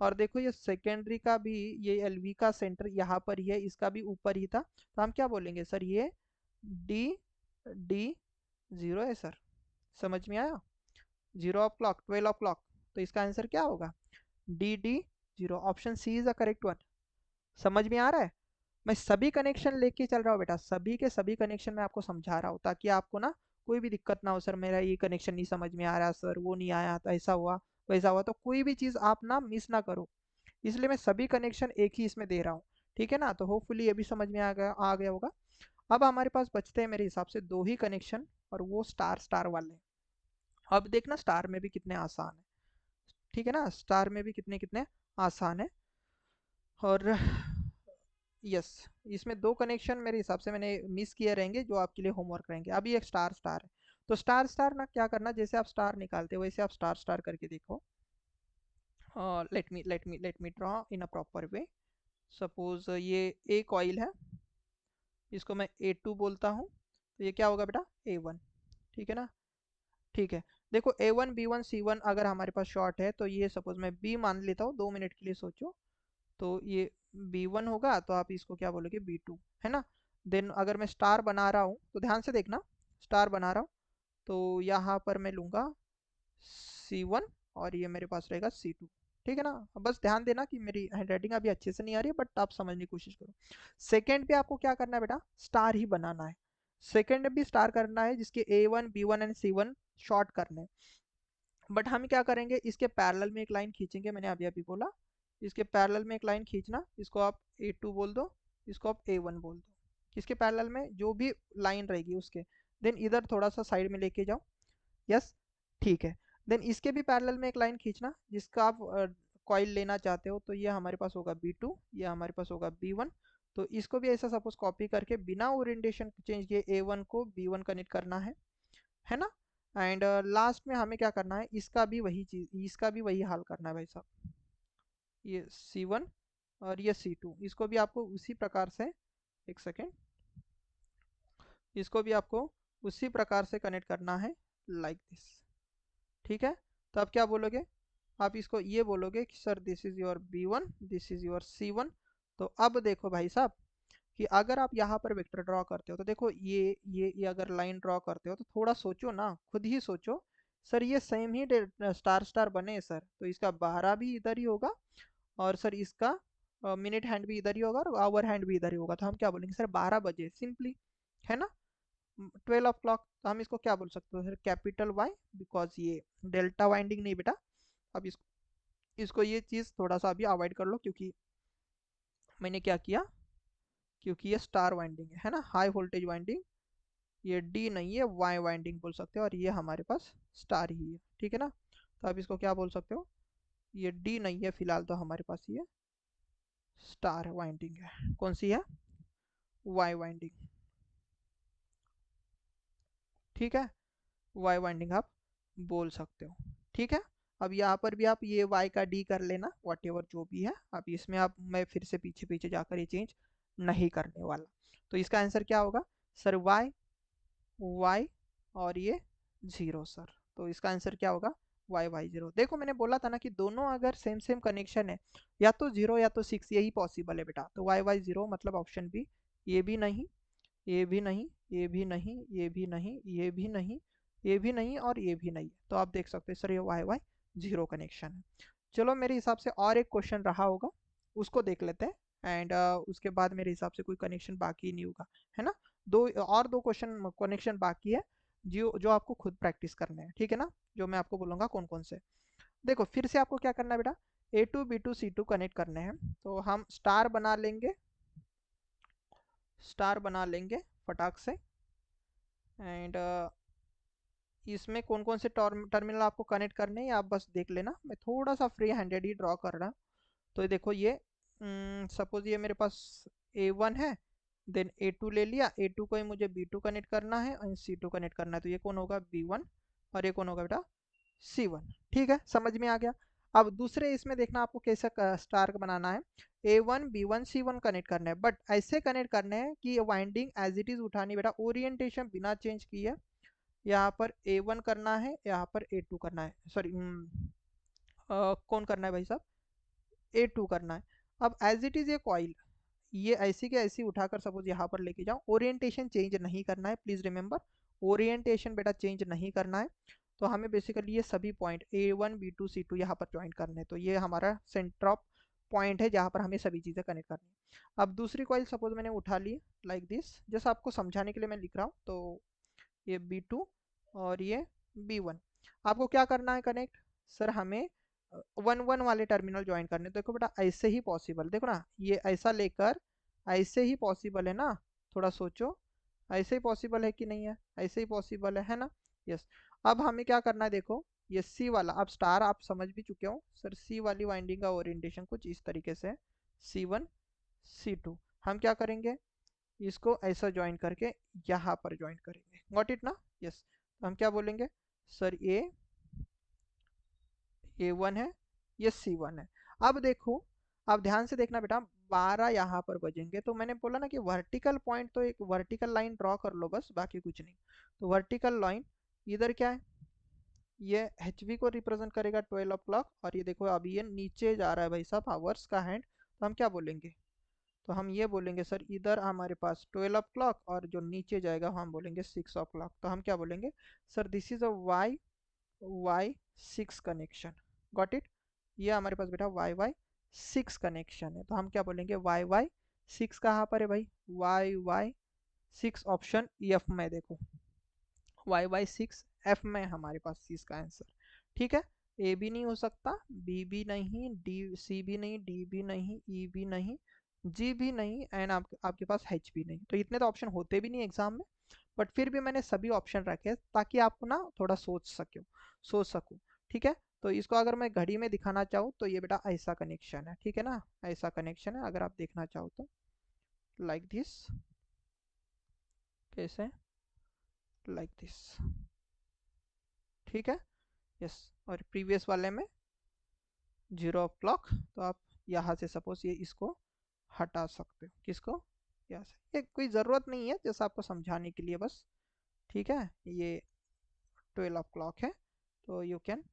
और देखो ये सेकेंडरी का भी, ये एलवी का सेंटर यहाँ पर ही है, इसका भी ऊपर ही था, तो हम क्या बोलेंगे सर, ये डी डी जीरो है सर। समझ में आया? 0 o'clock 12 o'clock, तो इसका आंसर क्या होगा? D0। Option C is the correct one. समझ में आ रहा है? मैं सभी कनेक्शन लेके चल रहा हूँ बेटा, सभी के सभी कनेक्शन में आपको समझा रहा हूँ, ताकि आपको ना कोई भी दिक्कत ना हो, सर मेरा ये कनेक्शन नहीं समझ में आ रहा, सर वो नहीं आया तो ऐसा हुआ वैसा हुआ, तो कोई भी चीज़ आप ना मिस ना करो, इसलिए मैं सभी कनेक्शन एक ही इसमें दे रहा हूँ। ठीक है ना, तो होपफुली ये भी समझ में आ गया होगा। अब हमारे पास बचते हैं मेरे हिसाब से दो ही कनेक्शन, और वो स्टार स्टार वाले हैं। अब देखना स्टार में भी कितने आसान है। ठीक है ना, स्टार में भी कितने कितने आसान है। और यस, इसमें दो कनेक्शन मेरे हिसाब से मैंने मिस किए रहेंगे, जो आपके लिए होमवर्क रहेंगे। अभी एक स्टार स्टार है, तो स्टार स्टार ना क्या करना, जैसे आप स्टार निकालते हो वैसे आप स्टार स्टार करके देखो। Let me draw in a proper way. Suppose ये ए कॉइल है, इसको मैं A2 बोलता हूँ, तो ये क्या होगा बेटा, A1। ठीक है ना, ठीक है। देखो A1 B1 C1 अगर हमारे पास शॉर्ट है, तो ये सपोज मैं B मान लेता हूँ, 2 मिनट के लिए सोचो। तो ये B1 होगा, तो आप इसको क्या बोलोगे, B2, है ना। देन अगर मैं स्टार बना रहा हूँ तो ध्यान से देखना, स्टार बना रहा हूँ तो यहाँ पर मैं लूँगा C1, और ये मेरे पास रहेगा C2। ठीक है ना, अब बस ध्यान देना कि मेरी हैंडराइटिंग अभी अच्छे से नहीं आ रही है, बट आप समझने की कोशिश करो। सेकेंड पे आपको क्या करना है बेटा, स्टार ही बनाना है। सेकेंड में भी स्टार करना है, जिसके A1 B1 and C1 short करने हैं। बट हम क्या करेंगे, इसके पैरेलल में एक लाइन खींचेंगे, मैंने अभी अभी बोला, इसके पैरेलल में एक लाइन खींचना, इसको आप A2 बोल दो, इसको आप A1 बोल दो। किसके पैरेलल में, जो भी लाइन रहेगी उसके। देन इधर थोड़ा सा साइड में लेके जाओ। यस, ठीक है। देन इसके भी पैरेलल में एक लाइन खींचना, जिसका आप कॉइल लेना चाहते हो, तो ये हमारे पास होगा B2, ये हमारे पास होगा B1। तो इसको भी ऐसा सपोज कॉपी करके बिना ओरिएंटेशन चेंज किए A1 को B1 कनेक्ट करना है ना। एंड लास्ट में हमें क्या करना है, इसका भी वही चीज, इसका भी वही हाल करना है भाई साहब। ये C1 और ये C2, इसको भी आपको उसी प्रकार से, एक सेकेंड, इसको भी आपको उसी प्रकार से कनेक्ट करना है, लाइक दिस। ठीक है, तो आप क्या बोलोगे, आप इसको ये बोलोगे कि sir this is your B1, this is your C1। तो अब देखो भाई साहब, कि अगर आप यहाँ पर वेक्टर ड्रॉ करते हो, तो देखो ये अगर लाइन ड्रॉ करते हो तो थोड़ा सोचो ना, खुद ही सोचो। सर ये सेम ही स्टार स्टार बने सर, तो इसका 12 भी इधर ही होगा, और सर इसका मिनट हैंड भी इधर ही होगा, और आवर हैंड भी इधर ही होगा, तो हम क्या बोलेंगे सर 12 बजे, सिंपली, है ना। 12 o'clock, तो हम इसको क्या बोल सकते हो सर, कैपिटल वाई, बिकॉज ये डेल्टा वाइंडिंग नहीं बेटा। अब इसको ये चीज़ थोड़ा सा अभी अवॉइड कर लो, क्योंकि मैंने क्या किया, क्योंकि ये स्टार वाइंडिंग है ना, हाई वोल्टेज वाइंडिंग, ये डी नहीं है, वाई वाइंडिंग बोल सकते हो, और ये हमारे पास स्टार ही है। ठीक है ना, तो आप इसको क्या बोल सकते हो, ये डी नहीं है फिलहाल, तो हमारे पास ये स्टार वाइंडिंग है। कौन सी है, वाई वाइंडिंग। ठीक है, वाई वाइंडिंग आप बोल सकते हो। ठीक है, अब यहाँ पर भी आप ये वाई का डी कर लेना, वॉट एवर जो भी है। अब इसमें आप, मैं फिर से पीछे पीछे जाकर ये चेंज नहीं करने वाला। तो इसका आंसर क्या होगा सर, वाई वाई और ये जीरो सर। तो इसका आंसर क्या होगा, वाई वाई जीरो। देखो मैंने बोला था ना कि दोनों अगर सेम सेम कनेक्शन है, या तो जीरो या तो 6, यही पॉसिबल है बेटा। तो वाई वाई जीरो मतलब ऑप्शन बी। ये भी नहीं, ये भी नहीं, ये भी नहीं, ये भी नहीं, ये भी नहीं, ये भी नहीं, और ये भी नहीं। तो आप देख सकते हैं सर ये वाई वाई जीरो कनेक्शन है। चलो मेरे हिसाब से और एक क्वेश्चन रहा होगा, उसको देख लेते हैं। एंड उसके बाद मेरे हिसाब से कोई कनेक्शन बाकी नहीं होगा, है ना। दो और दो क्वेश्चन कनेक्शन बाकी है, जो जो आपको खुद प्रैक्टिस करने हैं, ठीक है ना, जो मैं आपको बोलूँगा कौन कौन से। देखो फिर से आपको क्या करना है बेटा, A2 B2 C2 कनेक्ट करने हैं, तो हम स्टार बना लेंगे फटाक से। एंड इसमें कौन कौन से टर्मिनल आपको कनेक्ट करने हैं आप बस देख लेना, मैं थोड़ा सा फ्री हैंडेड ही ड्रॉ कर रहा हूँ। तो ये देखो, ये सपोज ये मेरे पास A1 है, देन A2 ले लिया, A2 को ही मुझे B2 कनेक्ट करना है और C2 कनेक्ट करना है, तो ये कौन होगा B1 और ये कौन होगा बेटा C1। ठीक है, समझ में आ गया। अब दूसरे इसमें देखना आपको कैसा स्टार बनाना है, A1 B1 C1 कनेक्ट करना है, बट ऐसे कनेक्ट करने हैं कि ये वाइंडिंग एज इट इज उठानी बेटा, ओरिएंटेशन बिना चेंज किए। यहाँ पर A1 करना है, यहाँ पर A2 करना है, सॉरी कौन करना है भाई साहब, A2 करना है। अब एज इट इज ये कॉइल, ये ऐसी के ऐसी उठाकर सपोज यहाँ पर लेके जाओ, ओरिएंटेशन चेंज नहीं करना है, प्लीज रिमेंबर, ओरिएंटेशन बेटा चेंज नहीं करना है। तो हमें बेसिकली ये सभी पॉइंट A1 B2 C2 यहाँ पर ज्वाइन करने हैं, तो ये हमारा सेंटर ऑफ पॉइंट है जहाँ पर हमें सभी चीज़ें कनेक्ट करनी है। अब दूसरी कॉइल सपोज मैंने उठा ली लाइक दिस, जैसा आपको समझाने के लिए मैं लिख रहा हूँ, तो ये B2 और ये B1, आपको क्या करना है कनेक्ट, सर हमें 1 1 वाले टर्मिनल ज्वाइन करने। तो देखो बेटा ऐसे ही पॉसिबल, देखो ना ये ऐसा लेकर ऐसे ही पॉसिबल है ना, थोड़ा सोचो, ऐसे ही पॉसिबल है कि नहीं है, ऐसे ही पॉसिबल है ना। यस। अब हमें क्या करना है, देखो ये सी वाला, अब स्टार आप समझ भी चुके हो सर, सी वाली वाइंडिंग का ओरिएंटेशन कुछ इस तरीके से C1 C2, हम क्या करेंगे, इसको ऐसा ज्वाइन करके यहाँ पर ज्वाइन करेंगे, गॉट इट ना। यस। तो हम क्या बोलेंगे, सर ये A1 है, ये C1 है। अब देखो, अब ध्यान से देखना बेटा, 12 यहाँ पर बजेंगे, तो मैंने बोला ना कि वर्टिकल पॉइंट, तो एक वर्टिकल लाइन ड्रॉ कर लो बस, बाकी कुछ नहीं। तो वर्टिकल लाइन इधर क्या है, ये HV को रिप्रेजेंट करेगा 12 ओ क्लॉक, और ये देखो अभी ये नीचे जा रहा है भाई साहब, आवर्स का हैंड, तो हम क्या बोलेंगे, तो हम ये बोलेंगे सर इधर हमारे पास 12 ओ क्लॉक, और जो नीचे जाएगा हम बोलेंगे 6 ओ क्लॉक, तो हम क्या बोलेंगे, sir this is a Y6 connection, got it. ये हमारे पास बेटा Y6 कनेक्शन है, तो हम क्या बोलेंगे, Y6 कहाँ पर है भाई, Y6 ऑप्शन F में, देखो Y6 F में हमारे पास इसका आंसर। ठीक है, A भी नहीं हो सकता, B भी नहीं, C भी नहीं, D भी नहीं, E भी नहीं, G भी नहीं, एंड आपके पास H भी नहीं। तो इतने तो ऑप्शन होते भी नहीं एग्जाम में, बट फिर भी मैंने सभी ऑप्शन रखे ताकि आपको ना थोड़ा सोच सकूं। ठीक है, तो इसको अगर मैं घड़ी में दिखाना चाहूँ तो ये बेटा ऐसा कनेक्शन है, ठीक है ना, ऐसा कनेक्शन है, अगर आप देखना चाहो तो लाइक दिस, कैसे, लाइक दिस, ठीक है। यस। और प्रीवियस वाले में 0 क्लॉक, तो आप यहाँ से सपोज ये इसको हटा सकते हो, किसको, यहाँ से, ये कोई ज़रूरत नहीं है, जैसा आपको समझाने के लिए बस। ठीक है, ये 12 क्लॉक है, तो you can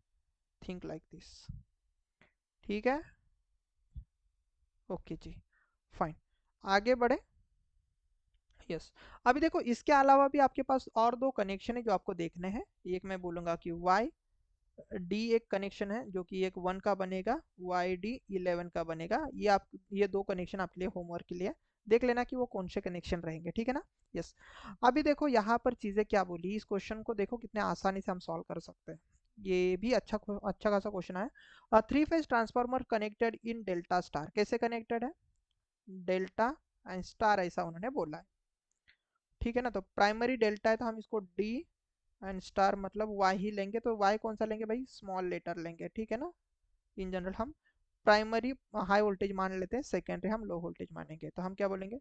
think like this. ठीक है, ओके जी, फाइन, आगे बढ़े। यस। अभी देखो इसके अलावा भी आपके पास और दो कनेक्शन है जो आपको देखने हैं, एक मैं बोलूँगा कि YD एक कनेक्शन है जो कि एक 1 का बनेगा, YD11 का बनेगा, ये दो कनेक्शन आपके लिए होमवर्क के लिए देख लेना कि वो कौन से कनेक्शन रहेंगे, ठीक है ना। यस। अभी देखो यहाँ पर चीज़ें क्या बोली, इस क्वेश्चन को देखो कितने आसानी से हम सॉल्व कर सकते हैं, ये भी अच्छा खासा क्वेश्चन है। 3 phase transformer connected in delta star, कैसे कनेक्टेड है, डेल्टा एंड स्टार ऐसा उन्होंने बोला है। ठीक है ना, तो प्राइमरी डेल्टा है तो हम इसको D एंड स्टार मतलब Y ही लेंगे, तो Y कौन सा लेंगे भाई, स्मॉल लेटर लेंगे, ठीक है ना। इन जनरल हम प्राइमरी हाई वोल्टेज मान लेते हैं, सेकेंडरी हम लो वोल्टेज मानेंगे, तो हम क्या बोलेंगे,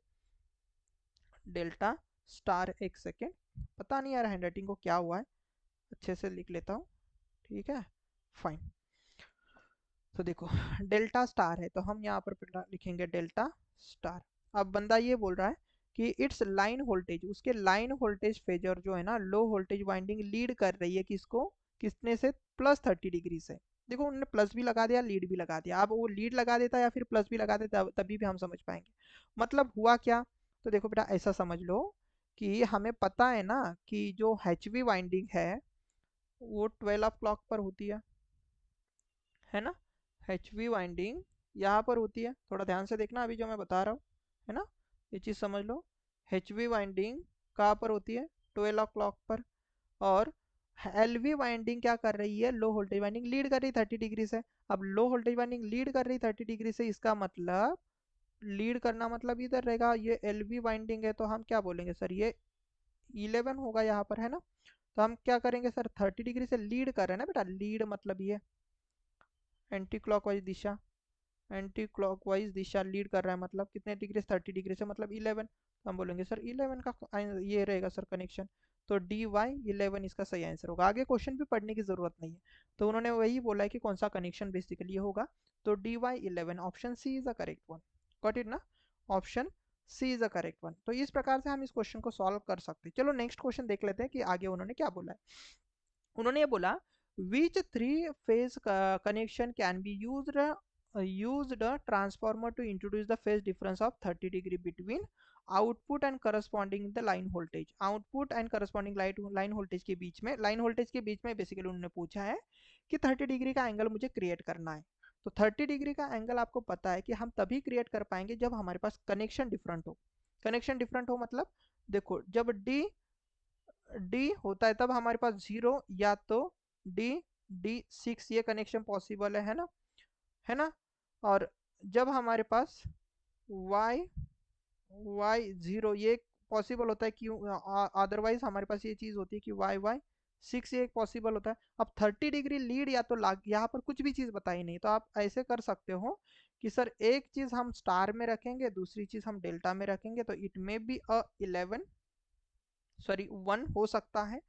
डेल्टा स्टार, एक सेकेंड, पता नहीं यार हैंडराइटिंग को क्या हुआ है, अच्छे से लिख लेता हूँ। ठीक है, फाइन। तो देखो डेल्टा स्टार है, तो हम यहाँ पर लिखेंगे डेल्टा स्टार। अब बंदा ये बोल रहा है कि इट्स लाइन वोल्टेज, उसके लाइन वोल्टेज फेजर जो है ना, लो वोल्टेज वाइंडिंग लीड कर रही है किसको, किसने से, +30 डिग्री से। देखो उन्होंने प्लस भी लगा दिया, लीड भी लगा दिया, अब वो लीड लगा देता या फिर प्लस भी लगा देता तभी भी हम समझ पाएंगे, मतलब हुआ क्या। तो देखो बेटा ऐसा समझ लो कि हमें पता है ना कि जो HV वाइंडिंग है वो 12 क्लॉक पर होती है ना, HV वाइंडिंग यहाँ पर होती है, थोड़ा ध्यान से देखना अभी जो मैं बता रहा हूँ, है ना, ये चीज़ समझ लो। HV वाइंडिंग कहाँ पर होती है, 12 क्लॉक पर। और एलवी वाइंडिंग क्या कर रही है, लो वोल्टेज वाइंडिंग लीड कर रही है 30 डिग्री से। अब लो वोल्टेज वाइंडिंग लीड कर रही है 30 डिग्री से, इसका मतलब लीड करना मतलब इधर रहेगा, ये एलवी वाइंडिंग है तो हम क्या बोलेंगे सर, ये 11 होगा यहाँ पर, है ना। तो हम क्या करेंगे सर, 30 डिग्री से लीड कर रहे हैं ना बेटा, लीड मतलब ये एंटी क्लॉकवाइज दिशा, एंटी क्लॉकवाइज दिशा लीड कर रहा है, मतलब कितने डिग्री से, 30 डिग्री से, मतलब 11। तो हम बोलेंगे सर 11 का ये रहेगा सर कनेक्शन। तो डी वाई 11 इसका सही आंसर होगा। आगे क्वेश्चन भी पढ़ने की जरूरत नहीं है, तो उन्होंने वही बोला है कि कौन सा कनेक्शन बेसिकली होगा। तो D Y 11, option C is the correct one. Got it ना, option C is the correct one. तो इस प्रकार से हम इस क्वेश्चन को सॉल्व कर सकते हैं। चलो नेक्स्ट क्वेश्चन देख लेते हैं कि आगे उन्होंने क्या बोला है। उन्होंने ये बोला, which three phase connection can be used a transformer to introduce the phase difference of 30 degree between output and corresponding the line voltage। Output and corresponding line voltage के बीच में, लाइन वोल्टेज के बीच में बेसिकली उन्होंने पूछा है कि 30 degree का angle मुझे क्रिएट करना है। तो 30 डिग्री का एंगल आपको पता है कि हम तभी क्रिएट कर पाएंगे जब हमारे पास कनेक्शन डिफरेंट हो। कनेक्शन डिफरेंट हो मतलब देखो, जब डी डी होता है तब हमारे पास 0 या तो डी D6 ये कनेक्शन पॉसिबल है ना, है ना। और जब हमारे पास y y0 ये पॉसिबल होता है, क्यों, अदरवाइज हमारे पास ये चीज होती है कि y6 ये पॉसिबल होता है। अब 30 डिग्री लीड या तो लाग, यहाँ पर कुछ भी चीज बताई नहीं, तो आप ऐसे कर सकते हो कि सर एक चीज हम स्टार में रखेंगे, दूसरी चीज हम डेल्टा में रखेंगे, तो इट मे बी 11, सॉरी 1 हो सकता है।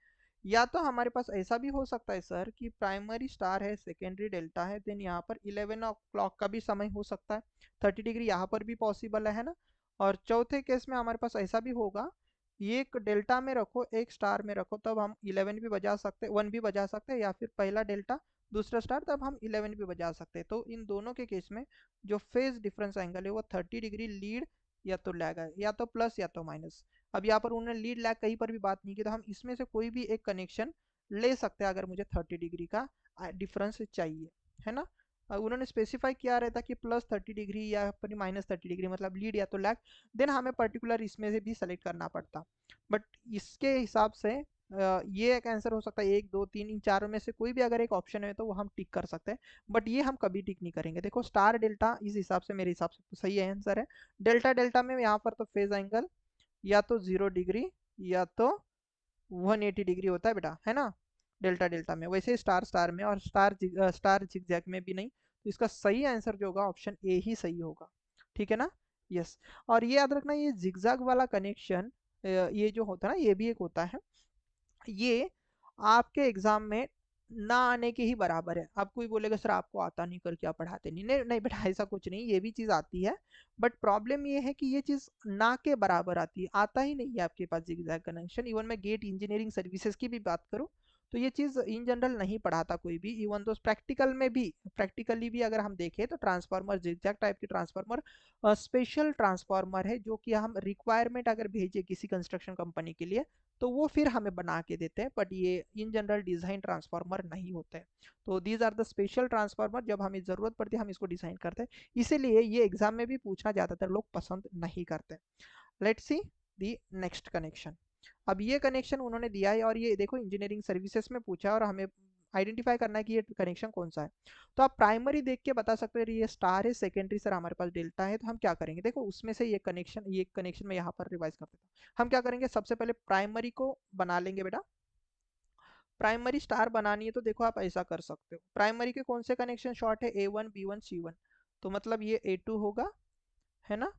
या तो हमारे पास ऐसा भी हो सकता है सर कि प्राइमरी स्टार है, सेकेंडरी डेल्टा है, देन यहाँ पर 11 o'clock का भी समय हो सकता है। 30 डिग्री यहाँ पर भी पॉसिबल है ना। और चौथे केस में हमारे पास ऐसा भी होगा, ये एक डेल्टा में रखो एक स्टार में रखो, तब हम 11 भी बजा सकते, 1 भी बजा सकते हैं, या फिर पहला डेल्टा दूसरा स्टार, तब हम 11 भी बजा सकते हैं। तो इन दोनों के केस में जो फेज डिफरेंस एंगल है वो 30 डिग्री लीड या तो लैग है, या तो प्लस या तो माइनस। अब यहाँ पर उन्होंने लीड लैग कहीं पर भी बात नहीं की, तो हम इसमें से कोई भी एक कनेक्शन ले सकते हैं अगर मुझे 30 डिग्री का डिफरेंस चाहिए, है ना। उन्होंने स्पेसिफाई किया रहता कि +30 डिग्री या फिर -30 डिग्री, मतलब लीड या तो लैग, देन हमें पर्टिकुलर इसमें से भी सेलेक्ट करना पड़ता। बट इसके हिसाब से ये एक आंसर हो सकता है, 1 2 3 इन चारों में से कोई भी अगर एक ऑप्शन है तो वो हम टिक कर सकते हैं। बट ये हम कभी टिक नहीं करेंगे। देखो स्टार डेल्टा इस हिसाब से, मेरे हिसाब से तो सही आंसर है। डेल्टा डेल्टा में यहाँ पर तो फेज एंगल या तो 0 डिग्री या तो 180 डिग्री होता है बेटा, है ना, डेल्टा डेल्टा में। वैसे स्टार स्टार में और स्टार जिगजैग में भी नहीं। तो इसका सही आंसर जो होगा ऑप्शन ए ही सही होगा, ठीक है ना। यस। और ये याद रखना, ये जिगजैग वाला कनेक्शन, ये जो होता है ना, ये भी एक होता है, ये आपके एग्जाम में ना आने के ही बराबर है। अब कोई बोलेगा सर आपको आता नहीं, कर क्या पढ़ाते नहीं, नहीं नहीं बेटा ऐसा कुछ नहीं, ये भी चीज आती है। बट प्रॉब्लम ये है कि ये चीज ना के बराबर आती है, आता ही नहीं है आपके पास जिगजैग कनेक्शन। इवन मैं गेट इंजीनियरिंग सर्विसेज की भी बात करूँ तो ये चीज इन जनरल नहीं पढ़ाता कोई भी। इवन तो प्रैक्टिकल में भी, प्रैक्टिकली भी अगर हम देखें तो ट्रांसफार्मर, जिगजैग टाइप की ट्रांसफार्मर स्पेशल ट्रांसफार्मर है, जो कि हम रिक्वायरमेंट अगर भेजे किसी कंस्ट्रक्शन कंपनी के लिए तो वो फिर हमें बना के देते हैं। बट ये इन जनरल डिजाइन ट्रांसफार्मर नहीं होते हैं। तो these are the special transformer, जब हमें ज़रूरत पड़ती है हम इसको डिजाइन करते हैं। इसीलिए ये एग्जाम में भी पूछना ज़्यादातर लोग पसंद नहीं करते। Let's see the next connection. अब ये कनेक्शन उन्होंने दिया है और ये देखो इंजीनियरिंग सर्विसेज में पूछा है, और हमें आइडेंटिफाई करना है कि ये कनेक्शन कौन सा है। तो आप प्राइमरी देख के बता सकते हैं ये स्टार है, सेकेंडरी सर हमारे पास डेल्टा है। तो हम क्या करेंगे, देखो उसमें से ये कनेक्शन में यहाँ पर रिवाइज कर देता हूँ। हम क्या करेंगे, सबसे पहले प्राइमरी को बना लेंगे बेटा। प्राइमरी स्टार बनानी है तो देखो आप ऐसा कर सकते हो, प्राइमरी के कौन से कनेक्शन शॉर्ट है, A1 B1 C1। तो मतलब ये A2 होगा, है ना।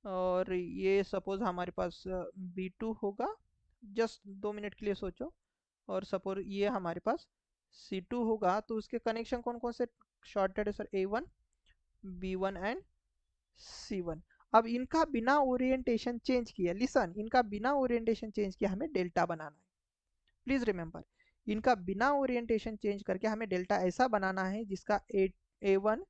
और ये सपोज हमारे पास B2 होगा, जस्ट 2 मिनट के लिए सोचो। और सपोज ये हमारे पास C2 होगा, तो उसके कनेक्शन कौन कौन से शॉर्टेड है sir, A1 B1 and C1। अब इनका बिना ओरिएंटेशन चेंज किया, लिसन, इनका बिना ओरिएंटेशन चेंज किया हमें डेल्टा बनाना है। प्लीज रिमेंबर, इनका बिना ओरिएंटेशन चेंज करके हमें डेल्टा ऐसा बनाना है जिसका A1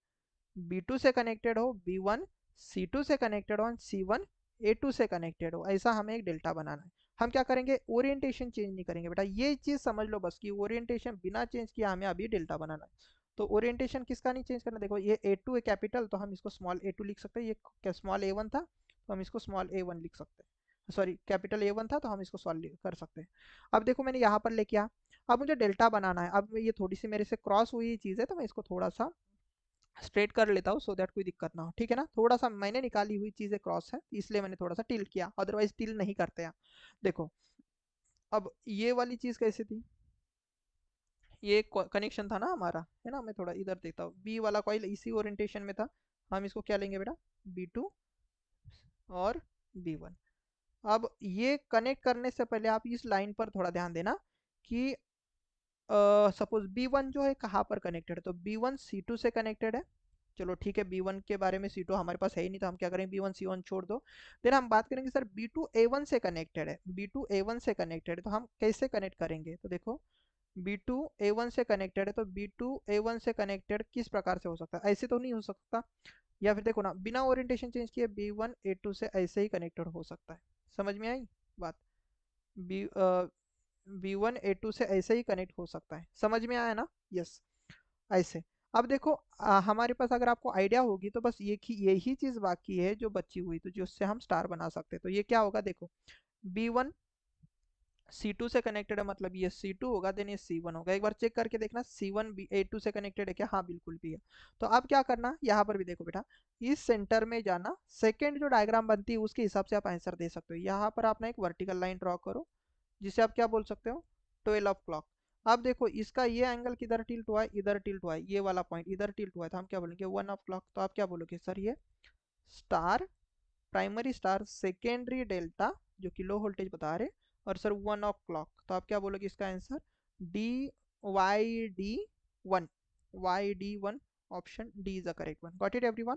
B2 से कनेक्टेड हो, B1 C2 से कनेक्टेड हो, C1 A2 से कनेक्टेड हो, ऐसा हमें एक डेल्टा बनाना है। हम क्या करेंगे, ओरिएंटेशन चेंज नहीं करेंगे बेटा, ये चीज समझ लो बस कि ओरिएंटेशन बिना चेंज किया हमें अभी डेल्टा बनाना है। तो ओरिएंटेशन किसका नहीं चेंज करना, देखो ये A2 है कैपिटल, तो हम इसको स्मॉल A2 लिख सकते हैं, ये स्मॉल A1 था तो हम इसको स्मॉल A1 लिख सकते हैं। सॉरी कैपिटल A1 था, तो हम इसको सॉल्व कर सकते हैं। अब देखो मैंने यहाँ पर लेके आ, अब मुझे डेल्टा बनाना है। अब ये थोड़ी सी मेरे से क्रॉस हुई चीज़ है, तो मैं इसको थोड़ा सा स्ट्रेट कर लेता हूँ, सो दैट कोई दिक्कत ना हो, ठीक है ना। थोड़ा सा मैंने निकाली हुई चीज़ें क्रॉस है, इसलिए मैंने थोड़ा सा टिल्ट किया, अदरवाइज टिल्ट नहीं करते हैं। देखो अब ये वाली चीज़ कैसे थी, ये कनेक्शन था ना हमारा, है ना। मैं थोड़ा इधर देखता हूँ, बी वाला कॉइल इसी ओरिएंटेशन में था, हम इसको क्या लेंगे बेटा, B2 और B1। अब ये कनेक्ट करने से पहले आप इस लाइन पर थोड़ा ध्यान देना कि सपोज B1 जो है कहाँ पर कनेक्टेड है, तो B1 C2 से कनेक्टेड है। चलो ठीक है, B1 के बारे में C2 हमारे पास है ही नहीं, तो हम क्या करेंगे, B1 C1 छोड़ दो। फिर हम बात करेंगे सर B2 A1 से कनेक्टेड है, B2 A1 से कनेक्टेड है, तो हम कैसे कनेक्ट करेंगे, तो देखो B2 A1 से कनेक्टेड है, तो B2 A1 से कनेक्टेड किस प्रकार से हो सकता है, ऐसे तो नहीं हो सकता। या फिर देखो ना, बिना ओरिएंटेशन चेंज किए B1 A2 से ऐसे ही कनेक्टेड हो सकता है। समझ में आई बात, बी B1 A2 से ऐसे ही कनेक्ट हो सकता है, समझ में आया ना। यस, ऐसे। अब देखो हमारे पास अगर आपको आइडिया होगी तो बस यही चीज बाकी है जो बची हुई, तो जिससे हम स्टार बना सकते हैं। तो ये क्या होगा, देखो B1 C2 से कनेक्टेड है, मतलब ये C2 होगा, देन ये C1 होगा। एक बार चेक करके देखना C1 A2 से कनेक्टेड है क्या, हाँ बिल्कुल भी है। तो अब क्या करना, यहाँ पर भी देखो बेटा, इस सेंटर में जाना, सेकेंड जो डायग्राम बनती है उसके हिसाब से आप आंसर दे सकते हो। यहाँ पर आप ना एक वर्टिकल लाइन ड्रॉ करो, जिसे आप क्या बोल सकते हो, 12 ऑफ क्लॉक। अब देखो इसका ये एंगल किधर टिल्ट हुआ है, इधर टिल्ट हुआ है, ये वाला पॉइंट इधर टिल्ट हुआ है, तो हम क्या बोलेंगे 1 ऑफ क्लॉक। तो आप क्या बोलोगे सर, ये star, primary star, secondary delta जो कि लो वोल्टेज बता रहे, और सर 1 ऑफ क्लॉक। तो आप क्या बोलोगे इसका answer, DYD1, YD1, option D is the correct one. Got it everyone,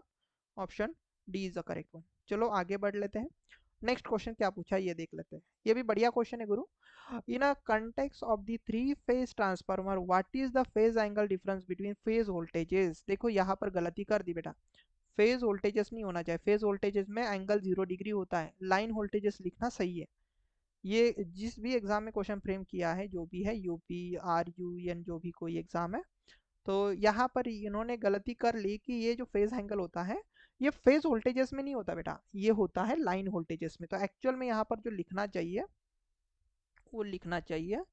option D is the correct one. चलो आगे बढ़ लेते हैं, नेक्स्ट क्वेश्चन क्या पूछा है ये देख लेते हैं। ये भी बढ़िया क्वेश्चन है गुरु। इन अ context of the three phase transformer what is the phase angle difference between phase voltages। देखो यहाँ पर गलती कर दी बेटा, फेज वोल्टेजेस नहीं होना चाहिए, फेज वोल्टेजेस में एंगल 0 डिग्री होता है, लाइन वोल्टेजेस लिखना सही है। ये जिस भी एग्जाम में क्वेश्चन फ्रेम किया है, जो भी है यूपी RUN जो भी कोई एग्जाम है, तो यहाँ पर इन्होंने गलती कर ली कि ये जो फेज एंगल होता है ये फेज वोल्टेजेस में नहीं होता बेटा, ये होता है लाइन वोल्टेजेस में। तो एक्चुअल में यहाँ पर जो लिखना चाहिए वो लिखना चाहिए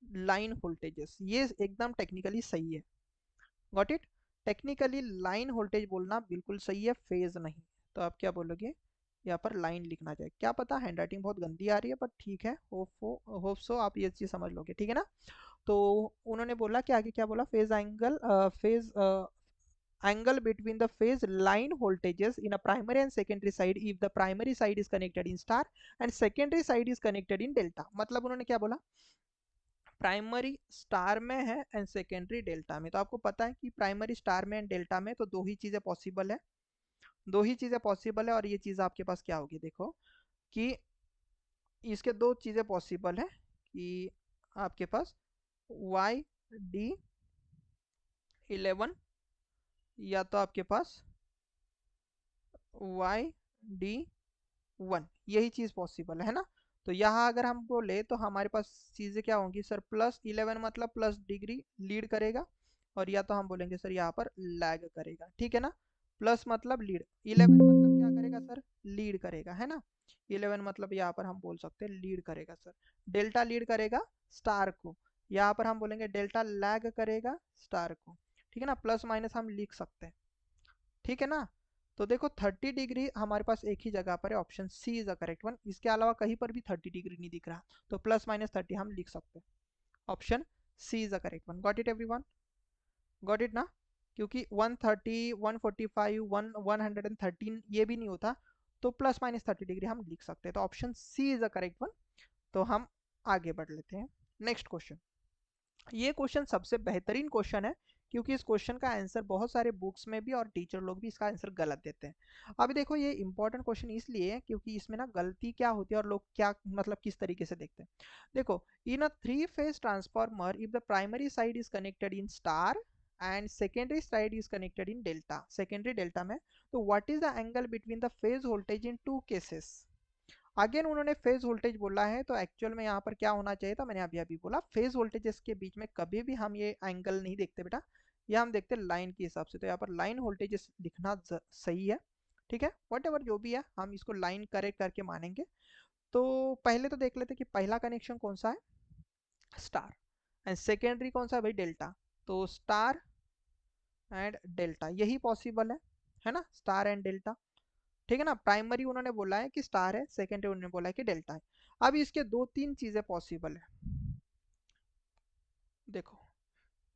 लाइन वोल्टेजेस, ये एकदम टेक्निकली सही है। Got it, technically line voltage बोलना बिल्कुल सही है, फेज नहीं। तो आप क्या बोलोगे, यहाँ पर लाइन लिखना चाहिए। क्या पता हैंड राइटिंग बहुत गंदी आ रही है, बट ठीक है, होप सो आप ये चीज़ समझ लोगे, ठीक है ना। तो उन्होंने बोला कि आगे क्या बोला, phase angle, phase angle between the phase line voltages in a primary and secondary side if the primary side is connected in star and secondary side is connected in delta। मतलब उन्होंने क्या बोला, प्राइमरी स्टार में है and secondary delta में। तो आपको पता है कि प्राइमरी स्टार में एंड डेल्टा में तो दो ही चीज़ें पॉसिबल है, दो ही चीज़ें पॉसिबल है। और ये चीज़ आपके पास क्या होगी, देखो कि इसके दो चीज़ें पॉसिबल है कि आपके पास YD11 या तो आपके पास YD1, यही चीज़ पॉसिबल है ना। तो यहाँ अगर हम बोले तो हमारे पास चीज़ें क्या होंगी सर, +11 मतलब प्लस डिग्री लीड करेगा, और या तो हम बोलेंगे सर यहाँ पर लैग करेगा, ठीक है ना। प्लस मतलब लीड, 11 मतलब क्या करेगा सर, लीड करेगा, है ना। 11 मतलब यहाँ पर हम बोल सकते हैं लीड करेगा सर, डेल्टा लीड करेगा स्टार को, यहाँ पर हम बोलेंगे डेल्टा लैग करेगा स्टार को, ठीक है ना। प्लस माइनस हम लिख सकते हैं, ठीक है ना। तो देखो 30 डिग्री हमारे पास एक ही जगह पर है, option C is the correct one. इसके अलावा कहीं पर भी 30 डिग्री नहीं दिख रहा, तो +-30 हम लिख सकते हैं, option C is the correct one. Got it everyone, got it ना। क्योंकि 130, 145, 113 ये भी नहीं होता, तो +-30 डिग्री हम लिख सकते हैं, तो option C is the correct one. तो हम आगे बढ़ लेते हैं, नेक्स्ट क्वेश्चन। ये क्वेश्चन सबसे बेहतरीन क्वेश्चन है, क्योंकि इस क्वेश्चन का आंसर बहुत सारे बुक्स में भी और टीचर लोग भी इसका आंसर गलत देते हैं। अब देखो ये इंपॉर्टेंट क्वेश्चन इसलिए है क्योंकि इसमें ना गलती क्या होती है और लोग क्या मतलब किस तरीके से देखते हैं। देखो, in a three phase transformer if the primary side is connected in star and secondary side is connected in delta, secondary delta में, तो what is the angle between the phase voltage in two cases. Again उन्होंने phase voltage बोला है, तो actual में यहाँ पर क्या होना चाहिए था, मैंने अभी अभी बोला फेज वोल्टेजेस के बीच में कभी भी हम ये एंगल नहीं देखते बेटा, ये हम देखते लाइन के हिसाब से। तो यहाँ पर लाइन वोल्टेजेस लिखना सही है, ठीक है। वट एवर जो भी है हम इसको लाइन करेक्ट करके मानेंगे। तो पहले तो देख लेते कि पहला कनेक्शन कौन सा है, स्टार, एंड सेकेंडरी कौन सा है भाई, डेल्टा। तो स्टार एंड डेल्टा यही पॉसिबल है ना, स्टार एंड डेल्टा। ठीक है ना, प्राइमरी उन्होंने बोला है कि स्टार है, सेकेंडरी उन्होंने बोला है कि डेल्टा है। अब इसके दो तीन चीजें पॉसिबल है, देखो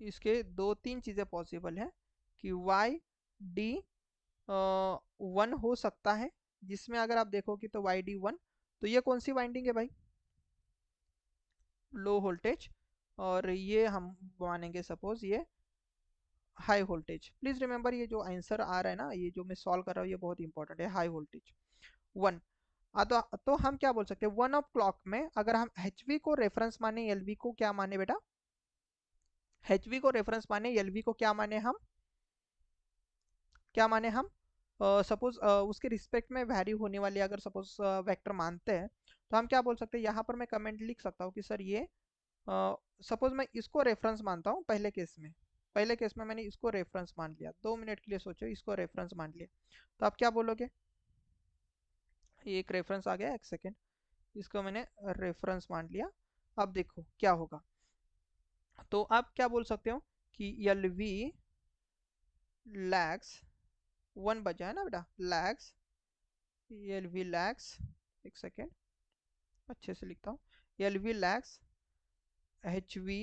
इसके दो तीन चीजें पॉसिबल है कि वाई डी वन हो सकता है, जिसमें अगर आप देखोगे तो वाई डी वन, तो ये कौन सी वाइंडिंग है भाई, लो वोल्टेज, और ये हम मानेंगे सपोज ये हाई वोल्टेज। प्लीज रिमेंबर ये जो आंसर आ रहा है ना, ये जो मैं सॉल्व कर रहा हूँ ये बहुत इंपॉर्टेंट है, हाई वोल्टेज वन। तो हम क्या बोल सकते हैं, वन ऑफ क्लॉक में अगर हम एचवी को रेफरेंस माने, एलवी को क्या माने बेटा, एचवी को रेफरेंस माने, एलवी को क्या माने हम, क्या माने हम, सपोज उसके रिस्पेक्ट में वैरी होने वाली अगर सपोज वेक्टर मानते हैं, तो हम क्या बोल सकते हैं, यहाँ पर मैं कमेंट लिख सकता हूँ कि सर ये सपोज मैं इसको रेफरेंस मानता हूँ पहले केस में, पहले केस में मैंने इसको रेफरेंस मान लिया, 2 मिनट के लिए सोचो, इसको रेफरेंस मान लिया, तो आप क्या बोलोगे, ये एक रेफरेंस आ गया, एक सेकेंड, इसको मैंने रेफरेंस मान लिया। अब देखो क्या होगा, तो आप क्या बोल सकते हो कि एल वी लैक्स वन बचा है ना बेटा, लैक्स, एल वी लैक्स, एक सेकेंड अच्छे से लिखता हूँ, L V lags H V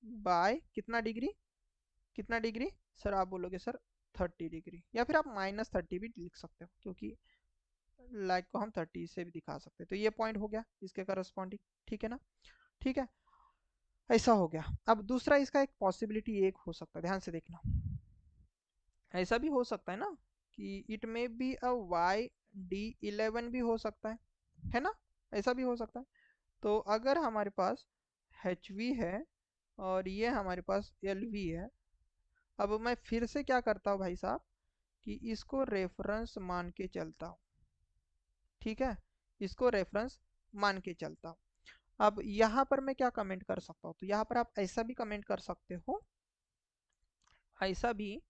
by कितना डिग्री, कितना डिग्री सर, आप बोलोगे सर 30 डिग्री, या फिर आप -30 भी लिख सकते हो, क्योंकि लाइक को हम 30 से भी दिखा सकते हैं। तो ये पॉइंट हो गया इसके करस्पॉन्डिंग, ठीक है ना, ठीक है, ऐसा हो गया। अब दूसरा इसका एक पॉसिबिलिटी एक हो सकता है, ध्यान से देखना, ऐसा भी हो सकता है ना कि it may be a Y D 11 भी हो सकता है ना, ऐसा भी हो सकता है। तो अगर हमारे पास एच वी है और ये हमारे पास एल वी है, अब मैं फिर से क्या करता हूँ भाई साहब कि इसको रेफरेंस मान के चलता हूँ, ठीक है, इसको रेफरेंस मान के चलता हूँ। अब यहाँ पर मैं क्या कमेंट कर सकता हूँ, तो यहाँ पर आप ऐसा भी कमेंट कर सकते हो, ऐसा भी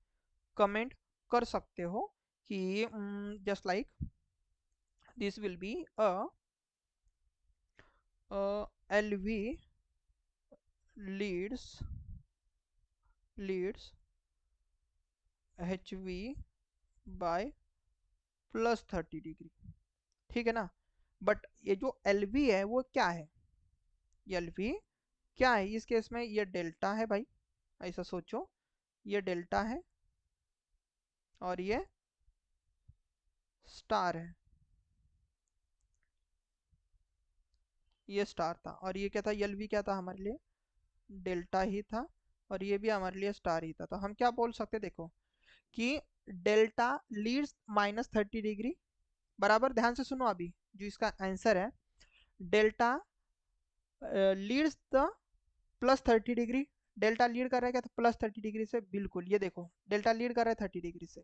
कमेंट कर सकते हो कि just like this will be a L V leads H V by +30 degree, ठीक है ना। बट ये जो एल वी है वो क्या है, एल वी क्या है इस केस में, ये डेल्टा है भाई, ऐसा सोचो, ये डेल्टा है और ये स्टार है, ये स्टार था, और ये क्या था, एल वी क्या था हमारे लिए, डेल्टा ही था, और ये भी हमारे लिए स्टार ही था। तो हम क्या बोल सकते देखो कि डेल्टा लीड्स -30 डिग्री, बराबर, ध्यान से सुनो अभी जो इसका आंसर है, delta leads the +30 degree, delta lead कर रहा है क्या, तो +30 डिग्री से, बिल्कुल ये देखो डेल्टा लीड कर रहा है 30 डिग्री से,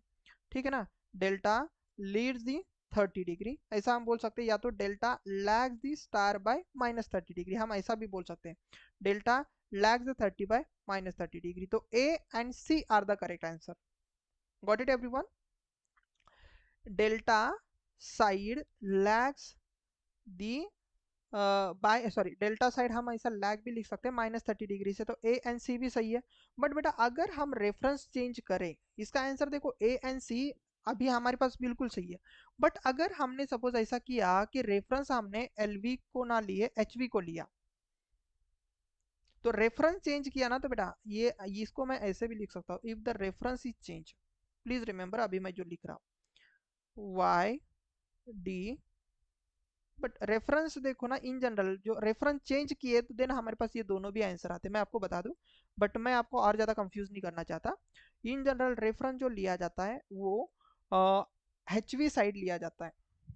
ठीक है ना, डेल्टा लीड्स दी 30 डिग्री, ऐसा हम बोल सकते हैं, या तो delta lags the star by -30 degree, हम ऐसा भी बोल सकते हैं, delta lags the 30 by -30 degree. तो A and C are the correct answer, got it everyone, delta side lags the by, sorry delta side हम ऐसा लैग भी लिख सकते हैं -30 डिग्री से, तो ए एंड सी भी सही है। बट बेटा अगर हम रेफरेंस चेंज करें, इसका आंसर देखो ए एंड सी अभी हमारे पास बिल्कुल सही है, बट अगर हमने सपोज ऐसा किया कि रेफरेंस हमने एलवी को ना लिए एचवी को लिया, तो रेफरेंस चेंज किया ना, तो बेटा ये इसको मैं ऐसे भी लिख सकता हूँ, if the reference is change, please remember अभी मैं जो लिख रहा हूँ वाई डी, बट रेफरेंस देखो ना, इन जनरल जो रेफरेंस चेंज किए तो देन हमारे पास ये दोनों भी आंसर आते हैं, मैं आपको बता दूं, बट मैं आपको और ज़्यादा कंफ्यूज नहीं करना चाहता। इन जनरल रेफरेंस जो लिया जाता है वो एच वी साइड लिया जाता है,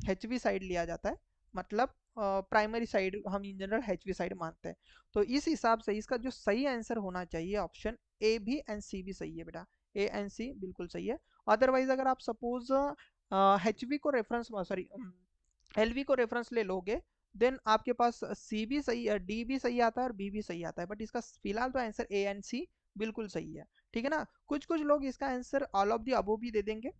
एच वी साइड लिया जाता है, मतलब प्राइमरी साइड हम in general H we side मानते हैं। तो इस हिसाब से इसका जो सही आंसर होना चाहिए ऑप्शन ए भी एंड सी भी सही है बेटा, ए एंड सी बिल्कुल सही है। अदरवाइज अगर आप सपोज एच वी को रेफरेंस, सॉरी एलवी को रेफरेंस ले लोगे, देन आपके पास सी भी सही है, डी भी सही आता है और बी भी सही आता है, बट इसका फिलहाल तो आंसर ए एंड सी बिल्कुल सही है, ठीक है ना। कुछ कुछ लोग इसका आंसर ऑल ऑफ दी अबो भी दे देंगे,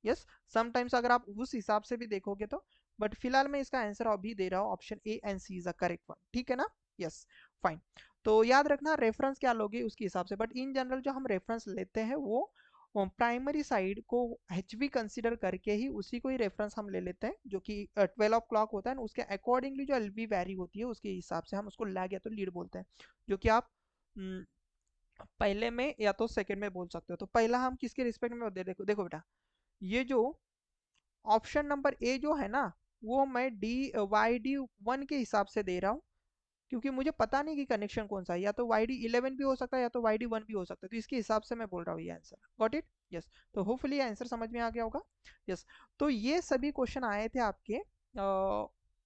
यस, समटाइम्स अगर आप उस हिसाब से भी देखोगे तो, बट फिलहाल मैं इसका आंसर अभी दे रहा हूँ, option A and C is the correct one, ठीक है ना। Yes, fine. तो याद रखना रेफरेंस क्या लोगे उसके हिसाब से, बट इन जनरल जो हम रेफरेंस लेते हैं वो प्राइमरी साइड को एच वी कंसिडर करके ही उसी को ही रेफरेंस हम ले लेते हैं, जो कि 12 o'clock होता है ना, उसके अकॉर्डिंगली जो एल बी वैरी होती है उसके हिसाब से हम उसको लैग या तो लीड बोलते हैं, जो कि आप पहले में या तो सेकंड में बोल सकते हो। तो पहला हम किसके रिस्पेक्ट में दे, देखो देखो बेटा, ये जो ऑप्शन नंबर ए जो है ना, वो मैं डी वाई डी वन के हिसाब से दे रहा हूँ, क्योंकि मुझे पता नहीं कि कनेक्शन कौन सा है, या तो वाई डी 11 भी हो सकता है या तो वाई डी वन भी हो सकता है, तो इसके हिसाब से मैं बोल रहा हूँ ये आंसर। Got it. यस, तो होपफुली आंसर समझ में आ गया होगा। यस, तो ये सभी क्वेश्चन आए थे आपके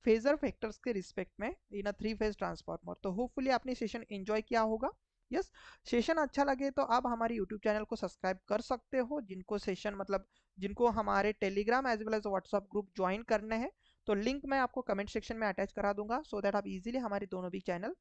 फेजर फैक्टर्स के रिस्पेक्ट में इन अ थ्री फेज ट्रांसफार्मर। तो होपफुली आपने सेशन एंजॉय किया होगा। यस, सेशन अच्छा लगे तो आप हमारे यूट्यूब चैनल को सब्सक्राइब कर सकते हो, जिनको सेशन मतलब जिनको हमारे Telegram as well as WhatsApp group join करने हैं, तो लिंक मैं आपको कमेंट सेक्शन में अटैच करा दूंगा, सो दैट आप इजीली हमारे दोनों भी चैनल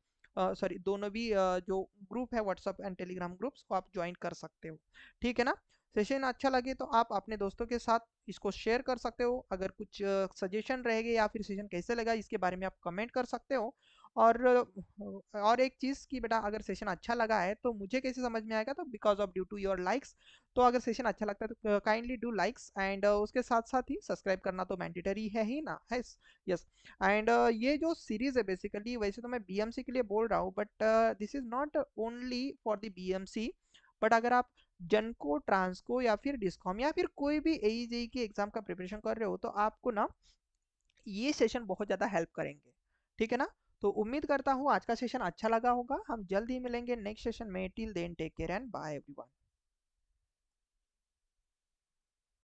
सॉरी दोनों भी जो ग्रुप है व्हाट्सएप एंड टेलीग्राम ग्रुप्स को आप ज्वाइन कर सकते हो, ठीक है ना। सेशन अच्छा लगे तो आप अपने दोस्तों के साथ इसको शेयर कर सकते हो, अगर कुछ सजेशन रहेगा या फिर सेशन कैसे लगा इसके बारे में आप कमेंट कर सकते हो। और एक चीज़ कि बेटा, अगर सेशन अच्छा लगा है तो मुझे कैसे समझ में आएगा, तो because of due to your likes. तो अगर सेशन अच्छा लगता है तो काइंडली डू लाइक्स, एंड उसके साथ साथ ही सब्सक्राइब करना तो मैंडेटरी है ही ना, है। यस, एंड ये जो सीरीज है बेसिकली, वैसे तो मैं बीएमसी के लिए बोल रहा हूँ, but this is not only for the BMC, but अगर आप जनको, ट्रांसको या फिर डिस्कॉम या फिर कोई भी एई जेई की एग्जाम का प्रिपरेशन कर रहे हो, तो आपको ना ये सेशन बहुत ज़्यादा हेल्प करेंगे, ठीक है ना। तो उम्मीद करता हूँ आज का सेशन अच्छा लगा होगा, हम जल्द ही मिलेंगे नेक्स्ट सेशन में। Till then take care and bye everyone.